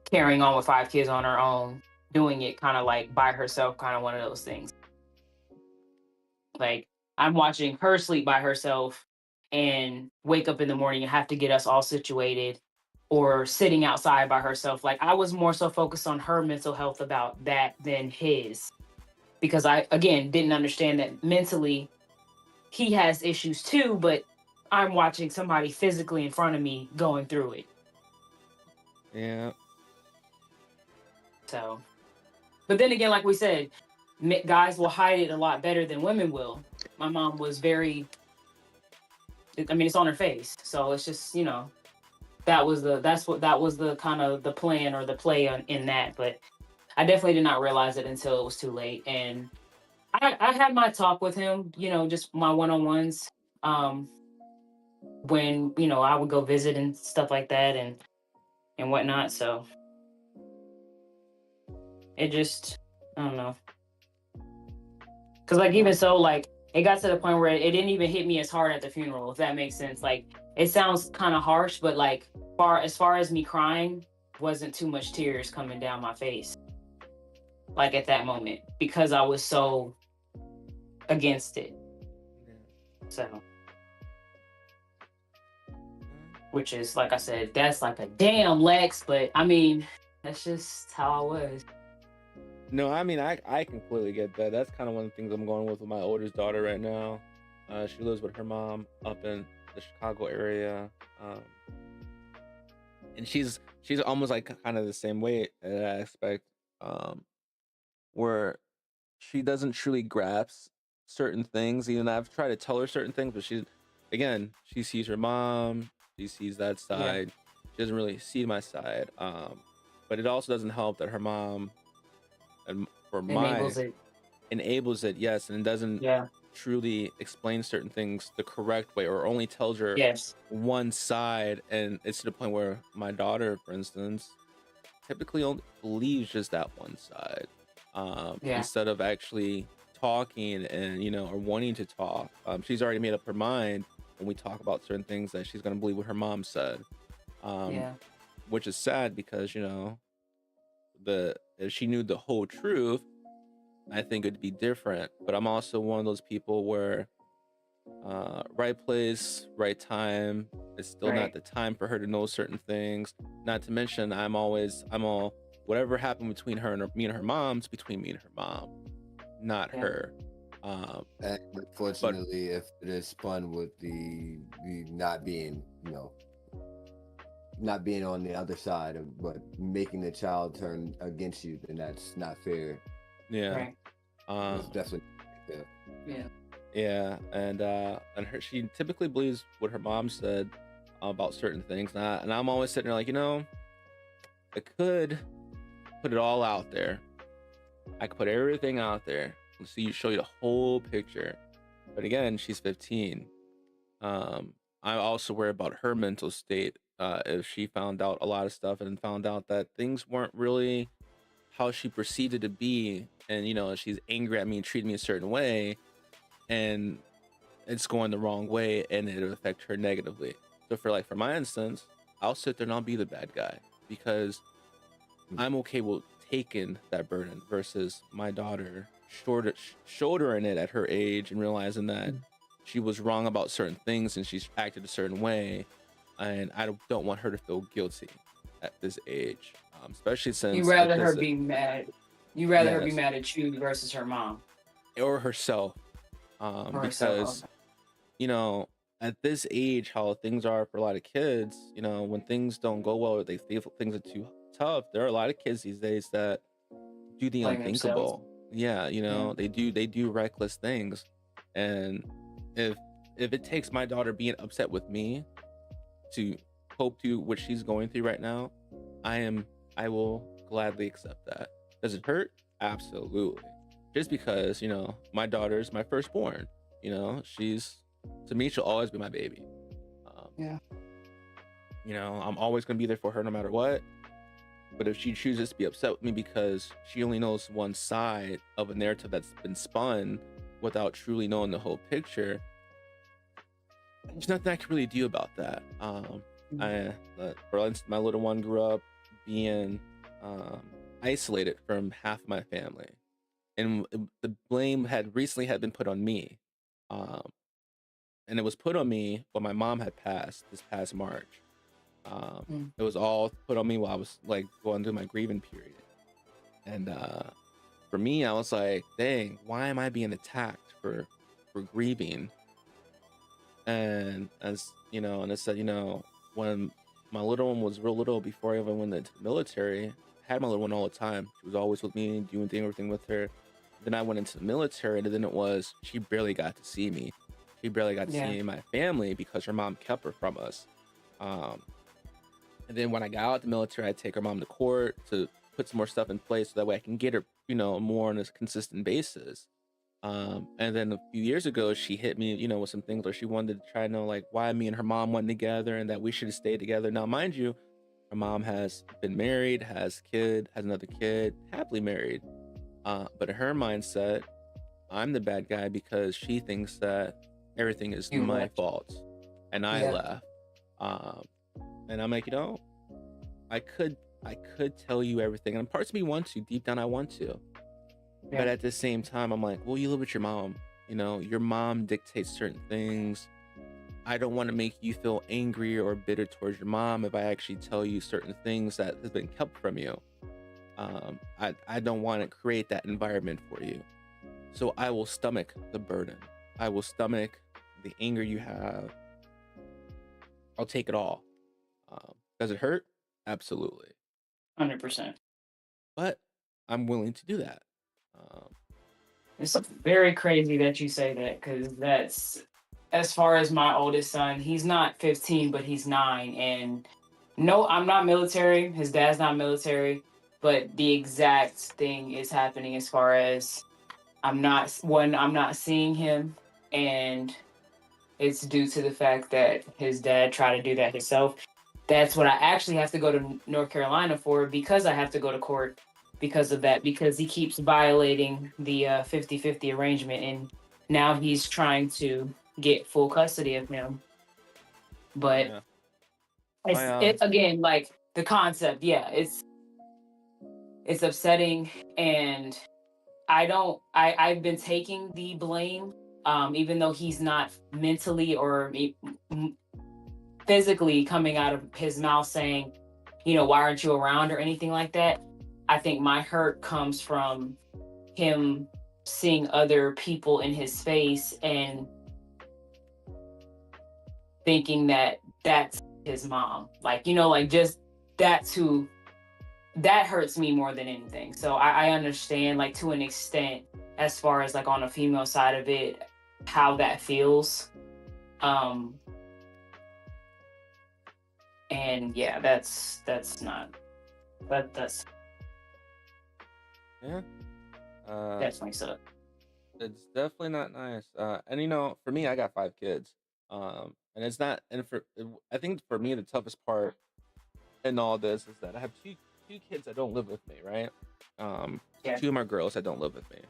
carrying on with 5 kids on her own, doing it kind of like by herself, kind of one of those things. Like, I'm watching her sleep by herself and wake up in the morning and have to get us all situated, or sitting outside by herself. Like, I was more so focused on her mental health about that than his, because I, again, didn't understand that mentally he has issues too, but I'm watching somebody physically in front of me going through it. Yeah. So, but then again, like we said, guys will hide it a lot better than women will. My mom was very, it's on her face. So it's just, that was the kind of the plan or the play in that. But I definitely did not realize it until it was too late. And I had my talk with him, just my one-on-ones, when, I would go visit and stuff like that and whatnot. So it just, I don't know. Because, like, even so, like, it got to the point where it didn't even hit me as hard at the funeral, if that makes sense. Like, it sounds kind of harsh, but like, as far as me crying, wasn't too much tears coming down my face, like, at that moment, because I was so against it. So, which is, like I said, that's like a damn Lex, but that's just how I was. No, I completely get that. That's kind of one of the things I'm going with my oldest daughter right now. She lives with her mom up in the Chicago area, and she's almost like kind of the same way in that aspect, where she doesn't truly grasp certain things. Even I've tried to tell her certain things, but she sees her mom, she sees that side. Yeah. She doesn't really see my side. But it also doesn't help that her mom, and enables it, yes, and doesn't truly explain certain things the correct way, or only tells her one side. And it's to the point where my daughter, for instance, typically only believes just that one side, instead of actually talking and or wanting to talk. She's already made up her mind when we talk about certain things that she's going to believe what her mom said, which is sad, because if she knew the whole truth, I think it'd be different. But I'm also one of those people where right place, right time. It's still not Right. the time for her to know certain things. Not to mention, I'm all whatever happened between her and me and her mom's between me and her mom, not Yeah. her. And unfortunately, if it is spun with the not being, not being on the other side of, but making the child turn against you, then that's not fair. Yeah. Right. It's definitely fair. Yeah. Yeah, and she typically believes what her mom said about certain things, and I'm always sitting there like, I could put it all out there. I could put everything out there. Show you the whole picture. But again, she's 15. I also worry about her mental state. If she found out a lot of stuff and found out that things weren't really how she perceived it to be, and she's angry at me and treating me a certain way, and it's going the wrong way, and it'll affect her negatively. So for my instance, I'll sit there and I'll be the bad guy because I'm okay with taking that burden versus my daughter shouldering it at her age and realizing that she was wrong about certain things and she's acted a certain way, and I don't want her to feel guilty at this age, especially since You rather her be mad. You rather her be mad at you versus her mom or herself, because at this age, how things are for a lot of kids, when things don't go well or they feel things are too tough, there are a lot of kids these days that do the Blame unthinkable. Yeah, they do reckless things, and if it takes my daughter being upset with me to cope to what she's going through right now, I will gladly accept that. Does it hurt? Absolutely. Just because my daughter's my firstborn, she's, to me, she'll always be my baby. Yeah. I'm always gonna be there for her no matter what. But if she chooses to be upset with me because she only knows one side of a narrative that's been spun without truly knowing the whole picture, there's nothing I can really do about that. For instance, my little one grew up being isolated from half my family, and the blame had recently been put on me, and it was put on me when my mom had passed this past March. It was all put on me while I was going through my grieving period, and for me, I was like, dang, why am I being attacked for grieving? And as and it said, when my little one was real little, before I even went into the military, I had my little one all the time. She was always with me, doing everything with her. Then I went into the military, and then it was, she barely got to see me. She barely got to see my family because her mom kept her from us. And then when I got out of the military, I'd take her mom to court to put some more stuff in place so that way I can get her, more on a consistent basis. And then a few years ago, she hit me, with some things where she wanted to try to know why me and her mom went together and that we should have stayed together. Now, mind you, her mom has been married, has another kid, happily married. But in her mindset, I'm the bad guy because she thinks that everything is my fault, and I left. And I'm like, I could tell you everything, and parts of me want to, deep down I want to. But at the same time, I'm like, well, you live with your mom. Your mom dictates certain things. I don't want to make you feel angry or bitter towards your mom if I actually tell you certain things that has been kept from you. I don't want to create that environment for you. So I will stomach the burden. I will stomach the anger you have. I'll take it all. Does it hurt? Absolutely. 100%. But I'm willing to do that. It's very crazy that you say that, because that's, as far as my oldest son, he's not 15, but he's 9. And no, I'm not military. His dad's not military. But the exact thing is happening as far as I'm not seeing him. And it's due to the fact that his dad tried to do that himself. That's what I actually have to go to North Carolina for, because I have to go to court because of that, because he keeps violating the 50-50 arrangement, and now he's trying to get full custody of him. But it's again, the concept, it's it's upsetting, and I've been taking the blame, even though he's not mentally or physically coming out of his mouth saying, why aren't you around or anything like that. I think my hurt comes from him seeing other people in his face and thinking that that's his mom. Like, just that hurts me more than anything. So I understand, like, to an extent, as far as like on the female side of it, how that feels. And yeah, that's Yeah. definitely so. It's definitely not nice. And for me, I got 5 kids. And it's not, and I think for me, the toughest part in all this is that I have two kids that don't live with me, right? Yeah. 2 of my girls that don't live with me.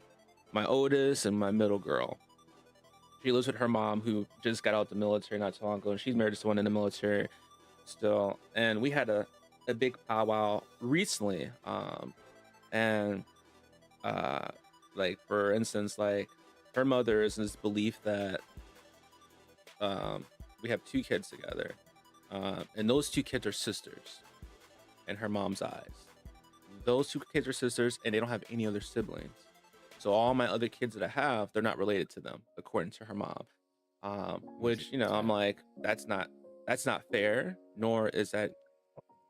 My oldest and my middle girl. She lives with her mom, who just got out the military not too long ago, and she's married to someone in the military still. And we had a big powwow recently. And like, for instance, like, her mother is in this belief that we have 2 kids together, and those 2 kids are sisters in her mom's eyes. Those 2 kids are sisters, and they don't have any other siblings. So all my other kids that I have, they're not related to them, according to her mom. Which, I'm like, that's not fair, nor is that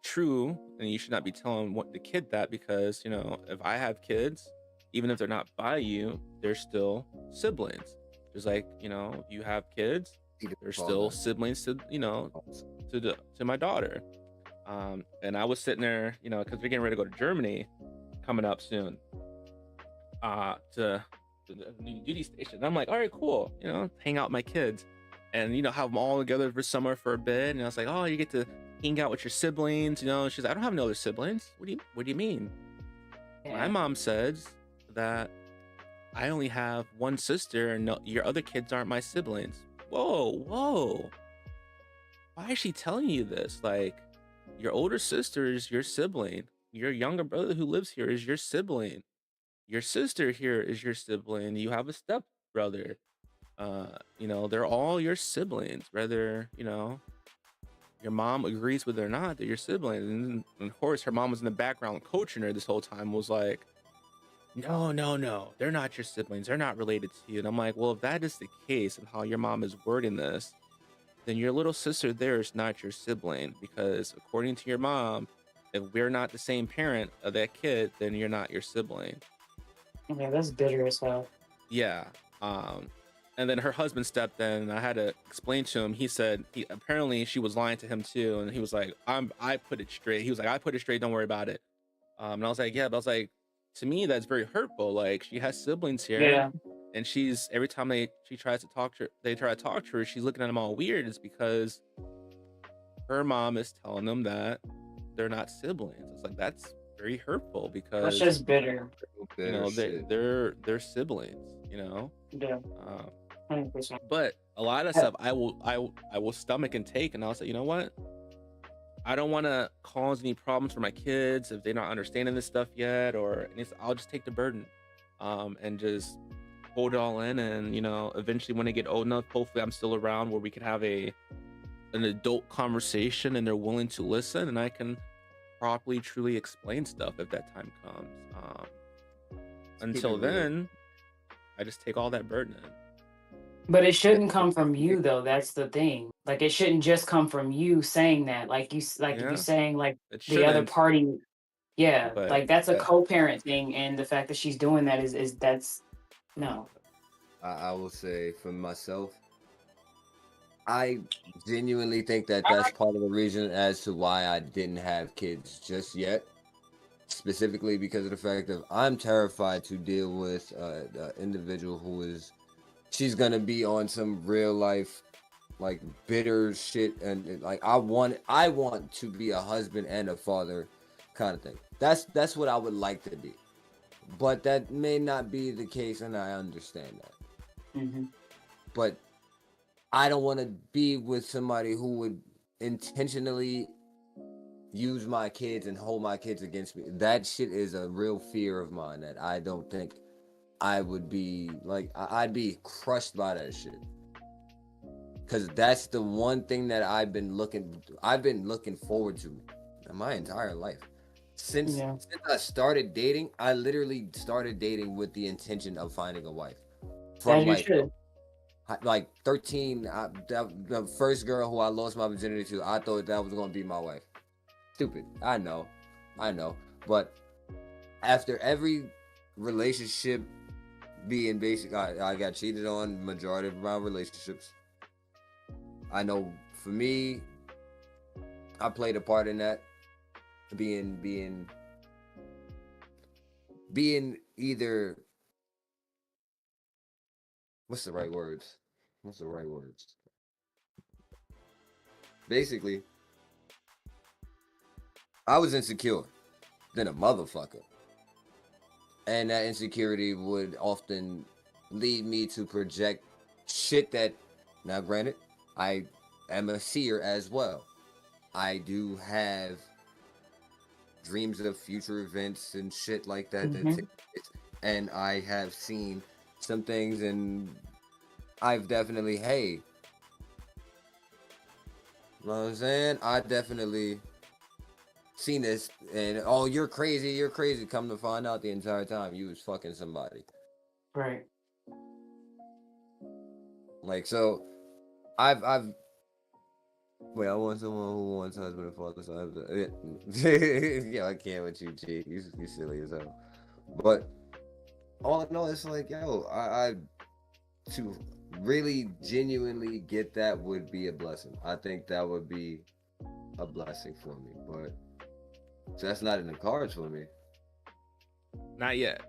true, and you should not be telling the kid that, because if I have kids, even if they're not by you, they're still siblings. Just like, you have kids, they're still siblings to to my daughter. And I was sitting there, because we're getting ready to go to Germany coming up soon, to the new duty station. And I'm like, all right, cool, hang out with my kids, and have them all together for summer for a bit. And I was like, oh, you get to hang out with your siblings. She's like, I don't have no other siblings. What do you mean? Yeah. My mom says that I only have one sister, and your other kids aren't my siblings. Whoa. Why is she telling you this? Like, your older sister is your sibling. Your younger brother who lives here is your sibling. Your sister here is your sibling. You have a step brother. They're all your siblings, whether, your mom agrees with it or not, they're your siblings. And of course, her mom was in the background coaching her this whole time, was like, no, they're not your siblings. They're not related to you. And I'm like, well, if that is the case and how your mom is wording this, then your little sister there is not your sibling, because according to your mom, if we're not the same parent of that kid, then you're not your sibling. Yeah, that's bitter as hell. Yeah. And then her husband stepped in, and I had to explain to him. He said apparently she was lying to him too, and he was like, I put it straight. He was like, I put it straight, don't worry about it. And I was like, yeah, but I was like, to me, that's very hurtful. Like, she has siblings here. Yeah. And she's, every time they try to talk to her, she's looking at them all weird. It's because her mom is telling them that they're not siblings. It's like, that's very hurtful, because That's just bitter. they're siblings, Yeah. 100%. But a lot of stuff I will stomach and take, and I'll say, you know what? I don't want to cause any problems for my kids if they're not understanding this stuff yet, or I'll just take the burden, and just hold it all in. And eventually, when they get old enough, hopefully I'm still around where we can have an adult conversation, and they're willing to listen, and I can properly, truly explain stuff if that time comes. Until then, I just take all that burden in. But it shouldn't come from you, though. That's the thing. Like, it shouldn't just come from you saying that. Like, if you're saying, like, the other party, but, like, that's a co-parent thing, and the fact that she's doing that is that's no. I will say for myself, I genuinely think that that's part of the reason as to why I didn't have kids just yet. Specifically because of the fact that I'm terrified to deal with an individual who is, she's gonna be on some real life, like, bitter shit, and like I want to be a husband and a father kind of thing. That's what I would like to be, but that may not be the case, and I understand that. Mm-hmm. But I don't want to be with somebody who would intentionally use my kids and hold my kids against me. That shit is a real fear of mine that I don't think I would be like. I'd be crushed by that shit. Cause that's the one thing that I've been looking forward to my entire life. Since I started dating, I literally started dating with the intention of finding a wife. From like 13, the first girl who I lost my virginity to, I thought that was gonna be my wife. Stupid. I know. But after every relationship being basic, I got cheated on majority of my relationships. I know for me, I played a part in that. Being either, what's the right words? Basically, I was insecure than a motherfucker. And that insecurity would often lead me to project shit that, now granted, I am a seer as well. I do have dreams of future events and shit like that. And I have seen some things, and I've definitely, you know what I'm saying? I definitely seen this, and oh, you're crazy. Come to find out, the entire time you was fucking somebody. Right. Like, so, I want someone who wants husband and father. So yeah, I can't with you, G. You silly as hell. But all in all, it's like, yo, I to really genuinely get that would be a blessing. I think that would be a blessing for me, but that's not in the cards for me. Not yet.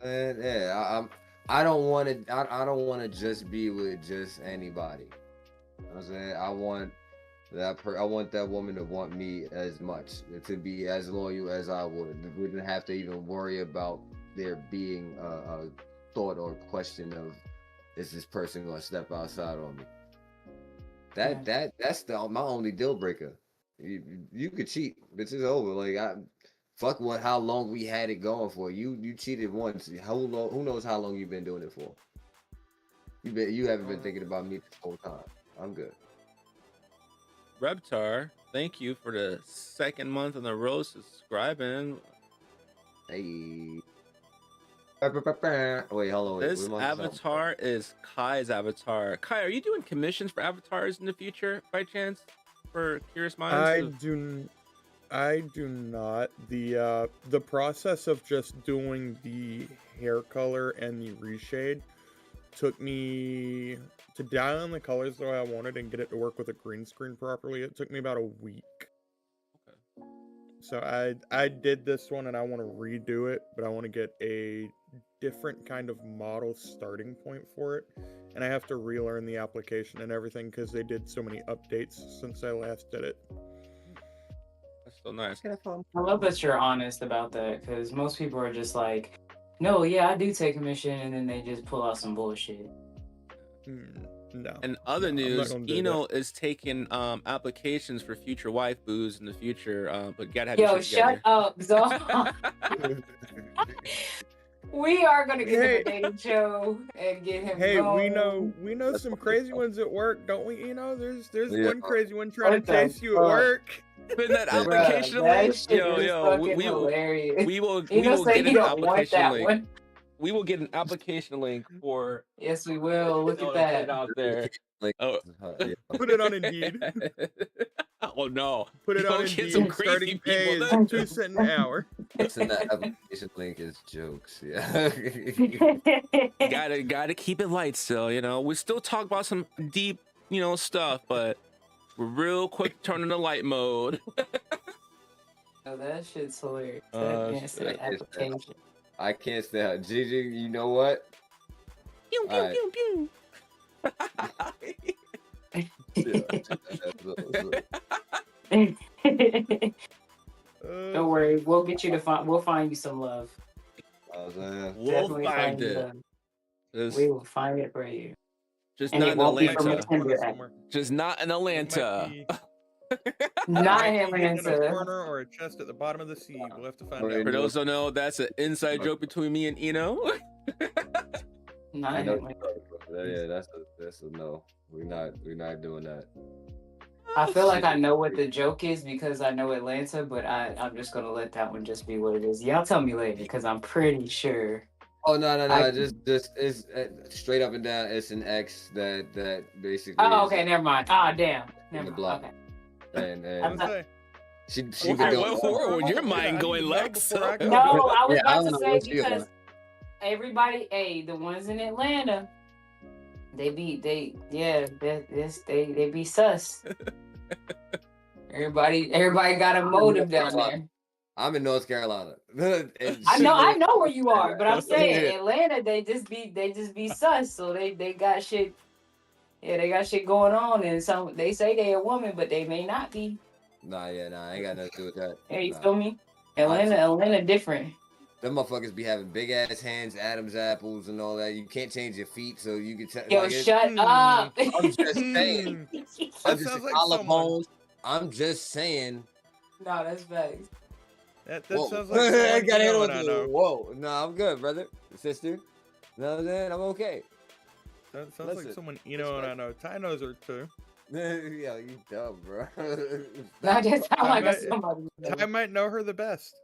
Yeah, I don't want to. I don't want to just be with just anybody. You know what I'm saying? I want that woman to want me as much, to be as loyal as I would. We wouldn't have to even worry about there being a thought or question of, is this person gonna step outside on me? That's my only deal breaker. You could cheat, bitch. It's over. Like, fuck how long we had it going for. You cheated once. Who knows how long you've been doing it for? You haven't been thinking about me this whole time. I'm good. Reptar, thank you for the second month in a row subscribing. Hey. Wait, hold on. This avatar is Kai's avatar. Kai, are you doing commissions for avatars in the future by chance? For Curious Minds? I do not. The process of just doing the hair color and the reshade took me to dial in the colors the way I wanted and get it to work with a green screen properly. It took me about a week. Okay. So I did this one and I want to redo it, but I want to get a different kind of model starting point for it. And I have to relearn the application and everything because they did so many updates since I last did it. That's so nice. I love that you're honest about that, because most people are just like, no, yeah, I do take commission, and then they just pull out some bullshit. No. In other news, Eno is taking applications for future wife boos in the future, but gotta have yo, shut up, Zo. We are gonna get him a dating show and get him. Hey, going. we know some crazy ones at work, don't we? There's one crazy one trying to chase you at work. Put that application link. We will get an application link. We will get an application link for. Yes, we will. Look at that out there. Put it on Indeed. Oh no! Put it on Indeed. Starting pay is $2 an hour. Listen, that application link is jokes. Yeah. gotta keep it light still. We still talk about some deep, stuff, but we're real quick turning the light mode. Oh, that shit's hilarious. I can't stay out. Gigi, you know what? Pew, pew, pew, pew. Don't worry, we'll get you to we'll find you some love. We'll find it. We will find it for you. Just not in Atlanta. Just not in Atlanta. Not Might him be hidden in a into. corner or a chest at the bottom of the sea. We'll have to find Right. out. For those who don't know, that's an inside joke between me and Eno. Not I know. him. Yeah, that's a no. We're not doing that. I feel like I know what the joke is because I know Atlanta, but I'm just gonna let that one just be what it is. Y'all tell me later because I'm pretty sure. Oh no, I- just it's straight up and down. It's an X that basically. Oh, is okay, never mind. Ah, damn. the Never block. mind. and I was gonna say, she Whoa, could do whoa, it. whoa, your Wait, I mind need going to know Lex. before I Okay. go. No, I was Yeah, I about don't to know say what you because are. everybody, hey, the ones in Atlanta, they be sus. Everybody got a motive down there. I'm in North Carolina. And I she- know where you are, but I'm saying Yeah. Atlanta, they just be sus. So they got shit. Yeah, they got shit going on, and some they say they a woman, but they may not be. Nah, I ain't got nothing to do with that. Yeah, you Nah. feel me? Atlanta different. Them motherfuckers be having big ass hands, Adam's apples, and all that. You can't change your feet, so you can tell. Yo, like, it's- shut up. I'm just saying. That I'm just sounds like collarbones. I'm just saying. No, that's facts. That Whoa. sounds like I someone got you hit know with and I the- know. Whoa, no, I'm good, brother, sister. You know what I'm saying? I'm okay. That sounds Listen, like someone you know and I know. Ty knows her too. Yeah, you dumb, bro. That just sound like might- somebody. Ty might know her the best.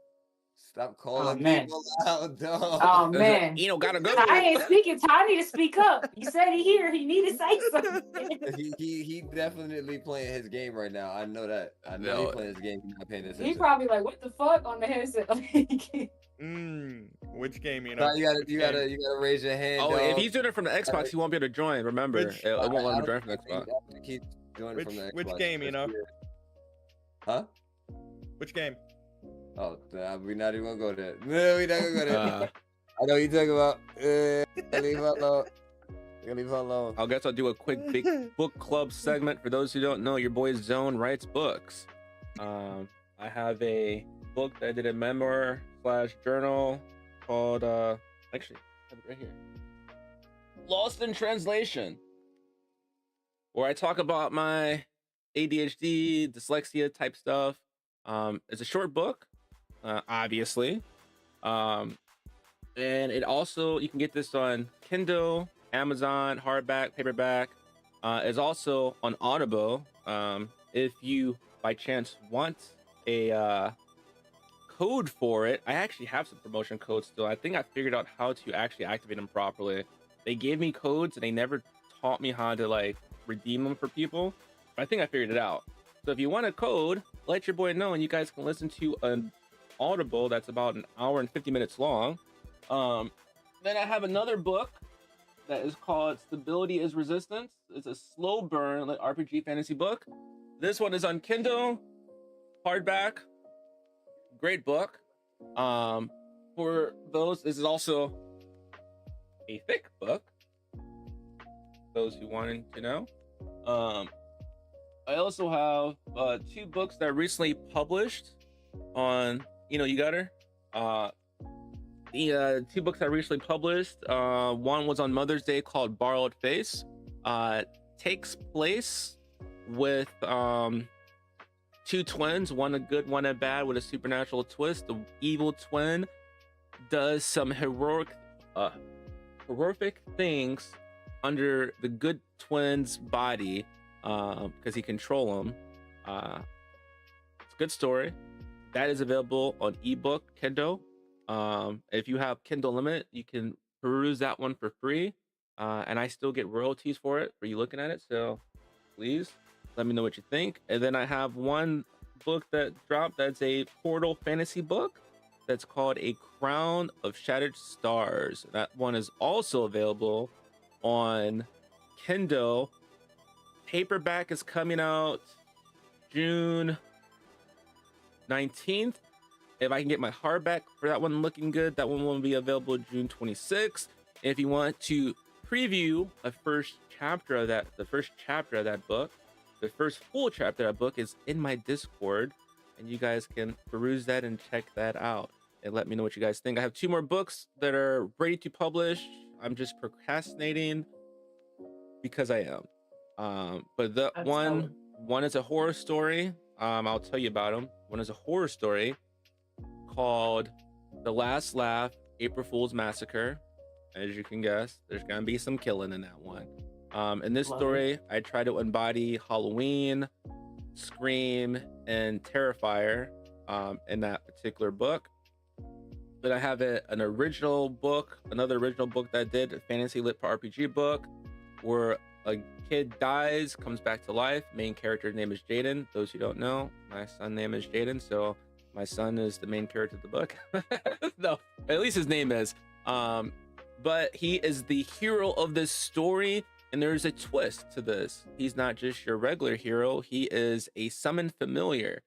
Stop calling man. people out, dog. Oh man. Eno gotta go. Ty ain't speaking. Ty need to speak up. You said he here. He need to say something. He definitely playing his game right now. I know that. I know No. he playing his game. He's not paying attention. He probably like, what the fuck on the headset? Which game you know? Nah, you gotta raise your hand. Oh, if dog. he's doing it from the Xbox, he won't be able to join. Remember, Which- it won't let I him join from the don't think Xbox. you have to keep joining from the Which Xbox. game, you That's know? weird. Huh? Which game? Oh, nah, we're not even gonna go there. No, we're not gonna go there. Uh, I know what you're talking about. Leave her alone. Leave her alone. I guess I'll do a quick big book club segment. For those who don't know, your boy Zone writes books. I have a book that I did a memoir / journal called actually I have it right here. Lost in Translation, where I talk about my ADHD, dyslexia type stuff. It's a short book, obviously. And it also, you can get this on Kindle, Amazon, hardback, paperback. It's also on Audible. If you by chance want a code for it, I actually have some promotion codes still. I think I figured out how to actually activate them properly. They gave me codes and they never taught me how to like redeem them for people. But I think I figured it out. So if you want a code, let your boy know and you guys can listen to an Audible that's about an hour and 50 minutes long. Then I have another book that is called Stability is Resistance. It's a slow burn like RPG fantasy book. This one is on Kindle, hardback. Great book. For those, this is also a thick book. Those who wanted to know. I also have 2 books that recently published on, you got her. The 2 books I recently published. One was on Mother's Day called Borrowed Face. Takes place with 2 twins, one a good, one a bad, with a supernatural twist. The evil twin does some horrific things under the good twin's body because he control them. It's a good story. That is available on ebook, Kindle. If you have Kindle Unlimited, you can peruse that one for free. And I still get royalties for it, for you looking at it. So please let me know what you think. And then I have one book that dropped that's a Portal fantasy book that's called A Crown of Shattered Stars. That one is also available on Kindle. Paperback is coming out June 19th. If I can get my hardback for that one looking good, that one will be available June 26th. If you want to preview the first chapter of that book, the first full chapter of that book is in my Discord, and you guys can peruse that and check that out and let me know what you guys think. I have 2 more books that are ready to publish. I'm just procrastinating because I am. But the That's one is a horror story I'll tell you about them. One is a horror story called The Last Laugh, April Fool's Massacre. As you can guess, there's gonna be some killing in that one. In this Love it. story, I try to embody Halloween, Scream, and Terrifier in that particular book. Then I have another original book that I did, a fantasy lit RPG book, where a kid dies, comes back to life. Main character's name is Jaden. Those who don't know, my son's name is Jaden, so my son is the main character of the book. No, at least his name is. But he is the hero of this story, and there's a twist to this. He's not just your regular hero. He is a summoned familiar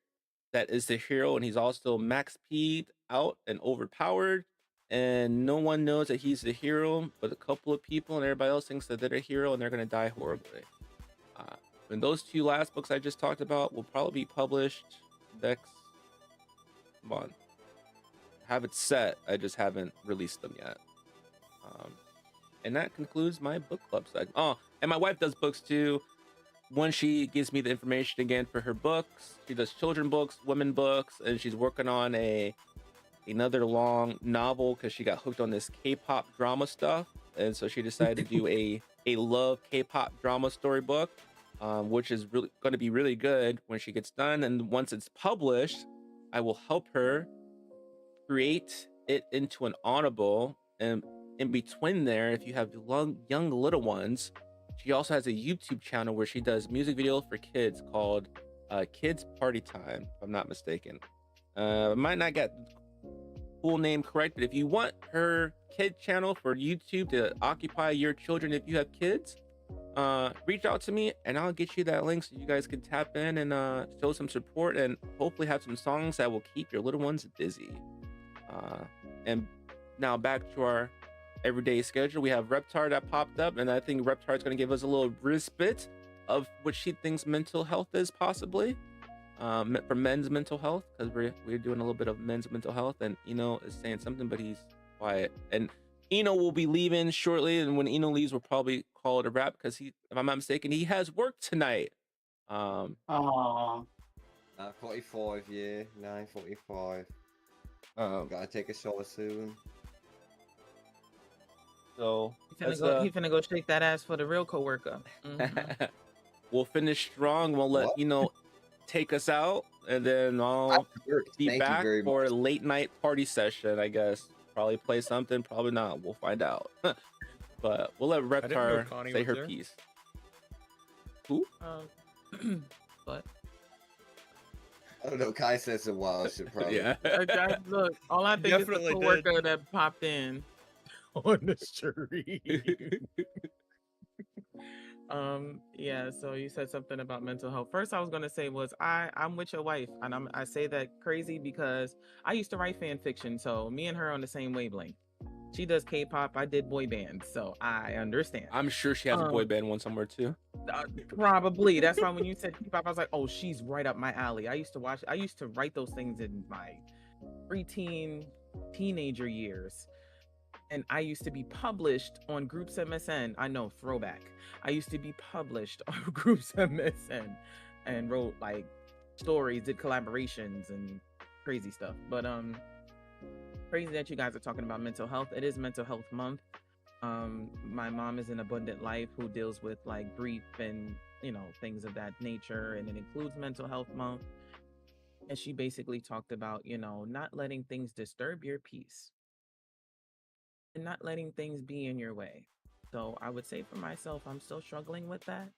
that is the hero, and he's also max P'd out and overpowered, and no one knows that he's the hero but a couple of people, and everybody else thinks that they're a hero, and they're going to die horribly. And those two last books I just talked about will probably be published next month. I have it set, I just haven't released them yet. And that concludes my book club segment. Oh, and my wife does books too. When she gives me the information again for her books, she does children books, women books, and she's working on another long novel because she got hooked on this K-pop drama stuff, and so she decided to do a love K-pop drama storybook, which is really going to be really good when she gets done. And once it's published, I will help her create it into an Audible. And in between there, if you have young little ones, she also has a YouTube channel where she does music videos for kids called Kids Party Time, if I'm not mistaken. I might not get the full name correct, but if you want her kid channel for YouTube to occupy your children if you have kids, reach out to me and I'll get you that link so you guys can tap in and show some support and hopefully have some songs that will keep your little ones busy. And now back to our everyday schedule. We have Reptar that popped up, and I think Reptar is going to give us a little respite of what she thinks mental health is, possibly for men's mental health, because we're doing a little bit of men's mental health, and Eno is saying something, but he's quiet. And Eno will be leaving shortly, and when Eno leaves, we'll probably call it a wrap because if I'm not mistaken, he has work tonight. Oh, 9:45, yeah, 9:45. Gotta take a shower soon. So he finna go shake that ass for the real coworker. Mm-hmm. We'll finish strong. We'll let take us out, and then I'll be back for a late night party session. I guess probably play something, probably not. We'll find out. But we'll let Reptar say her piece. Who? What? I don't know. Kai said some wild shit. Probably. Yeah. Look, all I think is the coworker that popped in on the street. Yeah, so you said something about mental health. First I was gonna say was I'm with your wife, and I say that crazy because I used to write fan fiction, so me and her on the same wavelength. She does K-pop, I did boy bands, so I understand. I'm sure she has a boy band one somewhere too. Probably. That's why when you said K-pop, I was like, oh, she's right up my alley. I used to write those things in my preteen, teenager years. And I used to be published on Groups MSN. I know, throwback. I used to be published on Groups MSN and wrote like stories, did collaborations and crazy stuff. But crazy that you guys are talking about mental health. It is Mental Health Month. My mom is in Abundant Life who deals with like grief and things of that nature, and it includes Mental Health Month. And she basically talked about not letting things disturb your peace and not letting things be in your way. So I would say for myself, I'm still struggling with that.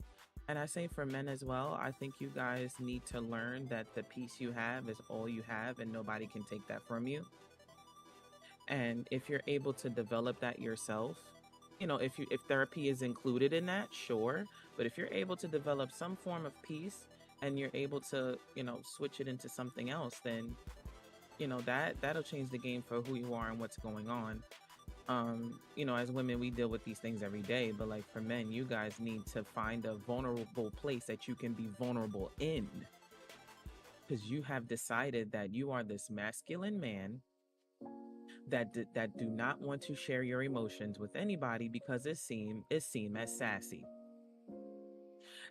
And I say for men as well, I think you guys need to learn that the peace you have is all you have and nobody can take that from you. And if you're able to develop that yourself, if therapy is included in that, sure. But if you're able to develop some form of peace and you're able to, switch it into something else, then, that'll change the game for who you are and what's going on. As women, we deal with these things every day, but like for men, you guys need to find a vulnerable place that you can be vulnerable in, because you have decided that you are this masculine man that do not want to share your emotions with anybody because it's seen as sassy,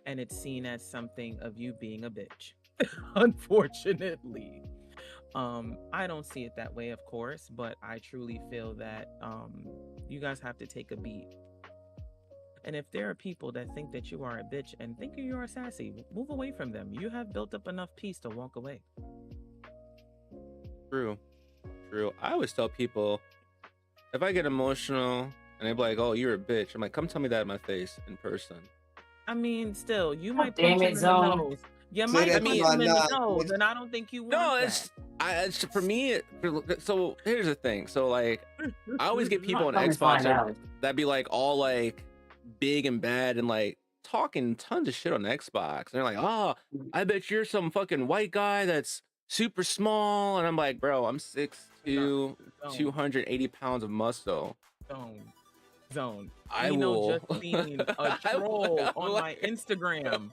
and it's seen as something of you being a bitch. unfortunately. I don't see it that way, of course, but I truly feel that you guys have to take a beat. And if there are people that think that you are a bitch and think you are sassy, move away from them. You have built up enough peace to walk away. True. I always tell people, if I get emotional and they be like, "Oh, you're a bitch," I'm like, "Come tell me that in my face in person." I mean, still, you God might damn punch him it, in the Zone. nose. You Say might that punch to him my in the nose, nose, bitch. and I don't think you want No, that. it's for me. So here's the thing. So like, I always get people on Come and Xbox find out. that be like all like big and bad and like talking tons of shit on Xbox. And they're like, "Oh, I bet you're some fucking white guy that's super small." And I'm like, "Bro, I'm 6'2", Zone, 280 pounds of muscle. zone. I Eno will. just seen a I'm troll on my like, Instagram.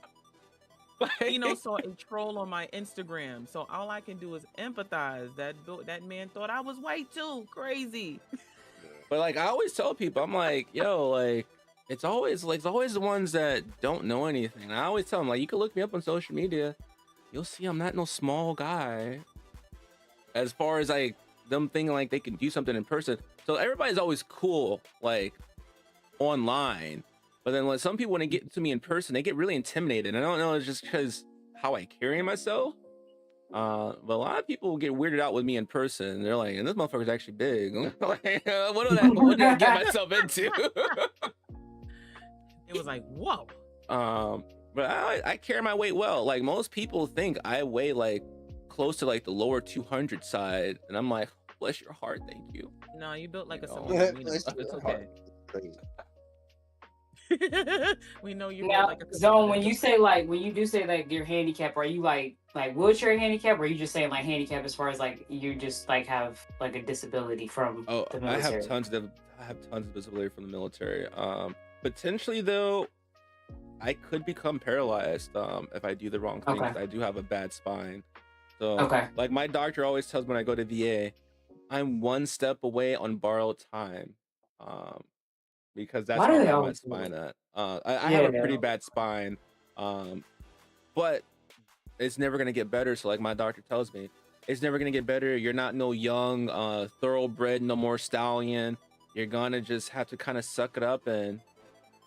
Eno saw a troll on my Instagram, so all I can do is empathize. That man thought I was white too. Crazy. But like I always tell people, I'm like, yo, like it's always the ones that don't know anything. And I always tell them, like, you can look me up on social media, you'll see I'm not no small guy. As far as like them thinking like they can do something in person. So everybody's always cool, like online. But then when some people, when they get to me in person, they get really intimidated. I don't know, it's just because how I carry myself. But a lot of people get weirded out with me in person. They're like, "And this motherfucker's actually big." Like, what did I get myself into? It was like, whoa. But I carry my weight well. Like most people think I weigh like close to like the lower 200 side, and I'm like, bless your heart, thank you. No, you built like a No. Samoan. We know. Bless It's your okay. heart. Crazy. We know you built Now, like a Zone, when Samoan. you say like when you do say like you're handicapped, are you like wheelchair handicap, or are you just saying like handicap as far as like you just like have like a disability from Oh, the I military? have tons of disability from the military. Potentially though, I could become paralyzed if I do the wrong thing. 'Cause Okay. I do have a bad spine. So Okay. like my doctor always tells me when I go to VA, I'm one step away on borrowed time. Because that's Why how do they bad my always do spine that? at. I have a Yeah. pretty bad spine. But it's never gonna get better. So like my doctor tells me, it's never gonna get better. You're not no young thoroughbred, no more stallion. You're gonna just have to kind of suck it up and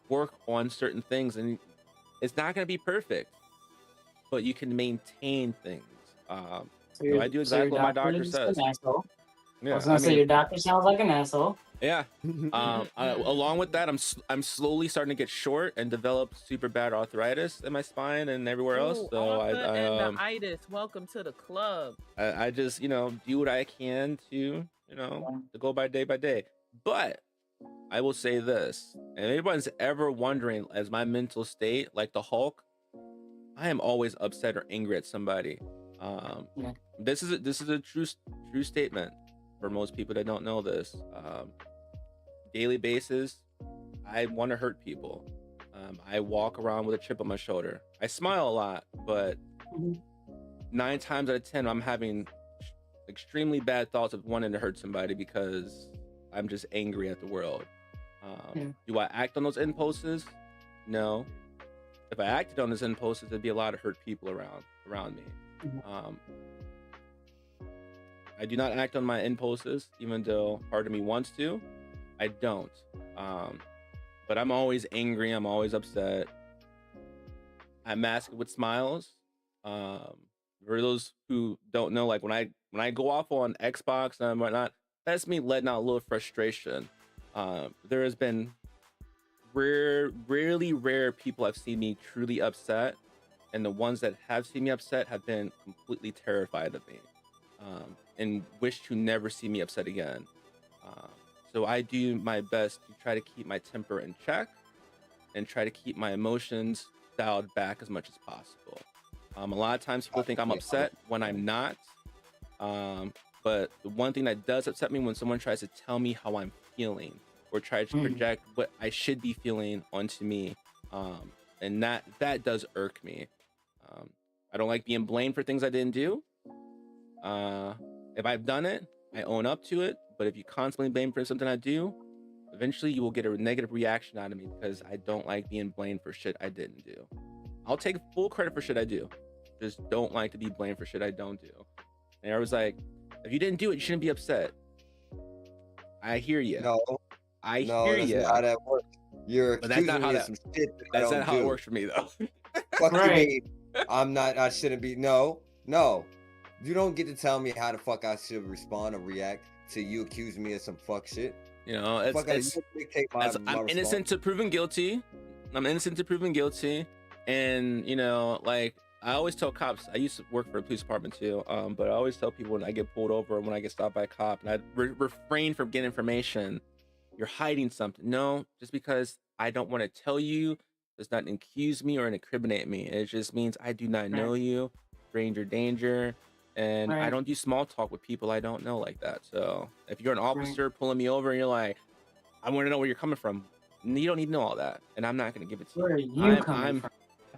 work on certain things, and it's not gonna be perfect, but you can maintain things. So I do So your exactly what my doctor doctor is says. an asshole. I Yeah, was gonna say your doctor sounds like an asshole. yeah. Along with that, I'm slowly starting to get short and develop super bad arthritis in my spine and everywhere else. Ooh, So Arthur and the itis. Welcome to the club. I just do what I can to to go by day. But I will say this, and if anyone's ever wondering, as my mental state, like the Hulk, I am always upset or angry at somebody. Yeah. This is a true statement for most people that don't know this. Daily basis, I want to hurt people. I walk around with a chip on my shoulder. I smile a lot, but Mhm. 9 times out of 10, I'm having extremely bad thoughts of wanting to hurt somebody because I'm just angry at the world. Yeah. Do I act on those impulses? No. If I acted on those impulses, there'd be a lot of hurt people around me. Mhm. I do not act on my impulses, even though part of me wants to. I don't. But I'm always angry. I'm always upset. I mask it with smiles. For those who don't know, like when I go off on Xbox and whatnot, that's me letting out a little frustration. There has been rarely rare people have seen me truly upset, and the ones that have seen me upset have been completely terrified of me, and wish to never see me upset again. So I do my best to try to keep my temper in check and try to keep my emotions dialed back as much as possible. A lot of times people think I'm upset when I'm not. But the one thing that does upset me when someone tries to tell me how I'm feeling or tries to project what I should be feeling onto me. And that does irk me. I don't like being blamed for things I didn't do. If I've done it, I own up to it. But if you constantly blame for something I do, eventually you will get a negative reaction out of me because I don't like being blamed for shit I didn't do. I'll take full credit for shit I do. just don't like to be blamed for shit I don't do. And I was like, if you didn't do it, you shouldn't be upset. I hear you. No, I no, hear that's you. not how that works. You're But that's accusing not how me of that. some shit that I That's don't not how it do. works for me though. Fuck you Right. mean? I shouldn't be. No. You don't get to tell me how the fuck I should respond or react to you accusing me of some fuck shit. You know, Fuck, it's you dictate my I'm innocent response. to proven guilty. I'm innocent to proven guilty. And you know, like I always tell cops, I used to work for a police department too. But I always tell people when I get pulled over, when I get stopped by a cop, and I refrain from getting information. You're hiding something. No, just because I don't want to tell you does not accuse me or incriminate me. It just means I do not know you, stranger danger, and I Right. don't do small talk with people I don't know like that. So if you're an officer pulling me over and you're like, I want to know where you're coming from, you don't need to know all that, and I'm not going to give it to Where are you. you coming from?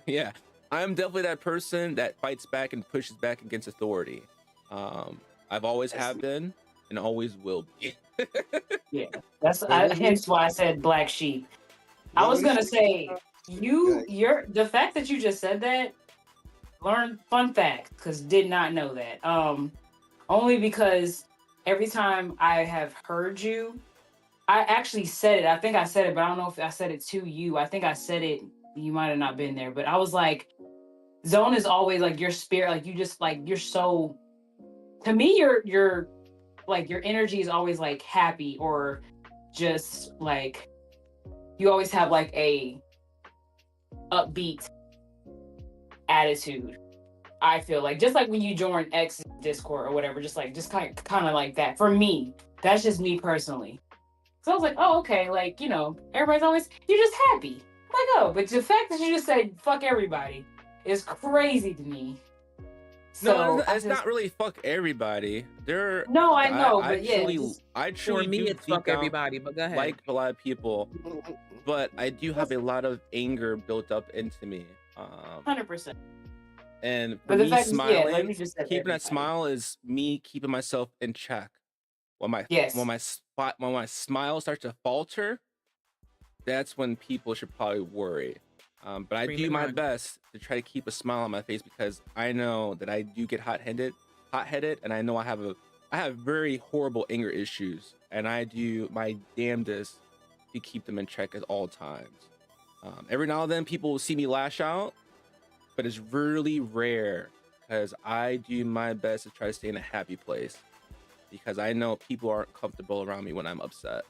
Yeah, I'm definitely that person that fights back and pushes back against authority. I've always have been and always will be. Yeah, that's But hence why I said black sheep. I Well, was what gonna is- say Yeah. the fact that you just said that, fun fact, because did not know that. Only because every time I have heard you, I actually said it. I think I said it, but I don't know if I said it to you. I think I said it. You might have not been there, but I was like, Zone is always like your spirit. Like you just like you're so. To me, you're like your energy is always like happy or just like you always have like a upbeat attitude. I feel like just like when you join X Discord or whatever, just kind of like that. For me, that's just me personally. So I was like, oh, okay, like, you know, everybody's always, you're just happy. I'm like, oh, but the fact that you just said fuck everybody is crazy to me. No, So it's not really fuck everybody. No, I know, but yeah, I For truly me, do it's deep fuck down everybody. But go ahead. like a lot of people, but I do have a lot of anger built up into me. 100%. And for But the me, fact is, yeah, like smiling, you just said, keeping that everybody. smile is me keeping myself in check. When my Yes. when my smile starts to falter, that's when people should probably worry. But I Scream do and my run. best to try to keep a smile on my face because I know that I do get hot-headed, and I know I have very horrible anger issues, and I do my damnedest to keep them in check at all times. Every now and then, people will see me lash out, but it's really rare because I do my best to try to stay in a happy place because I know people aren't comfortable around me when I'm upset.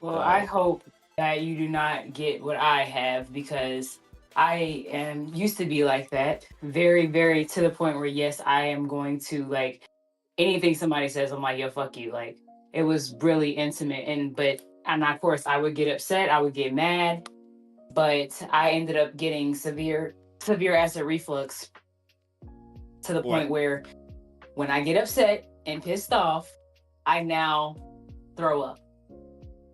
Well, So- I hope that you do not get what I have because I am used to be like that. Very, very to the point where yes, I am going to like anything somebody says, I'm like, yo, fuck you. Like it was really intimate and of course I would get upset, I would get mad, but I ended up getting severe acid reflux to the point where when I get upset and pissed off, I now throw up.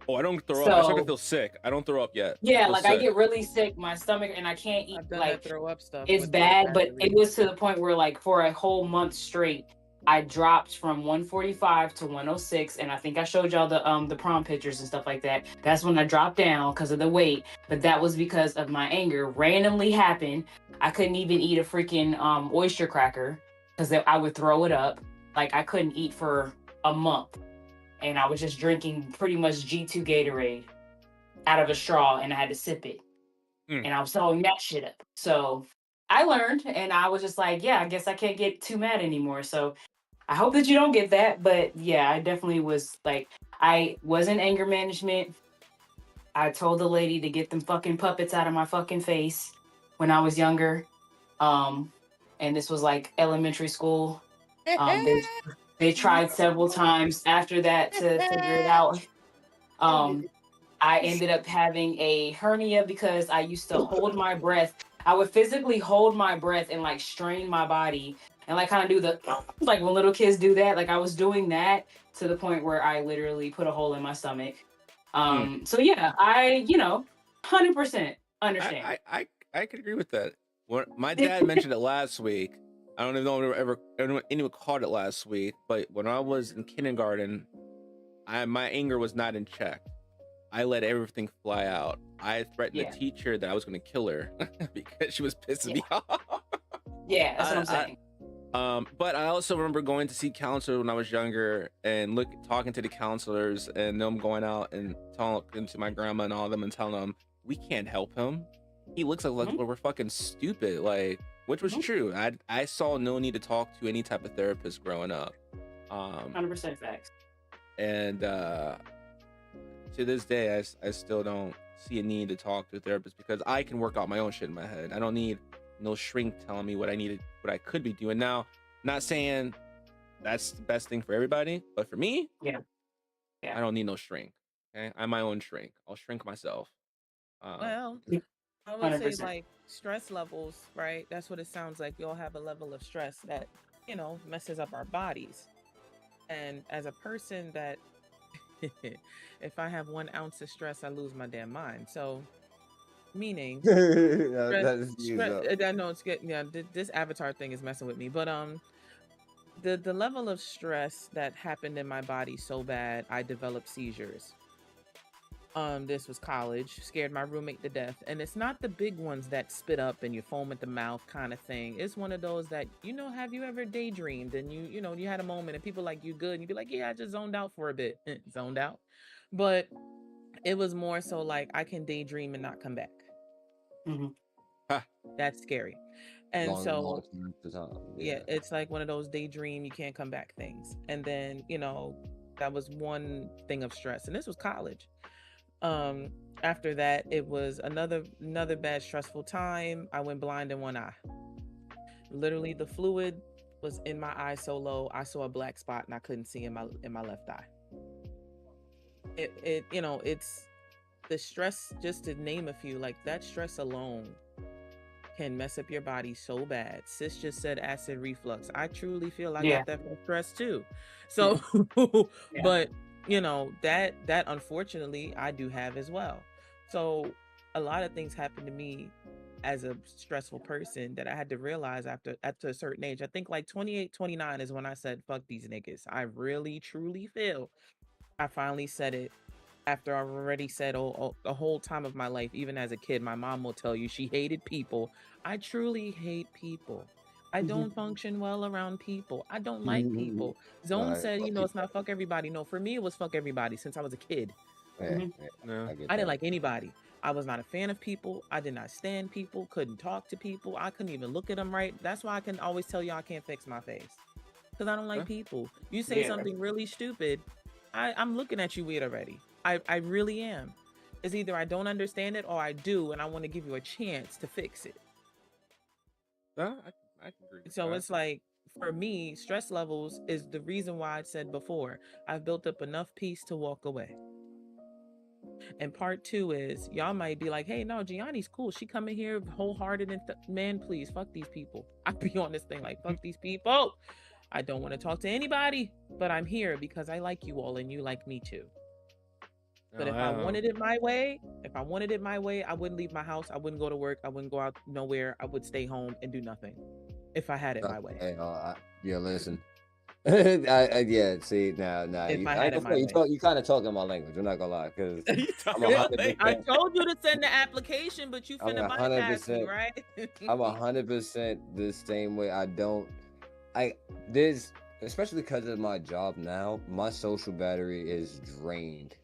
Oh, I don't throw up. I start to So- feel sick. I don't throw up yet. Yeah, feel like I sick. get really sick, my stomach, and I can't eat. I've done Like that throw up stuff. it's with the bad, but acid it was to the point where like for a whole month straight, I dropped from 145 to 106, and I think I showed y'all the prom pictures and stuff like that. That's when I dropped down because of the weight, but that was because of my anger. Randomly happened. I couldn't even eat a freaking oyster cracker because I would throw it up. Like I couldn't eat for a month, and I was just drinking pretty much G2 Gatorade out of a straw, and I had to sip it. Mm. And I was throwing that shit up. So I learned, and I was just like, yeah, I guess I can't get too mad anymore. So I hope that you don't get that. But yeah, I definitely was like, I was in anger management. I told the lady to get them fucking puppets out of my fucking face when I was younger. And this was like elementary school. They tried several times after that to figure it out. I ended up having a hernia because I used to hold my breath. I would physically hold my breath and like strain my body and like kind of do the like when little kids do that. Like I was doing that to the point where I literally put a hole in my stomach. So yeah, I 100% understand. I could agree with that. When my dad mentioned it last week, I don't even know if anyone caught it last week, but when I was in kindergarten, my anger was not in check. I let everything fly out. I threatened the teacher that I was going to kill her because she was pissing me off. Yeah, that's what I'm I, saying. But I also remember going to see counselors when I was younger and talking to the counselors and them going out and talking to my grandma and all of them and telling them we can't help him. He looks like Mhm. we're fucking stupid, like, which was Mhm. true. I saw no need to talk to any type of therapist growing up. 100% facts. And to this day, I still don't see a need to talk to a therapist because I can work out my own shit in my head. I don't need no shrink telling me what I could be doing. Now, not saying that's the best thing for everybody, but for me, Yeah. I don't need no shrink. Okay, I'm my own shrink. I'll shrink myself. Well, Yeah. I would say 100%. like stress levels, right? That's what it sounds like. We all have a level of stress that, messes up our bodies. And as a person that, if I have 1 ounce of stress, I lose my damn mind. So, meaning That's used stress. up. I know it's getting, yeah. This avatar thing is messing with me, but the level of stress that happened in my body so bad, I developed seizures. This was college, scared my roommate to death. And it's not the big ones that spit up and you foam at the mouth kind of thing. It's one of those that, have you ever daydreamed and you had a moment and people like, you good? And you'd be like, yeah, I just zoned out for a bit. Zoned out. But it was more so like I can daydream and not come back. Mhm. That's scary. And Long so time to time. yeah, it's like one of those daydream, you can't come back things. And then, that was one thing of stress. And this was college. After that, it was another bad stressful time. I went blind in one eye. Literally, the fluid was in my eye so low, I saw a black spot and I couldn't see in my left eye. It's the stress, just to name a few, like that stress alone can mess up your body so bad. Sis just said acid reflux. I truly feel I Yeah. got that from stress too. So, Yeah. but that unfortunately I do have as well. So a lot of things happened to me as a stressful person that I had to realize after a certain age. I think like 28, 29 is when I said, fuck these niggas. I really truly feel I finally said it after I've already said the whole time of my life, even as a kid. My mom will tell you she hated people. I truly hate people. I don't function well around people. I don't like people. Zone Right. said, it's not fuck everybody. No, for me, it was fuck everybody since I was a kid. Yeah, Mhm. yeah, No. I get I didn't that. like anybody. I was not a fan of people. I did not stand people, couldn't talk to people. I couldn't even look at them right. That's why I can always tell you I can't fix my face. Because I don't like Huh? people. You say Yeah. something really stupid, I'm looking at you weird already. I really am. It's either I don't understand it or I do, and I want to give you a chance to fix it. No, I can agree with So that. it's like, for me, stress levels is the reason why I said before, I've built up enough peace to walk away. And part two is, y'all might be like, hey, no, Gianni's cool. She come in here wholehearted and man, please, fuck these people. I be on this thing like, fuck these people. I don't want to talk to anybody, but I'm here because I like you all and you like me too. But if I wanted it my way, I wouldn't leave my house. I wouldn't go to work. I wouldn't go out nowhere. I would stay home and do nothing if I had it my way. Hey, yeah, listen. Yeah, see, now, If I had it my way. you kind of talking my language. I'm not gonna lie, because I'm Yeah, 100%. I told you to send the application, but you I'm finna bypass me, 100%. right? I'm 100% the same way. There's, especially because of my job now, my social battery is drained.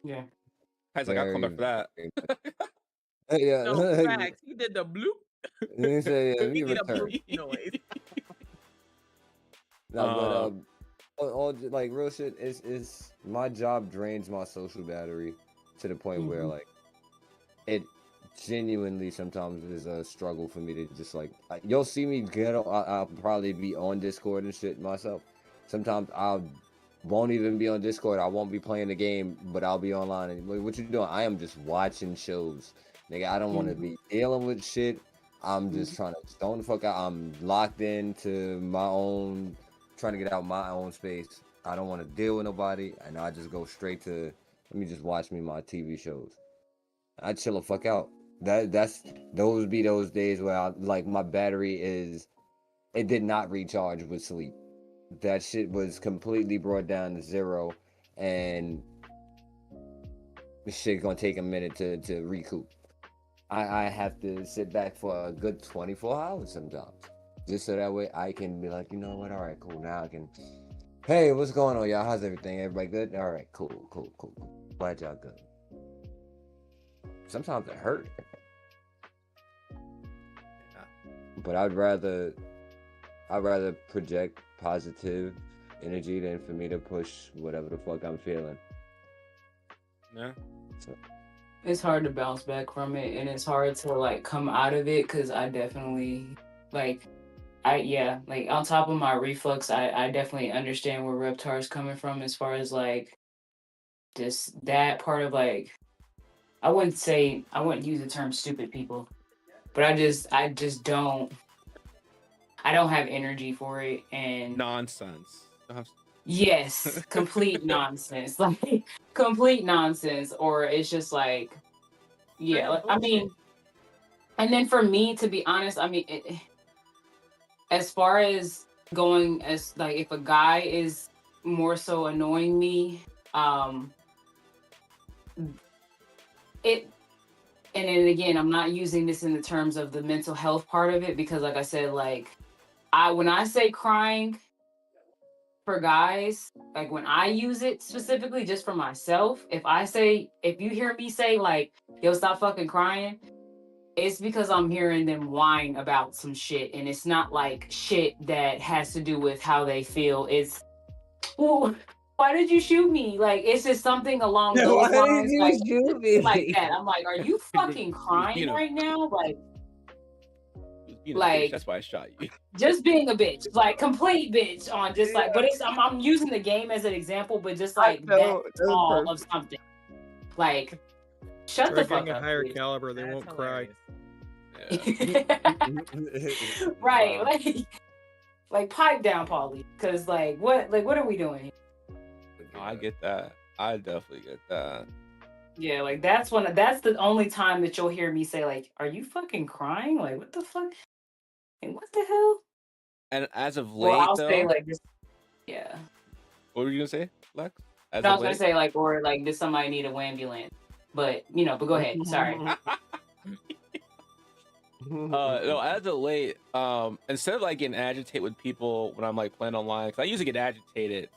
Yeah. I like, I'll come back for that. Yeah. No, facts. He did the bloop. He said, yeah, He he did a returned. bloop noise. No, but all like real shit is my job drains my social battery to the point where like it genuinely sometimes is a struggle for me to just like you'll see me get I'll probably be on Discord and shit myself. Sometimes I won't even be on Discord. I won't be playing the game, but I'll be online. And what you doing? I am just watching shows, nigga. I don't want to be dealing with shit. I'm just trying to stone the fuck out. I'm locked into my own, trying to get out my own space. I don't want to deal with nobody, and I just go straight to let me just watch me my TV shows. I chill the fuck out. Those be those days where like my battery it did not recharge with sleep. That shit was completely brought down to zero, and this shit gonna take a minute to recoup. I have to sit back for a good 24 hours sometimes. just so that way I can be like, you know what? All right, cool. Now I can. Hey, what's going on, y'all? How's everything? Everybody good? All right, cool. Glad y'all good. Sometimes it hurt, but I'd rather project positive energy than for me to push whatever the fuck I'm feeling. Yeah. So, It's hard to bounce back from it, and it's hard to like come out of it because I definitely like like on top of my reflux, I definitely understand where Reptar's coming from as far as like just that part of like I wouldn't use the term stupid people, but I just don't have energy for it. And Nonsense. yes, complete nonsense. Like complete nonsense. Or it's just like I mean, and then for me, to be honest, I mean, as far as going as like if a guy is more so annoying me, it and then again, I'm not using this in the terms of the mental health part of it because like I said, like when I say crying for guys, like when I use it specifically just for myself, if you hear me say like, yo, stop fucking crying, it's because I'm hearing them whine about some shit, and it's not like shit that has to do with how they feel. It's, well, why did you shoot me? Like it's just something along those lines, like that. I'm like, are you fucking crying right now? Like, that's why I shot you. Just being a bitch, like complete bitch on just like, but it's I'm using the game as an example, but just like that all of something. Like, shut the fuck a up. higher please. caliber, they won't cry. Right, like pipe down, Paulie, because like what are we doing here? I get that. I definitely get that. Yeah, like that's the only time that you'll hear me say like, "Are you fucking crying? Like what the fuck? And what the hell?" And as of late, I'll though, say like this. Yeah. What were you gonna say, Lex? I was gonna say like, or like, does somebody need a ambulance? But but go ahead. Sorry. No, as of late, instead of like getting agitated with people when I'm like playing online, because I usually get agitated.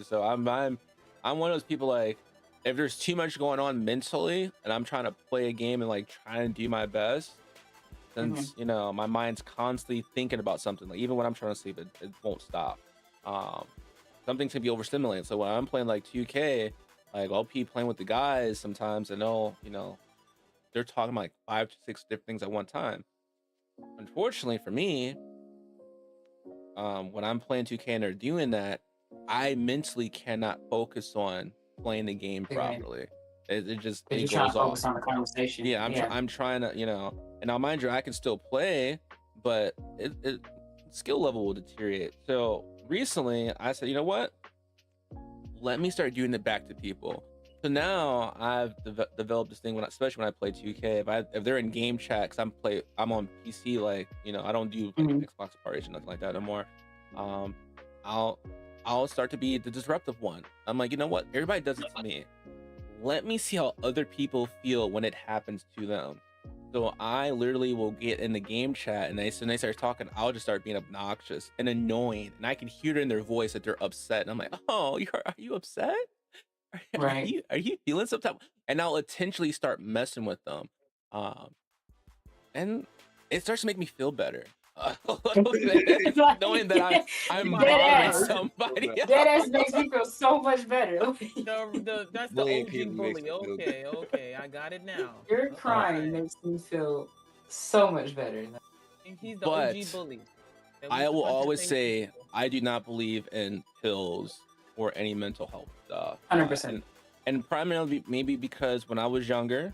So I'm one of those people like, if there's too much going on mentally and I'm trying to play a game and like trying to do my best, since my mind's constantly thinking about something. Like even when I'm trying to sleep, it won't stop. Something can be overstimulating. So when I'm playing like 2K, like I'll be playing with the guys sometimes, and they're talking about like 5 to 6 different things at one time. Unfortunately for me, when I'm playing 2K and they're doing that, I mentally cannot focus on playing the game properly. It just You're goes trying to off. focus on the conversation. Yeah, I'm trying to, and now mind you, I can still play, but it skill level will deteriorate. So recently I said, you know what? Let me start doing it back to people. So now I've developed this thing especially when I play 2K. If they're in game chat, because I'm on PC, like I don't do like Xbox parties or nothing like that anymore. I'll start to be the disruptive one. I'm like, you know what? Everybody does it to me. Let me see how other people feel when it happens to them. So I literally will get in the game chat, and when they start talking, I'll just start being obnoxious and annoying, and I can hear it in their voice that they're upset. And I'm like, oh, are you upset? Right. Are you feeling some type? And I'll intentionally start messing with them, and it starts to make me feel better. A little bit, knowing that I'm bothering somebody. That ass makes me feel so much better. That's the OG bully. Okay, I got it now. Your crying makes me feel so much better. He's the OG bully. I will always say I do not believe in pills or any mental health stuff. 100%. And primarily maybe because when I was younger,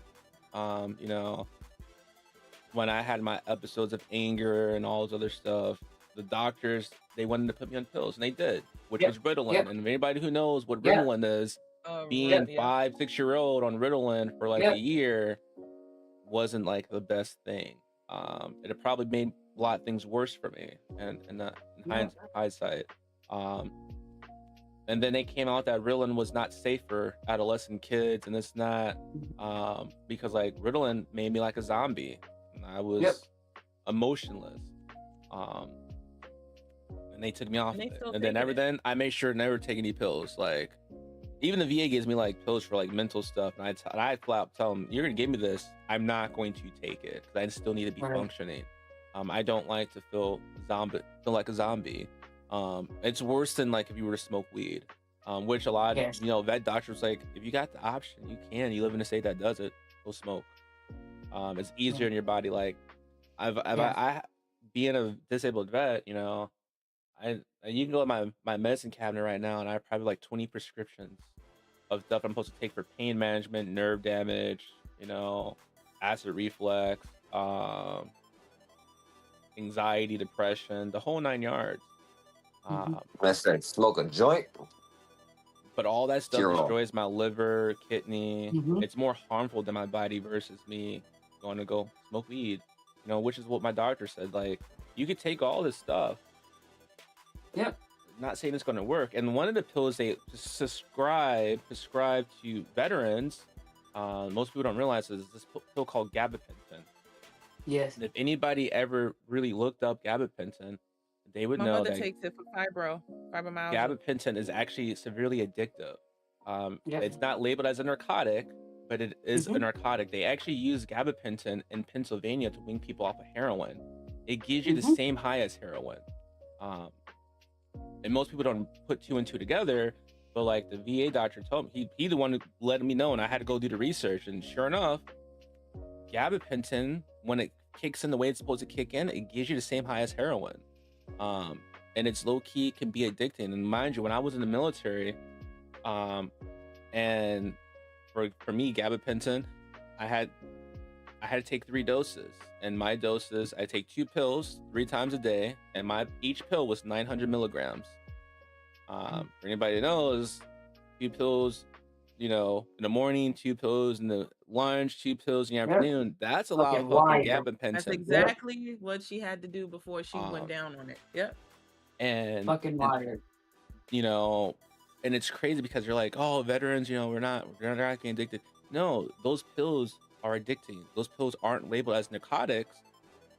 when I had my episodes of anger and all this other stuff, the doctors, they wanted to put me on pills, and they did, which was Ritalin. And anybody who knows what Ritalin is, being 5-6-year-old on Ritalin for like a year wasn't like the best thing. It probably made a lot of things worse for me, and in hindsight. And then they came out that Ritalin was not safe for adolescent kids, and it's not, because like Ritalin made me like a zombie. I was emotionless. and they took me off And of they it. still And then taking it. I made sure to never take any pills. Like even the VA gives me like pills for like mental stuff, and I flat out tell them, "You're gonna give me this. I'm not going to take it because I still need to be Right. functioning. I don't like to feel like a zombie. It's worse than like if you were to smoke weed, which a lot Yes. of vet doctors like if you got the option, you can. You live in a state that does it. Go smoke. It's easier in your body. Like I being a disabled vet, you can go in my medicine cabinet right now, and I have probably like 20 prescriptions of stuff I'm supposed to take for pain management, nerve damage, acid reflux, anxiety, depression, the whole 9 yards. I said, smoke a joint. But all that stuff Zero. destroys my liver, kidney. Mhm. It's more harmful than my body versus me going to go smoke weed. Which is what my doctor said. Like, you could take all this stuff. Yep. Not saying it's going to work. And one of the pills they prescribe to veterans, most people don't realize, is this pill called gabapentin. Yes. And if anybody ever really looked up gabapentin, they would My know mother that takes it for fibromyalgia. gabapentin is actually severely addictive. Yep. It's not labeled as a narcotic, but it is a Mhm. narcotic. They actually use gabapentin in Pennsylvania to wean people off of heroin. It gives you the Mhm. same high as heroin. And most people don't put two and two together, but like the VA doctor told me, he the one who let me know, and I had to go do the research. And sure enough, gabapentin, when it kicks in the way it's supposed to kick in, it gives you the same high as heroin. And it's low key, can be addicting. And mind you, when I was in the military, and for me, gabapentin, I had to take 3 doses, and my doses, I take 2 pills 3 times a day, and each pill was 900 milligrams. For anybody that knows, 2 pills, in the morning, 2 pills in the lunch, 2 pills in the Yep. afternoon. That's a lot of Fucking fucking wild. That's gabapentin. exactly what she had to do before she Um, went down on it. Yep. And Fucking wild. and it's crazy because you're like, oh, veterans, we're not getting addicted. No, those pills are addicting. Those pills aren't labeled as narcotics,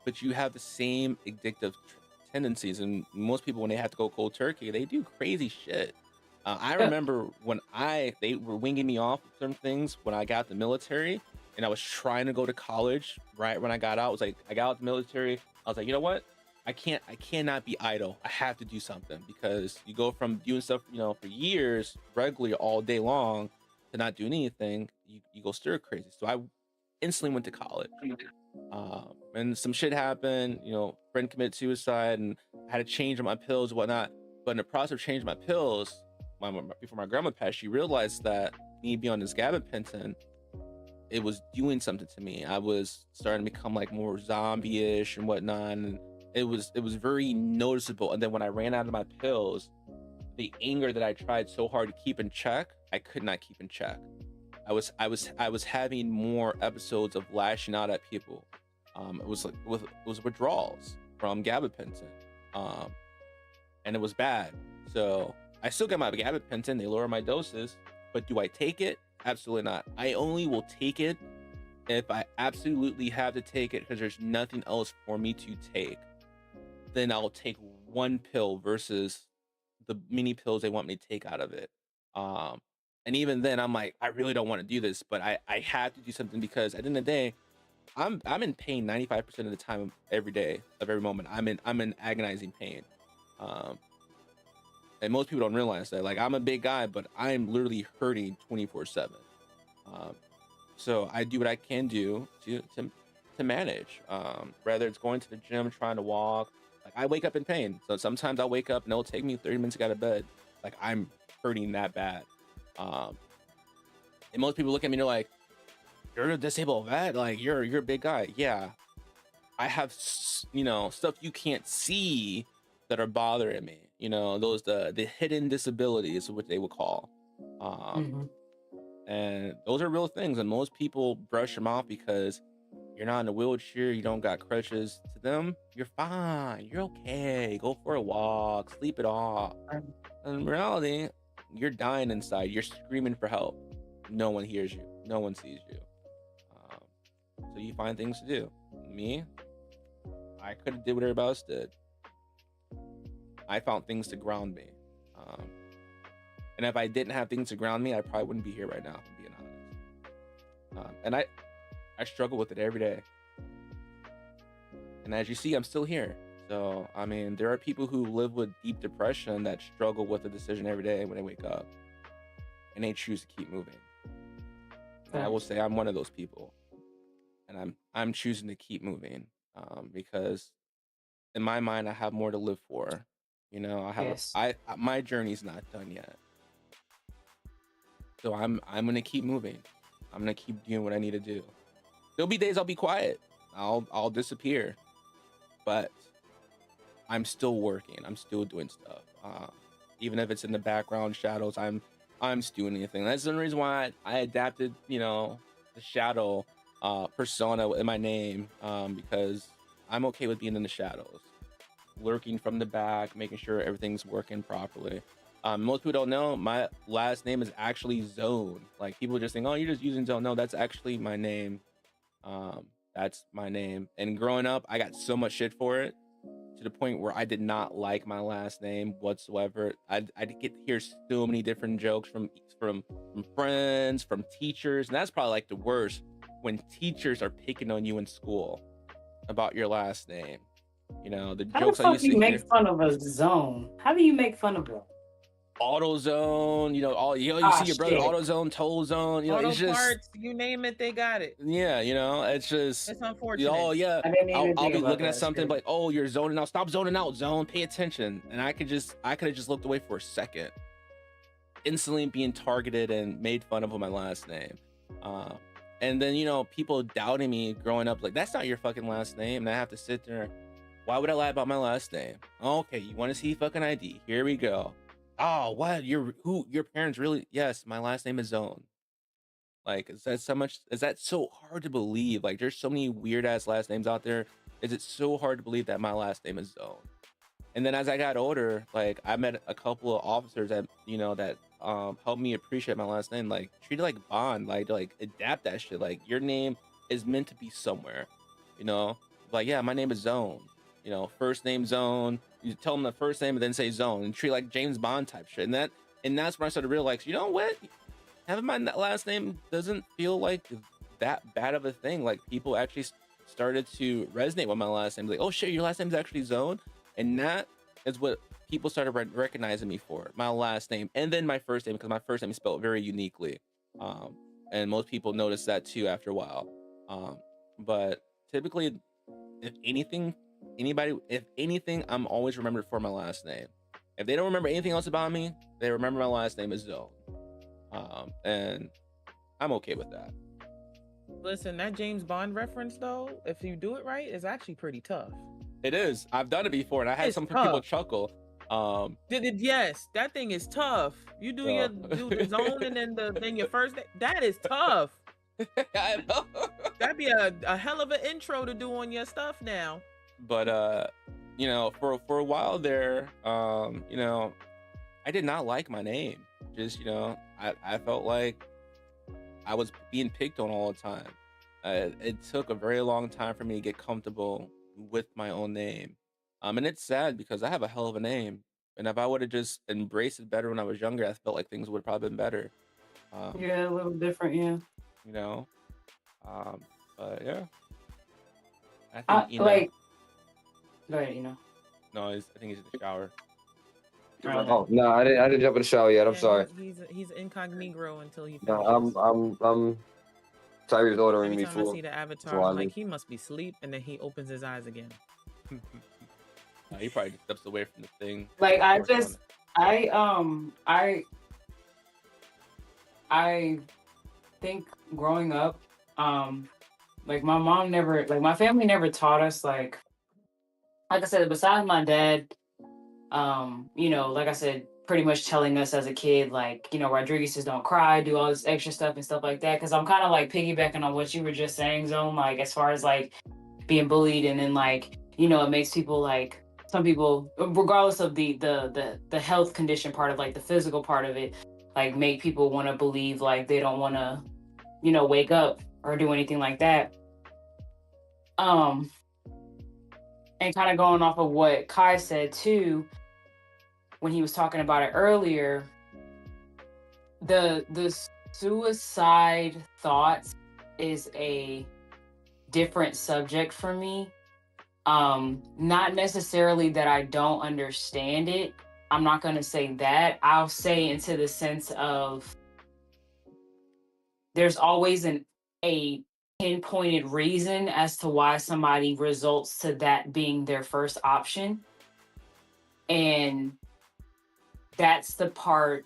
but you have the same addictive tendencies. And most people, when they have to go cold turkey, they do crazy shit. I Yeah. remember when they were winging me off with certain things when I got the military, and I was trying to go to college. Right when I got out, I was like, I got out the military. I was like, you know what? I cannot be idle. I have to do something, because you go from doing stuff, for years regularly all day long to not doing anything. You go stir crazy. So I instantly went to college. And some shit happened, friend committed suicide, and I had to change my pills and whatnot. But in the process of changing my pills, before my grandma passed, she realized that me being on this gabapentin, it was doing something to me. I was starting to become like more zombie-ish and whatnot, and it was very noticeable. And then when I ran out of my pills, the anger that I tried so hard to keep in check, I could not keep in check. I was having more episodes of lashing out at people. It was withdrawals from gabapentin, and it was bad. So I still got my gabapentin. They lower my doses, but do I take it? Absolutely not. I only will take it if I absolutely have to take it because there's nothing else for me to take. Then I'll take one pill versus the mini pills they want me to take out of it. And even then, I'm like, I really don't want to do this, but I have to do something, because at the end of the day, I'm in pain 95% of the time, every day of every moment. I'm in agonizing pain. And most people don't realize that. Like, I'm a big guy, but I'm literally hurting 24/7. So I do what I can do to manage. Whether it's going to the gym, trying to walk. Like, I wake up in pain, so sometimes I'll wake up and it'll take me 30 minutes to get out of bed. Like, I'm hurting that bad. And most people look at me and they're like, "You're a disabled vet. Like, you're a big guy." Yeah, I have stuff you can't see that are bothering me. Those the hidden disabilities, which they would call. Mhm. And those are real things, and most people brush them off because you're not in a wheelchair, you don't got crutches. To them, you're fine, you're okay, go for a walk, sleep it off. Right. In reality, you're dying inside, you're screaming for help. No one hears you, no one sees you. So you find things to do. Me, I could have did what everybody else did. I found things to ground me. Um, and if I didn't have things to ground me, I probably wouldn't be here right now, if I'm being honest. And I struggle with it every day. And as you see, I'm still here. So, I mean, there are people who live with deep depression that struggle with the decision every day when they wake up and they choose to keep moving. And I will say I'm one of those people. And I'm choosing to keep moving because in my mind, I have more to live for. You know, Yes. My journey's not done yet. So I'm gonna keep moving. I'm gonna keep doing what I need to do. There'll be days I'll be quiet. I'll disappear. But I'm still working. I'm still doing stuff. Even if it's in the background shadows, I'm still doing anything. That's the reason why I adapted, you know, the shadow persona in my name, because I'm okay with being in the shadows, lurking from the back, making sure everything's working properly. Most people don't know my last name is actually Zone. Like people just think, oh, you're just using Zone. No, that's actually my name. That's my name. And growing up, I got so much shit for it, to the point where I did not like my last name whatsoever. I get to hear so many different jokes from friends, from teachers, and that's probably like the worst, when teachers are picking on you in school about your last name. You know, the How the jokes I fuck used do you to make hear. fun of a zone? How do you make fun of it? AutoZone, you know, you Ah, see your brother shit. AutoZone, Toll Zone, you know, Auto it's just, parts, you name it, they got it. yeah, you know, it's just, It's oh unfortunate. yeah, I didn't even I'll think be about looking that. at It's something good. like, oh, you're zoning out, stop zoning out, Zone, pay attention. And I could have just looked away for a second, instantly being targeted and made fun of with my last name. And then, you know, people doubting me growing up, like, that's not your fucking last name. And I have to sit there, why would I lie about my last name? Okay, you want to see fucking ID? Here we go. Oh, what? Your parents really? Yes, my last name is Zone. Like, is that so hard to believe? Like, there's so many weird ass last names out there. Is it so hard to believe that my last name is Zone? And then as I got older, like, I met a couple of officers that, you know, that helped me appreciate my last name. Like, treat it like Bond, like adapt that shit. Like, your name is meant to be somewhere, you know? Like, yeah, my name is Zone. You know, first name Zone. You tell them the first name and then say Zone, and treat it like James Bond type shit. And that's when I started to realize, you know what? Having my last name doesn't feel like that bad of a thing. Like, people actually started to resonate with my last name. Like, oh shit, your last name is actually Zone. And that is what people started recognizing me for, my last name, and then my first name, because my first name is spelled very uniquely. And most people notice that too after a while. But typically, if anything, I'm always remembered for my last name. If they don't remember anything else about me, they remember my last name is Zone. And I'm okay with that. Listen, that James Bond reference though, if you do it right, is actually pretty tough. It is. I've done it before, and I had It's some people tough. chuckle. Yes, that thing is tough. You do the Zone and then your first name. That is tough. I know. That'd be a hell of an intro to do on your stuff now. But you know, for a while there, you know, I did not like my name. Just, you know, I felt like I was being picked on all the time. It took a very long time for me to get comfortable with my own name. And it's sad because I have a hell of a name. And if I would have just embraced it better when I was younger, I felt like things would have probably been better. Yeah, a little different, yeah. You know? But yeah. I think, like, go ahead, you know. No, I think he's in the shower. Oh no, I didn't jump in the shower yet. I'm sorry. He's incognito until he finishes. No, I'm Tyree's ordering me food. Every time I see the avatar, I'm like, he must be asleep, and then he opens his eyes again. He probably steps away from the thing. Like, I think growing up, like my mom never, like my family never taught us, like I said, besides my dad, you know, like I said, pretty much telling us as a kid, like, you know, Rodriguez says don't cry, do all this extra stuff and stuff like that. Because I'm kind of like piggybacking on what you were just saying, Zone, like as far as like being bullied, and then like, you know, it makes people like, some people, regardless of the health condition part of like the physical part of it, like make people want to believe like they don't want to, you know, wake up or do anything like that. And kind of going off of what Kai said too, when he was talking about it earlier, the suicide thoughts is a different subject for me. Not necessarily that I don't understand it. I'm not going to say that. I'll say into the sense of there's always a pinpointed reason as to why somebody results to that being their first option. And that's the part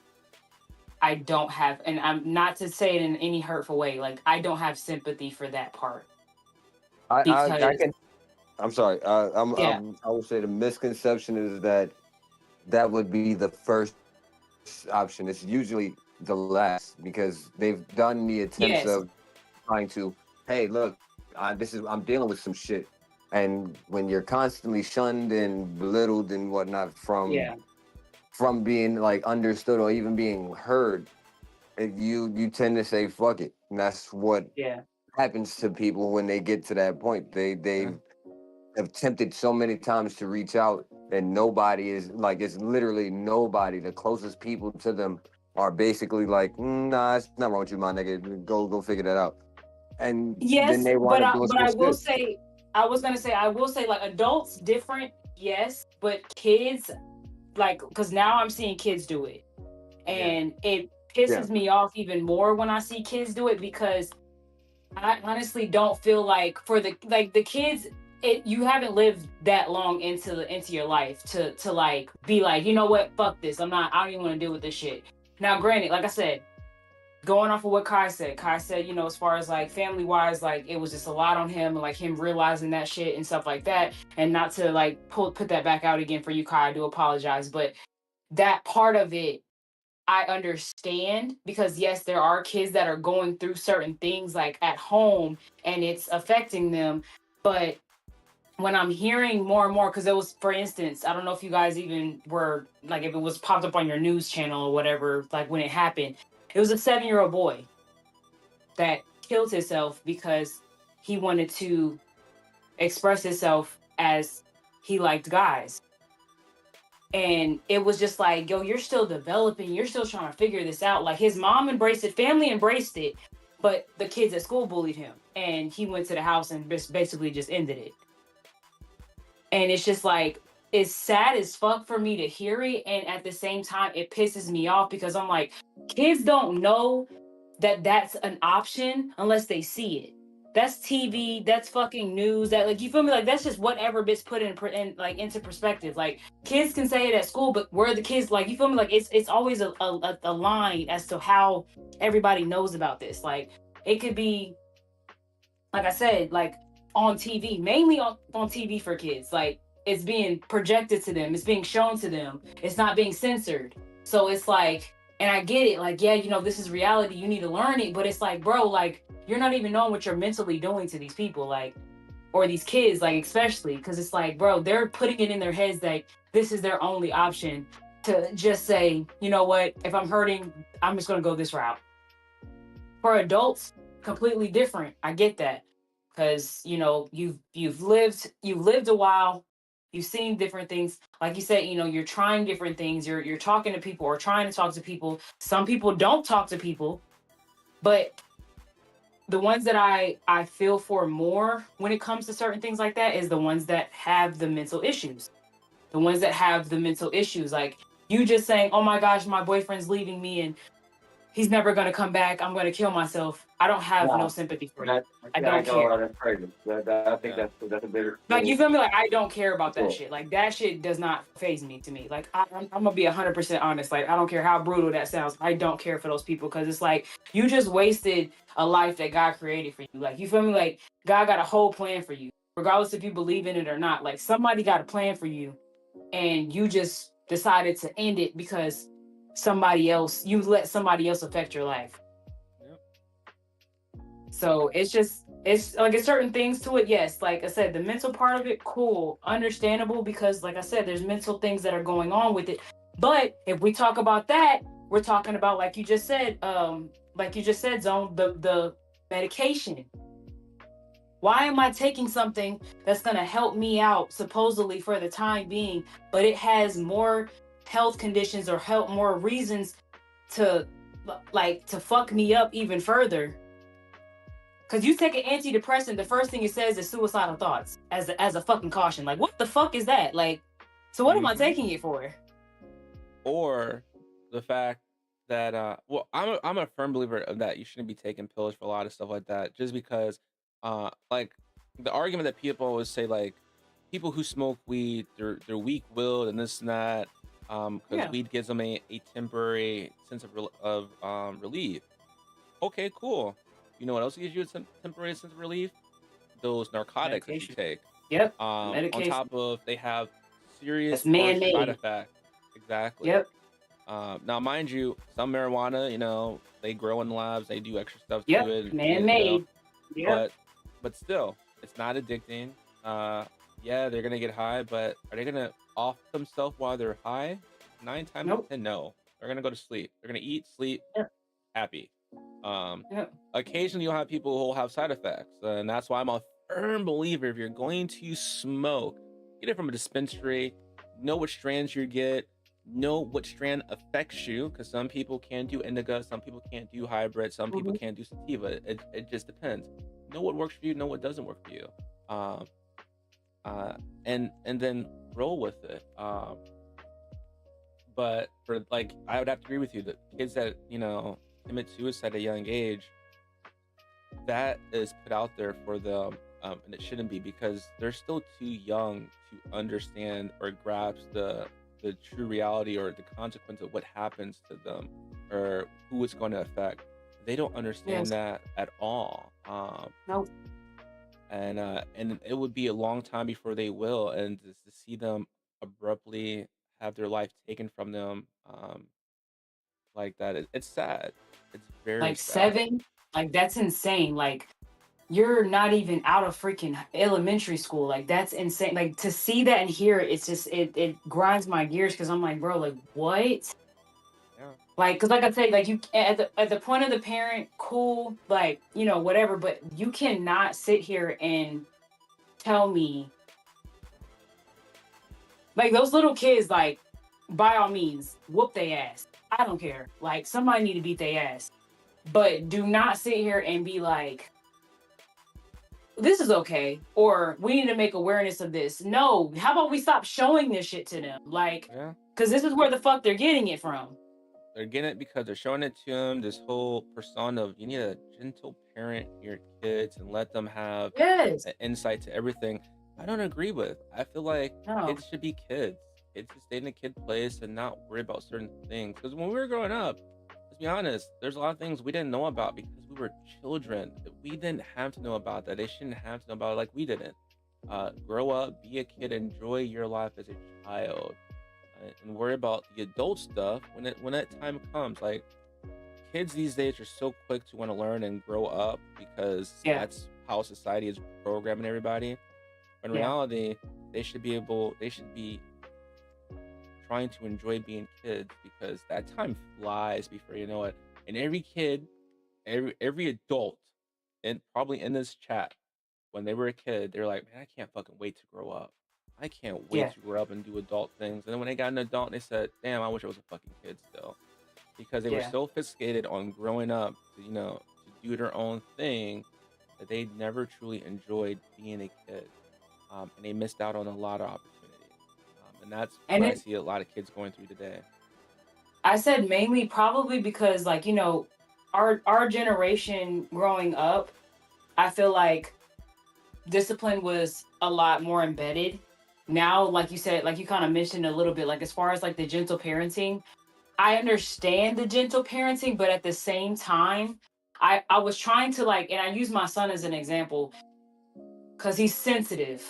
I don't have, and I'm not to say it in any hurtful way, like I don't have sympathy for that part. I Because can. I'm sorry. yeah, I would say the misconception is that that would be the first option. It's usually the last because they've done the attempts yes, of trying to, hey, look, I'm dealing with some shit, and when you're constantly shunned and belittled and whatnot yeah, from being like understood or even being heard, you tend to say fuck it, and that's what yeah, happens to people when they get to that point. They have attempted so many times to reach out, and nobody is like, it's literally nobody. The closest people to them are basically like, nah, it's not wrong with you, my nigga. Go figure that out. And then yes, they wind but up doing some I will shit. say, I will say like adults different, yes, but kids, like, because now I'm seeing kids do it, and it Yeah. pisses me off even more when I see kids do it, because I honestly don't feel like for the kids, you haven't lived that long into your life to like be like, you know what, fuck this. I don't even want to deal with this shit. Now, granted, like I said, going off of what Kai said, you know, as far as like family wise, like it was just a lot on him, and like him realizing that shit and stuff like that. And not to like put that back out again for you, Kai, I do apologize, but that part of it I understand, because yes, there are kids that are going through certain things like at home and it's affecting them. But when I'm hearing more and more, because it was, for instance, I don't know if you guys even were like, if it was popped up on your news channel or whatever, like when it happened, it was a 7-year-old boy that killed himself because he wanted to express himself as he liked guys. And it was just like, yo, you're still developing, you're still trying to figure this out. Like his mom embraced it, family embraced it, but the kids at school bullied him, and he went to the house and basically just ended it. And it's just like, it's sad as fuck for me to hear it, and at the same time it pisses me off, because I'm like, kids don't know that that's an option unless they see it. That's TV, that's fucking news, that, like, you feel me, like that's just whatever bits put in like into perspective. Like kids can say it at school, but where the kids, like, you feel me, like it's always a line as to how everybody knows about this. Like it could be, like I said, like on TV, mainly on TV for kids. Like it's being projected to them, it's being shown to them, it's not being censored. So it's like, and I get it, like, yeah, you know, this is reality, you need to learn it, but it's like, bro, like you're not even knowing what you're mentally doing to these people, like, or these kids, like, especially, because it's like, bro, they're putting it in their heads that this is their only option, to just say, you know what, if I'm hurting, I'm just going to go this route. For adults, completely different. I get that, because you know, you've lived a while, you've seen different things. Like you said, you know, you're trying different things, you're talking to people or trying to talk to people. Some people don't talk to people, but the ones that I feel for more when it comes to certain things like that is the ones that have the mental issues. The ones that have the mental issues, like you just saying, oh my gosh, my boyfriend's leaving me and he's never going to come back, I'm going to kill myself. I don't have no sympathy for you. I don't care. That's crazy. I think that's a bigger Like, thing. you feel me? Like, I don't care about that Cool. shit. Like, that shit does not phase me, to me. Like, I'm going to be 100% honest. Like, I don't care how brutal that sounds. I don't care for those people, because it's like, you just wasted a life that God created for you. Like, you feel me? Like, God got a whole plan for you, regardless if you believe in it or not. Like, somebody got a plan for you, and you just decided to end it because you let somebody else affect your life. So it's like, it's certain things to it. Yes, like I said, the mental part of it, cool, understandable, because like I said, there's mental things that are going on with it. But if we talk about that, we're talking about, like you just said, Zone, the medication. Why am I taking something that's gonna help me out supposedly for the time being, but it has more health conditions or more reasons to fuck me up even further. Because you take an antidepressant, the first thing it says is suicidal thoughts as a fucking caution. Like, what the fuck is that? Like, so what am I taking it for? Or the fact that well, I'm a firm believer of that you shouldn't be taking pills for a lot of stuff like that, just because like the argument that people always say, like, people who smoke weed, they're weak-willed and this and that, because weed gives them a temporary sense of relief. Okay, cool. You know what else gives you a temporary sense of relief? Those narcotics that you take. Yep. On top of, they have serious That's harsh man-made. side effects. Exactly. Yep. Now, mind you, some marijuana, you know, they grow in labs, they do extra stuff Yep. to it. Man-made. You know, but still, it's not addicting. Yeah, they're gonna get high, but are they gonna off themselves while they're high? 9 times out of 10, no. They're gonna go to sleep. They're gonna eat, sleep, happy. Occasionally you'll have people who will have side effects, and that's why I'm a firm believer, if you're going to smoke, get it from a dispensary, know what strands you get, know what strand affects you, because some people can do indica, some people can't do hybrid, some people can't do sativa. It just depends. Know what works for you, know what doesn't work for you, and then roll with it. But for, like, I would have to agree with you that kids that, you know, commit suicide at a young age, that is put out there for them, and it shouldn't be, because they're still too young to understand or grasp the true reality or the consequence of what happens to them or who it's going to affect. They don't understand that at all. Nope. And it would be a long time before they will, and to see them abruptly have their life taken from them like that, it's sad. It's very like sad. 7, like that's insane. Like, you're not even out of freaking elementary school. Like, that's insane. Like, to see that and hear it, it's just it grinds my gears, because I'm like, bro, like, what? Yeah. Like, because like I said, like, you at the point of the parent, cool, like, you know, whatever, but you cannot sit here and tell me, like, those little kids, like, by all means, whoop their ass. I don't care. Like, somebody need to beat their ass. But do not sit here and be like, this is okay, or we need to make awareness of this. No, how about we stop showing this shit to them? Like, because this is where the fuck they're getting it from. They're getting it because they're showing it to them, this whole persona of, you need a gentle parent your kids and let them have an insight to everything. I don't agree with. I feel like kids should be kids. Kids should stay in a kid place and not worry about certain things. Because when we were growing up, let's be honest, there's a lot of things we didn't know about because we were children. We didn't have to know about that. They shouldn't have to know about it like we didn't. Grow up, be a kid, enjoy your life as a child, and worry about the adult stuff when that time comes. Like, kids these days are so quick to want to learn and grow up because that's how society is programming everybody. But in reality, they should be trying to enjoy being kids, because that time flies before you know it. And every kid, every adult, and probably in this chat, when they were a kid, they're like, man, I can't fucking wait to grow up. I can't wait to grow up and do adult things. And then when they got an adult, they said, damn, I wish I was a fucking kid still. Because they were so fixated on growing up to, you know, to do their own thing, that they never truly enjoyed being a kid. And they missed out on a lot of opportunities. And that's what I see a lot of kids going through today. I said mainly probably because, like, you know, our generation growing up, I feel like discipline was a lot more embedded. Now, like you said, like you kind of mentioned a little bit, like as far as like the gentle parenting, I understand the gentle parenting, but at the same time, I was trying to, like, and I use my son as an example because he's sensitive,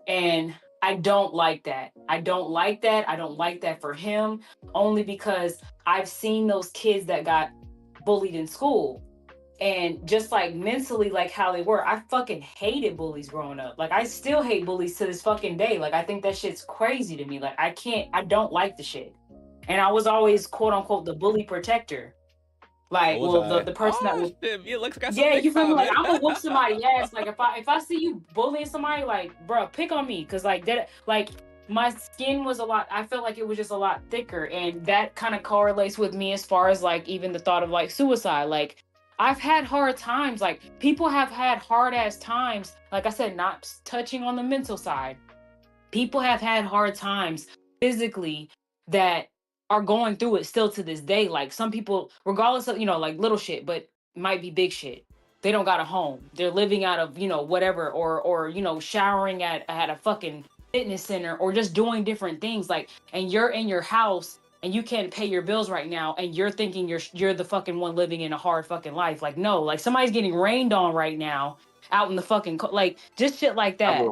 and I don't like that. I don't like that for him, only because I've seen those kids that got bullied in school. And just like mentally, like how they were, I fucking hated bullies growing up. Like, I still hate bullies to this fucking day. Like, I think that shit's crazy to me. Like, I don't like the shit. And I was always, quote unquote, the bully protector. Like, the person that was, you feel me? Like, I'm gonna whoop somebody's ass. Like, if I see you bullying somebody, like, bro, pick on me, cause like that, like, my skin was a lot, I felt like it was just a lot thicker, and that kind of correlates with me as far as like even the thought of like suicide. Like I've had hard times, like people have had hard ass times, like I said, not touching on the mental side. People have had hard times physically that are going through it still to this day. Like some people, regardless of, like little shit, but might be big shit. They don't got a home. They're living out of, whatever, or showering at a fucking fitness center, or just doing different things. Like, and you're in your house and you can't pay your bills right now, and you're thinking you're the fucking one living in a hard fucking life. Like, no, like somebody's getting rained on right now out in the fucking like just shit like that.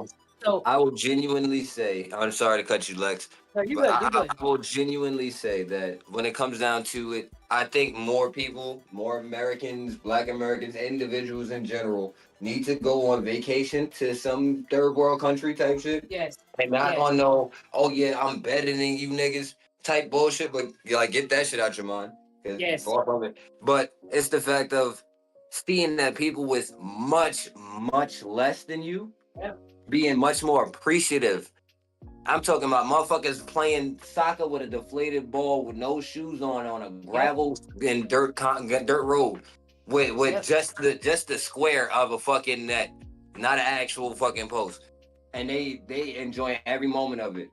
So I will genuinely say, I'm sorry to cut you, Lex, no, you but good, you good. I will genuinely say that when it comes down to it, I think more people, more Americans, Black Americans, individuals in general, need to go on vacation to some third world country type shit. Yes. And not on no, oh yeah, I'm better than you niggas type bullshit, but like get that shit out your mind. Yes. Far from it. But it's the fact of seeing that people with much, much less than you being much more appreciative. I'm talking about motherfuckers playing soccer with a deflated ball with no shoes on a gravel and dirt road with just the square of a fucking net, not an actual fucking post, and they enjoy every moment of it.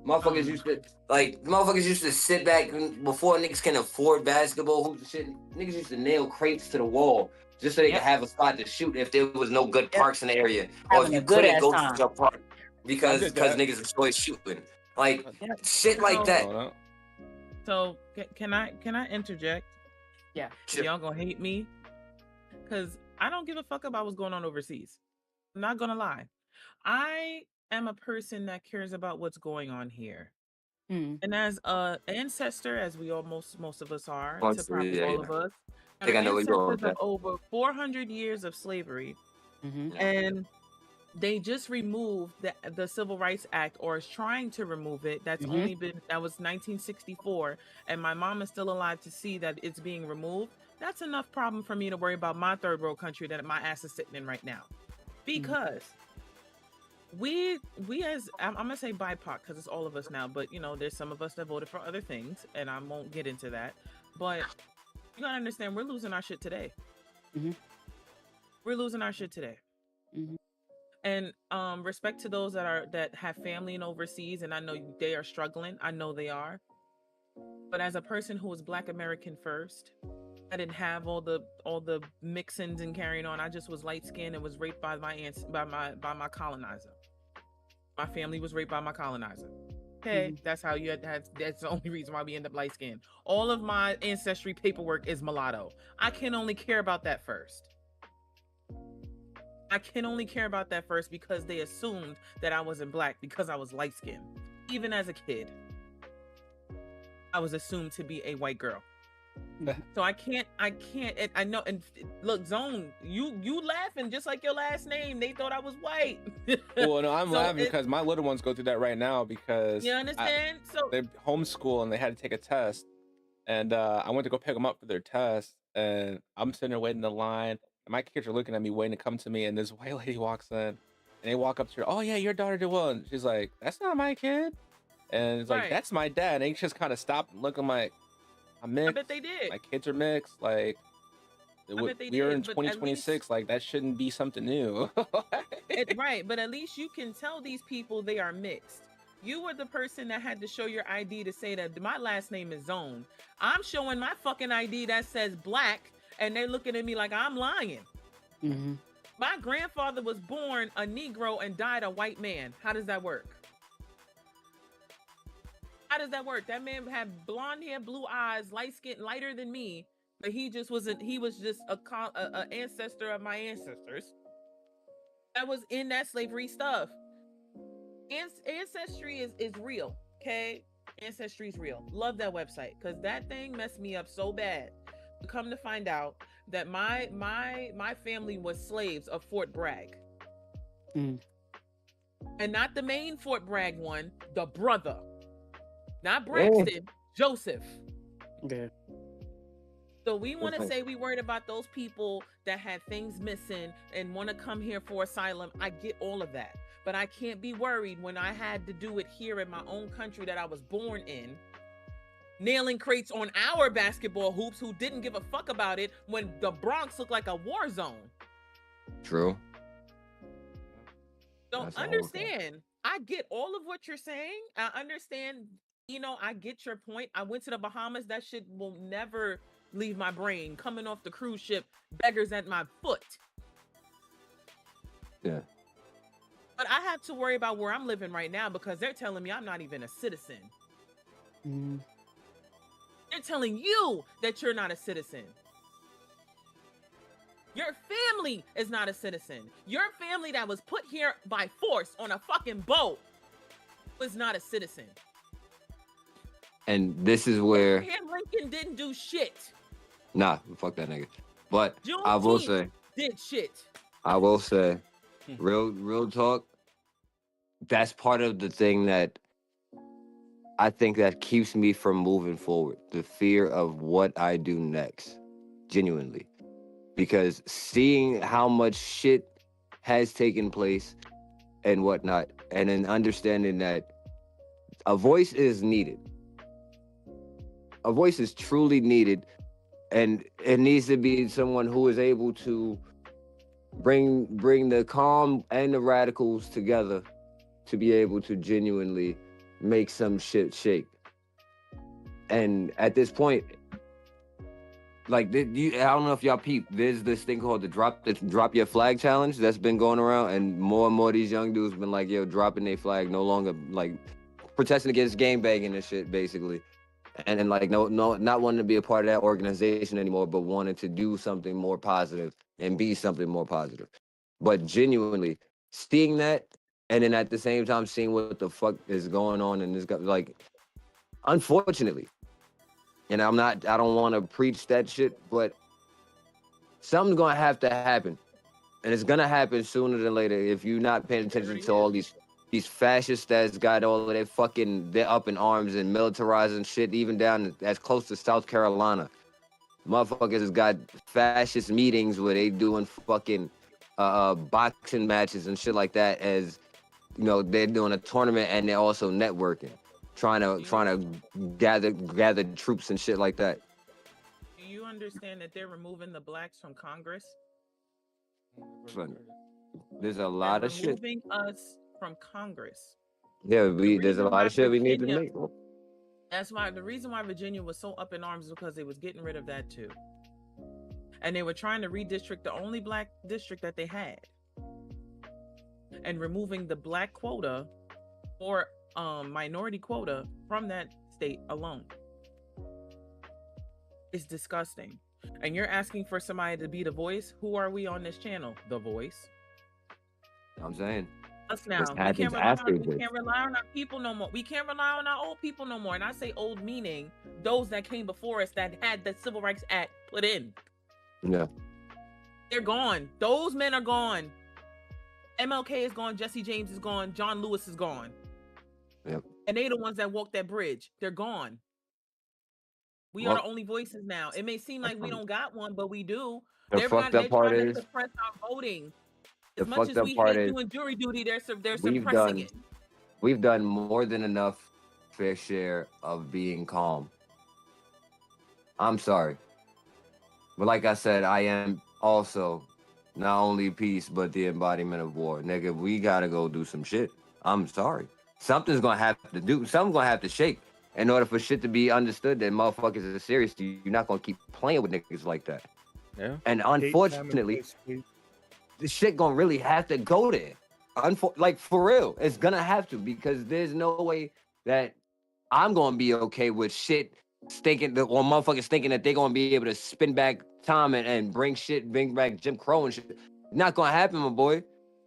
Motherfuckers used to sit back before niggas can afford basketball hoops and shit. Niggas used to nail crates to the wall just so they could have a spot to shoot if there was no good parks in the area, or if you couldn't go to your park because niggas was always shooting, like shit like that. So can I interject? Yeah. Y'all gonna hate me because I don't give a fuck about what's going on overseas. I'm not gonna lie. I am a person that cares about what's going on here. And as an ancestor, as we most of us are, to probably all of us, I think I know where you're going. Of over 400 years of slavery, and they just removed the Civil Rights Act, or is trying to remove it. That was 1964, and my mom is still alive to see that it's being removed. That's enough problem for me to worry about my third world country that my ass is sitting in right now, because we as I'm gonna say BIPOC because it's all of us now, but there's some of us that voted for other things, and I won't get into that. But you gotta understand, we're losing our shit today. We're losing our shit today. And respect to those that have family in overseas, and I know they are struggling. I know they are. But as a person who was Black American first, I didn't have all the mixins and carrying on. I just was light skinned and was raped by my colonizer. My family was raped by my colonizer. Okay, that's how you that's the only reason why we end up light skinned. All of my ancestry paperwork is mulatto. I can only care about that first. I can only care about that first because they assumed that I wasn't Black because I was light skinned. Even as a kid, I was assumed to be a white girl. So I can't, and I know, and look, Zone, you laughing just like your last name. They thought I was white. Well, no, I'm laughing because my little ones go through that right now because you understand. So they homeschool and they had to take a test, and I went to go pick them up for their test, and I'm sitting there waiting in the line, and my kids are looking at me, waiting to come to me, and this white lady walks in, and they walk up to her. Oh yeah, your daughter did well, and she's like, "That's not my kid," and it's like, "That's my dad." And they just kind of stopped and look. I'm like, I'm mixed. I bet they did. My kids are mixed. Like, we're in 2026. Like, that shouldn't be something new. Right, but at least you can tell these people they are mixed. You were the person that had to show your ID to say that my last name is Zone. I'm showing my fucking ID that says Black, and they're looking at me like I'm lying. My grandfather was born a Negro and died a white man. How does that work? How does that work? That man had blonde hair, blue eyes, light skin, lighter than me, but he just wasn't. He was just a ancestor of my ancestors. That was in that slavery stuff. Ancestry is real, okay? Ancestry is real. Love that website because that thing messed me up so bad. Come to find out that my family was slaves of Fort Bragg, and not the main Fort Bragg one, the brother. Not Braxton, Joseph. Okay. So we want to say we worried about those people that had things missing and want to come here for asylum. I get all of that. but I can't be worried when I had to do it here in my own country that I was born in. Nailing crates on our basketball hoops who didn't give a fuck about it when the Bronx looked like a war zone. True. So That's a whole thing. understand, I get all of what you're saying. I understand, I get your point. I went to the Bahamas. That shit will never leave my brain. Coming off the cruise ship, beggars at my foot. Yeah. But I have to worry about where I'm living right now because they're telling me I'm not even a citizen. They're telling you that you're not a citizen. Your family is not a citizen. Your family that was put here by force on a fucking boat was not a citizen. And this is where Abraham Lincoln didn't do shit. nah, fuck that nigga. But I will Juneteenth say, did shit. real talk. That's part of the thing that I think that keeps me from moving forward. The fear of what I do next, genuinely, because seeing how much shit has taken place and whatnot, and then understanding that a voice is needed. A voice is truly needed, and it needs to be someone who is able to bring the calm and the radicals together to be able to genuinely make some shit shake. And at this point, like, I don't know if y'all peep, there's this thing called the drop your flag challenge that's been going around, and more of these young dudes been like, yo, dropping their flag, no longer like protesting against game banging and shit, basically. And like no, not wanting to be a part of that organization anymore, but wanting to do something more positive and be something more positive. But genuinely seeing that, and then at the same time seeing what the fuck is going on in this, like, unfortunately, and I don't want to preach that shit, but something's gonna have to happen, and it's gonna happen sooner than later if you're not paying attention to all these fascists that's got all of their fucking, they're up in arms and militarizing shit, even down as close to South Carolina. Motherfuckers has got fascist meetings where they doing fucking boxing matches and shit like that, as they're doing a tournament, and they're also networking, trying to gather troops and shit like that. Do you understand that they're removing the blacks from Congress? There's a lot of shit. Removing us from Congress. Yeah, there's a lot of shit we need to make. That's why the reason why Virginia was so up in arms is because they was getting rid of that too. And they were trying to redistrict the only black district that they had. And removing the black quota or minority quota from that state alone. It's disgusting. And you're asking for somebody to be the voice? Who are we on this channel? The voice. I'm saying. Us now. We can't rely on our people no more. We can't rely on our old people no more. And I say old meaning those that came before us that had the Civil Rights Act put in. Yeah. They're gone. Those men are gone. MLK is gone. Jesse James is gone. John Lewis is gone. Yep. And they the ones that walked that bridge. They're gone. We are the only voices now. It may seem like we don't got one, but we do. The fucked up part is, suppress our voting. As much as we hate doing jury duty, they're suppressing it. We've done more than enough fair share of being calm. I'm sorry. But like I said, I am also not only peace, but the embodiment of war. Nigga, we gotta go do some shit. I'm sorry. Something's gonna have to shake in order for shit to be understood that motherfuckers are serious. You're not gonna keep playing with niggas like that. Yeah. And unfortunately, this shit gonna really have to go there. Like, for real, it's gonna have to, because there's no way that I'm gonna be okay with shit motherfuckers thinking that they're gonna be able to spin back time and bring back Jim Crow and shit. Not gonna happen, my boy.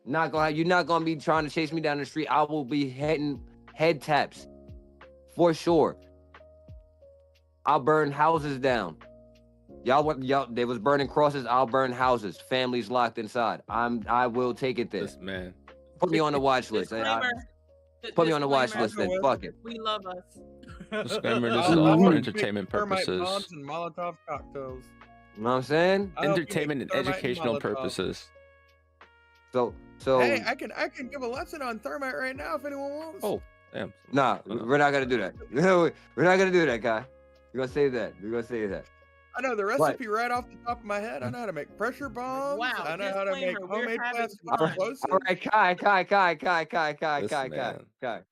You're not gonna be trying to chase me down the street. I will be hitting head taps for sure. I'll burn houses down. Y'all, they was burning crosses. I'll burn houses. Families locked inside. I will take it there. This man. Put me on the watch list. Put me on the watch list then. Fuck it. We love us. Disclaimer, this is all for entertainment purposes. And Molotov cocktails. You know what I'm saying? Entertainment and educational purposes. So Hey, I can give a lesson on thermite right now if anyone wants. Oh, damn. nah, Oh, no. we're not gonna do that. We're not gonna do that, guy. We're gonna save that. I know the recipe right off the top of my head. I know how to make pressure bombs. Wow, I know how to make disclaimer, we're homemade having plastic fun. explosives. All right, Kai. Listen, man.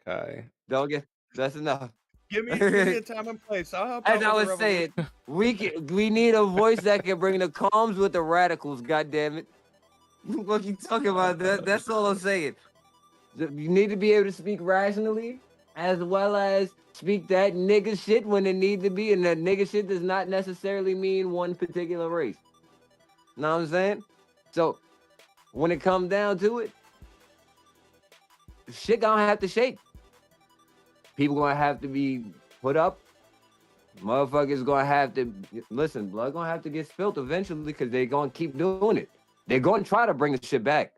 Okay. Don't get. That's enough. Give me a time and place. I'll help As out I with was the revolution. saying, we need a voice that can bring the calms with the radicals. God damn it! What you talking about? That's all I'm saying. You need to be able to speak rationally, as well as speak that nigga shit when it need to be, and that nigga shit does not necessarily mean one particular race. Know what I'm saying? So when it comes down to it, shit gonna have to shake. People gonna have to be put up. Motherfuckers gonna have to listen. Blood gonna have to get spilt eventually because they gonna keep doing it. They're gonna try to bring the shit back.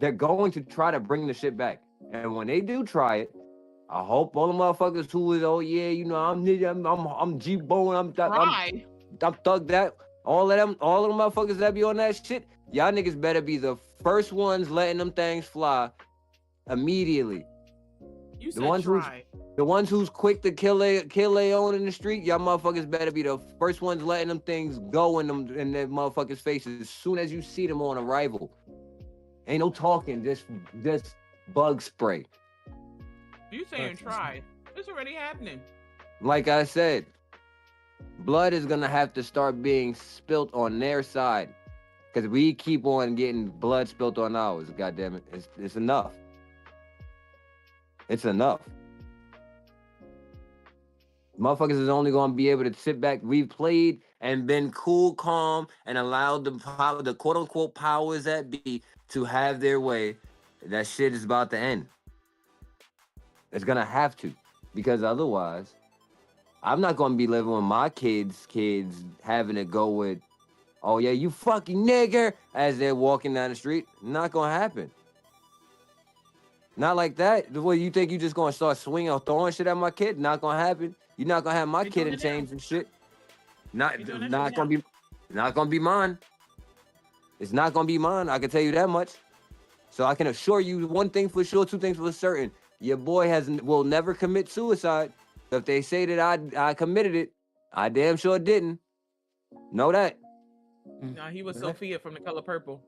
They're going to try to bring the shit back. And when they do try it, I hope all the motherfuckers who is, oh yeah, you know, I'm G-Bone, I'm Thug that. All of them motherfuckers that be on that shit, y'all niggas better be the first ones letting them things fly immediately. You The said ones try. The ones who's quick to kill their own in the street, y'all motherfuckers better be the first ones letting them things go in their motherfuckers' faces as soon as you see them on arrival. Ain't no talking, just bug spray. You saying try. It's already happening. Like I said, blood is gonna have to start being spilt on their side. Cause we keep on getting blood spilt on ours. God damn it. It's enough. It's enough. Motherfuckers is only gonna be able to sit back. We've played and been cool, calm, and allowed the quote unquote powers that be to have their way. That shit is about to end. It's gonna have to, because otherwise, I'm not gonna be living with my kids having to go with, oh yeah, you fucking nigger, as they're walking down the street. Not gonna happen. Not like that. The way you think you just gonna start swinging or throwing shit at my kid? Not gonna happen. You're not gonna have my kid in chains and shit. Not gonna be mine. It's not gonna be mine. I can tell you that much. So I can assure you one thing for sure, two things for certain. Your boy will never commit suicide. So if they say that I committed it, I damn sure didn't. Know that. No, he was Sophia from The Color Purple.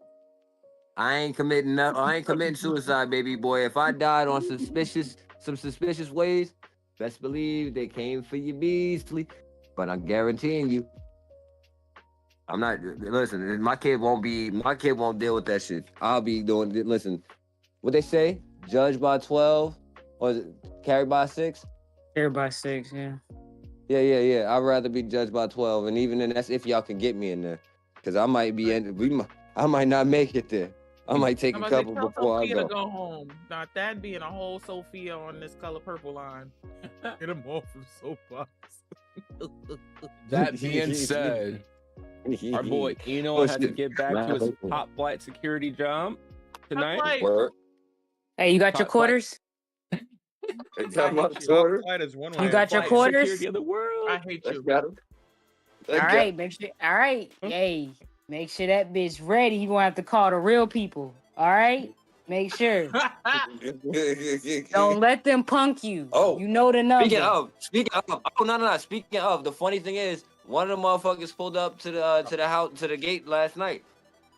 I ain't committing suicide, baby boy. If I died on some suspicious ways, best believe they came for you, Beasley. But I'm guaranteeing you, I'm not. Listen, my kid won't deal with that shit. I'll be doing. Listen, what they say? Judge by 12, or is it carried by 6? Carried by 6, yeah. Yeah. I'd rather be judged by 12, and even then, that's if y'all can get me in there, because I might be I might not make it there. I might take a couple before I go. To go home. Not that being a whole Sophia on this Color Purple line. Get him off of soapbox. That being said, our boy Eno had to get back to his top flight security job tonight. Hey, you got your quarters? You got your quarters? Security of the world. I hate you. All right, make sure. All right, hey, make sure that bitch ready. You gonna have to call the real people. All right, make sure. Don't let them punk you. Oh, you know the number. Speaking of. Oh no. Speaking of, the funny thing is, one of the motherfuckers pulled up to the house, to the gate last night.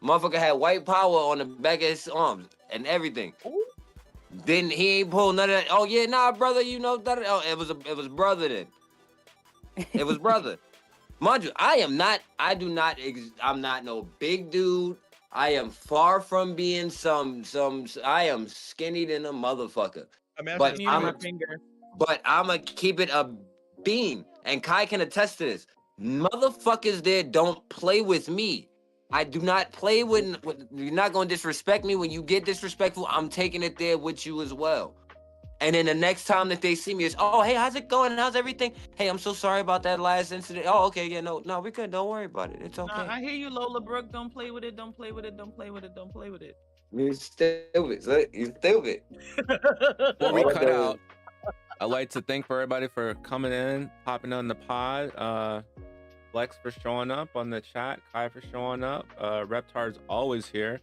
Motherfucker had white power on the back of his arms and everything. Ooh. Then he ain't pulled none of that. Oh yeah, nah, brother, you know that. Oh, it was brother then. It was brother. Mind you, I'm not no big dude. I am far from being I am skinny than a motherfucker. But I'ma keep it a beam. And Kai can attest to this. Motherfuckers there don't play with me. I do not play with you're not gonna disrespect me. When you get disrespectful, I'm taking it there with you as well. And then the next time that they see me, it's, oh, hey, how's it going? How's everything? Hey, I'm so sorry about that last incident. Oh, okay, yeah, no, we're good. Don't worry about it. It's okay. I hear you, Lola Brooke. Don't play with it. Don't play with it. Don't play with it. Don't play with it. You're stupid. You're stupid. Before we cut out, I'd like to thank everybody for coming in, popping on the pod. Flex for showing up on the chat. Kai for showing up. Reptar's always here.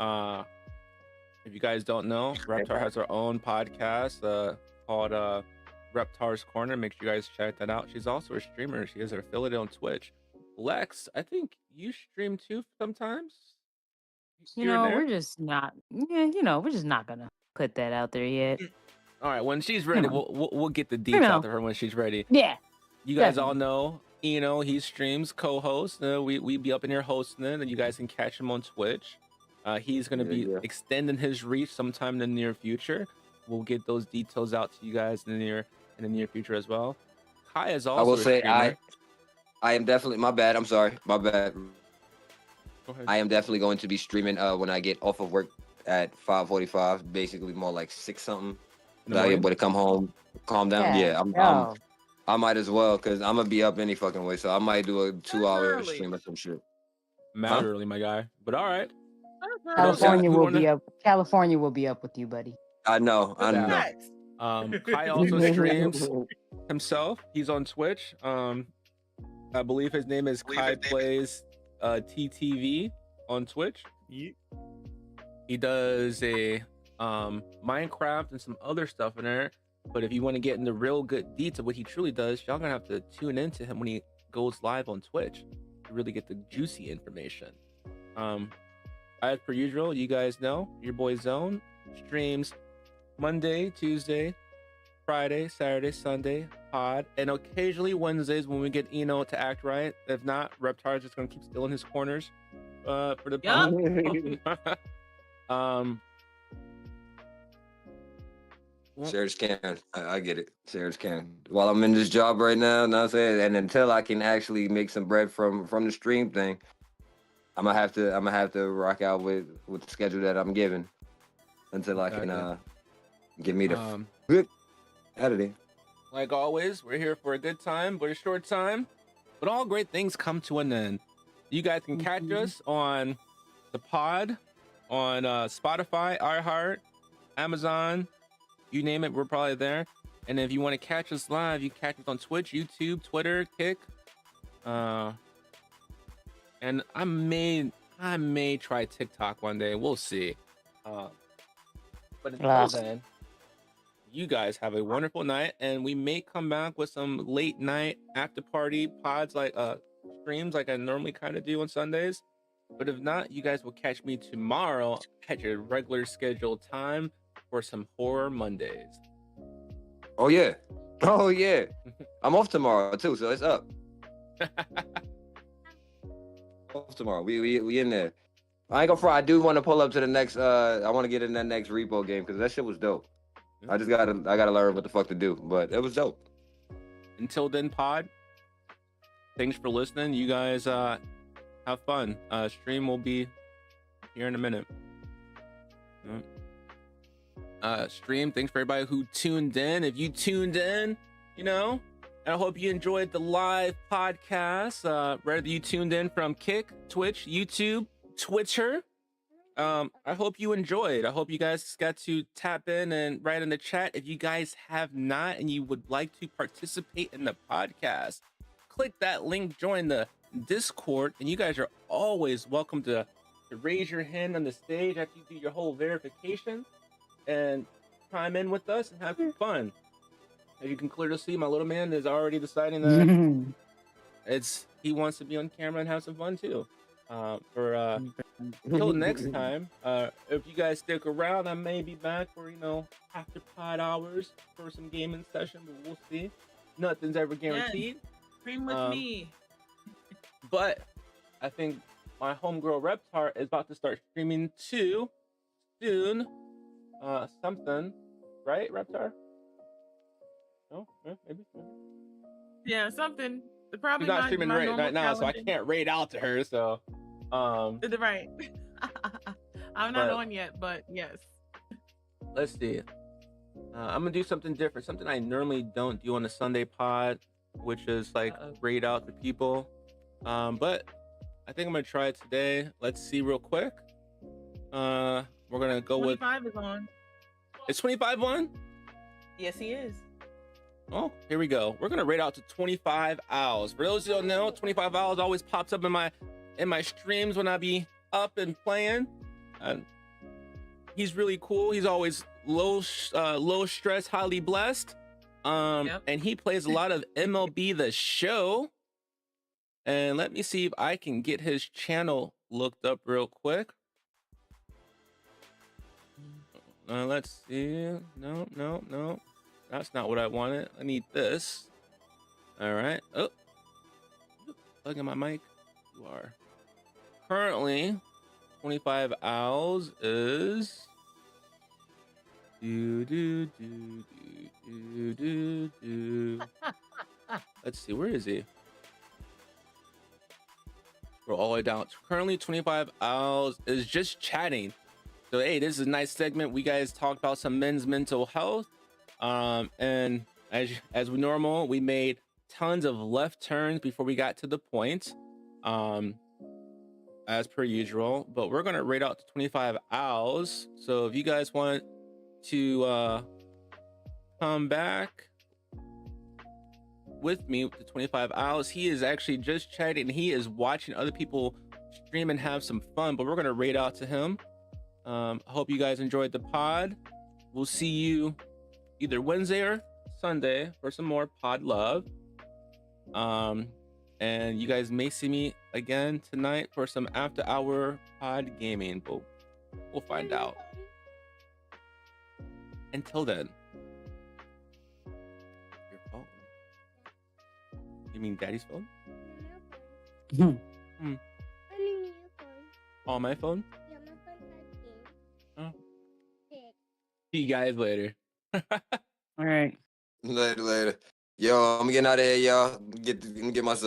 If you guys don't know, Reptar has her own podcast called Reptar's Corner. Make sure you guys check that out. She's also a streamer. She has an affiliate on Twitch. Lex, I think you stream too sometimes. You know, we're just not. Yeah, you know, we're just not gonna put that out there yet. All right, when she's ready, know. we'll get the deets out to her when she's ready. Yeah. You guys all know, he streams, co-hosts. We be up in here hosting it, and you guys can catch him on Twitch. He's gonna be extending his reach sometime in the near future. We'll get those details out to you guys in the near future as well. Kai is also. I will a say streamer. I am definitely my bad. I'm sorry, my bad. Go ahead. I am definitely going to be streaming when I get off of work at 5:45, basically more like 6 something. That I'm able to come home, calm down. Yeah, I might as well because I'm gonna be up any fucking way. So I might do a 2-hour stream or some shit. Mad early, my guy. But all right. California will be up. California will be up with you, buddy. I know. Kai also streams himself. He's on Twitch. I believe his name is Kai Plays TTV on Twitch. Yeah. He does a Minecraft and some other stuff in there. But if you want to get into real good deets of what he truly does, y'all gonna have to tune into him when he goes live on Twitch to really get the juicy information. As per usual, you guys know your boy Zone streams Monday, Tuesday, Friday, Saturday, Sunday, pod, and occasionally Wednesdays when we get Eno to act right. If not, Reptar's just gonna keep stealing his corners for the pod. Shares can. I get it. Shares can. While I'm in this job right now, know what I'm saying? And until I can actually make some bread from the stream thing, I'm gonna have to rock out with the schedule that I'm given until I can get me the good out of there. Like always, we're here for a good time, but a short time. But all great things come to an end. You guys can catch us on the pod, on Spotify, iHeart, Amazon, you name it, we're probably there. And if you want to catch us live, you catch us on Twitch, YouTube, Twitter, Kick. And I may try TikTok one day. We'll see. But until then, you guys have a wonderful night, and we may come back with some late night after party pods, like streams, like I normally kind of do on Sundays. But if not, you guys will catch me tomorrow at your regular scheduled time for some Horror Mondays. Oh yeah, I'm off tomorrow too, so it's up. Off tomorrow. We in there. I ain't gonna fry. I do want to pull up to the next. I want to get in that next repo game because that shit was dope. I gotta learn what the fuck to do, but it was dope. Until then, pod. Thanks for listening. You guys have fun. Stream will be here in a minute. Stream. Thanks for everybody who tuned in. If you tuned in, and I hope you enjoyed the live podcast. Whether you tuned in from Kick, Twitch, YouTube, Twitter. I hope you enjoyed. I hope you guys got to tap in and write in the chat. If you guys have not and you would like to participate in the podcast, click that link, join the Discord, and you guys are always welcome to raise your hand on the stage after you do your whole verification and chime in with us and have some fun. As you can clearly see, my little man is already deciding that he wants to be on camera and have some fun too. Until next time, if you guys stick around, I may be back for after pod hours for some gaming session, but we'll see. Nothing's ever guaranteed. Stream with me. But I think my homegirl Reptar is about to start streaming too soon. Something, right, Reptar? No, maybe. Yeah, something. Probably she's not streaming right now, calendar. so I can't raid out to her. So, right. I'm not on yet, but yes. Let's see. I'm gonna do something different, something I normally don't do on a Sunday pod, which is like raid out to people. But I think I'm gonna try it today. Let's see real quick. We're gonna go 25 with. 25 is on. Is 25 on? Yes, he is. Oh, here we go. We're gonna rate out to 25 owls. For those who don't know, 25 owls always pops up in my streams when I be up and playing. He's really cool. He's always low stress, highly blessed. Yep. And he plays a lot of MLB The Show. And let me see if I can get his channel looked up real quick. Let's see. No. That's not what I wanted. I need this. All right. Oh, plug in my mic. You are currently 25 owls is do. Let's see, where is he? We're all the way down. Currently 25 owls is just chatting. So hey, this is a nice segment. We guys talked about some men's mental health. And as we normal, we made tons of left turns before we got to the point. As per usual, but we're gonna rate out to 25 owls. So if you guys want to come back with me with the 25 owls, he is actually just chatting. He is watching other people stream and have some fun, but we're gonna rate out to him. I hope you guys enjoyed the pod. We'll see you either Wednesday or Sunday for some more pod love. And you guys may see me again tonight for some after hour pod gaming, but we'll find out. Until then, your phone. You mean daddy's phone? On my phone? Oh. See you guys later. All right. Later. Yo, I'm getting out of here, y'all. Get myself.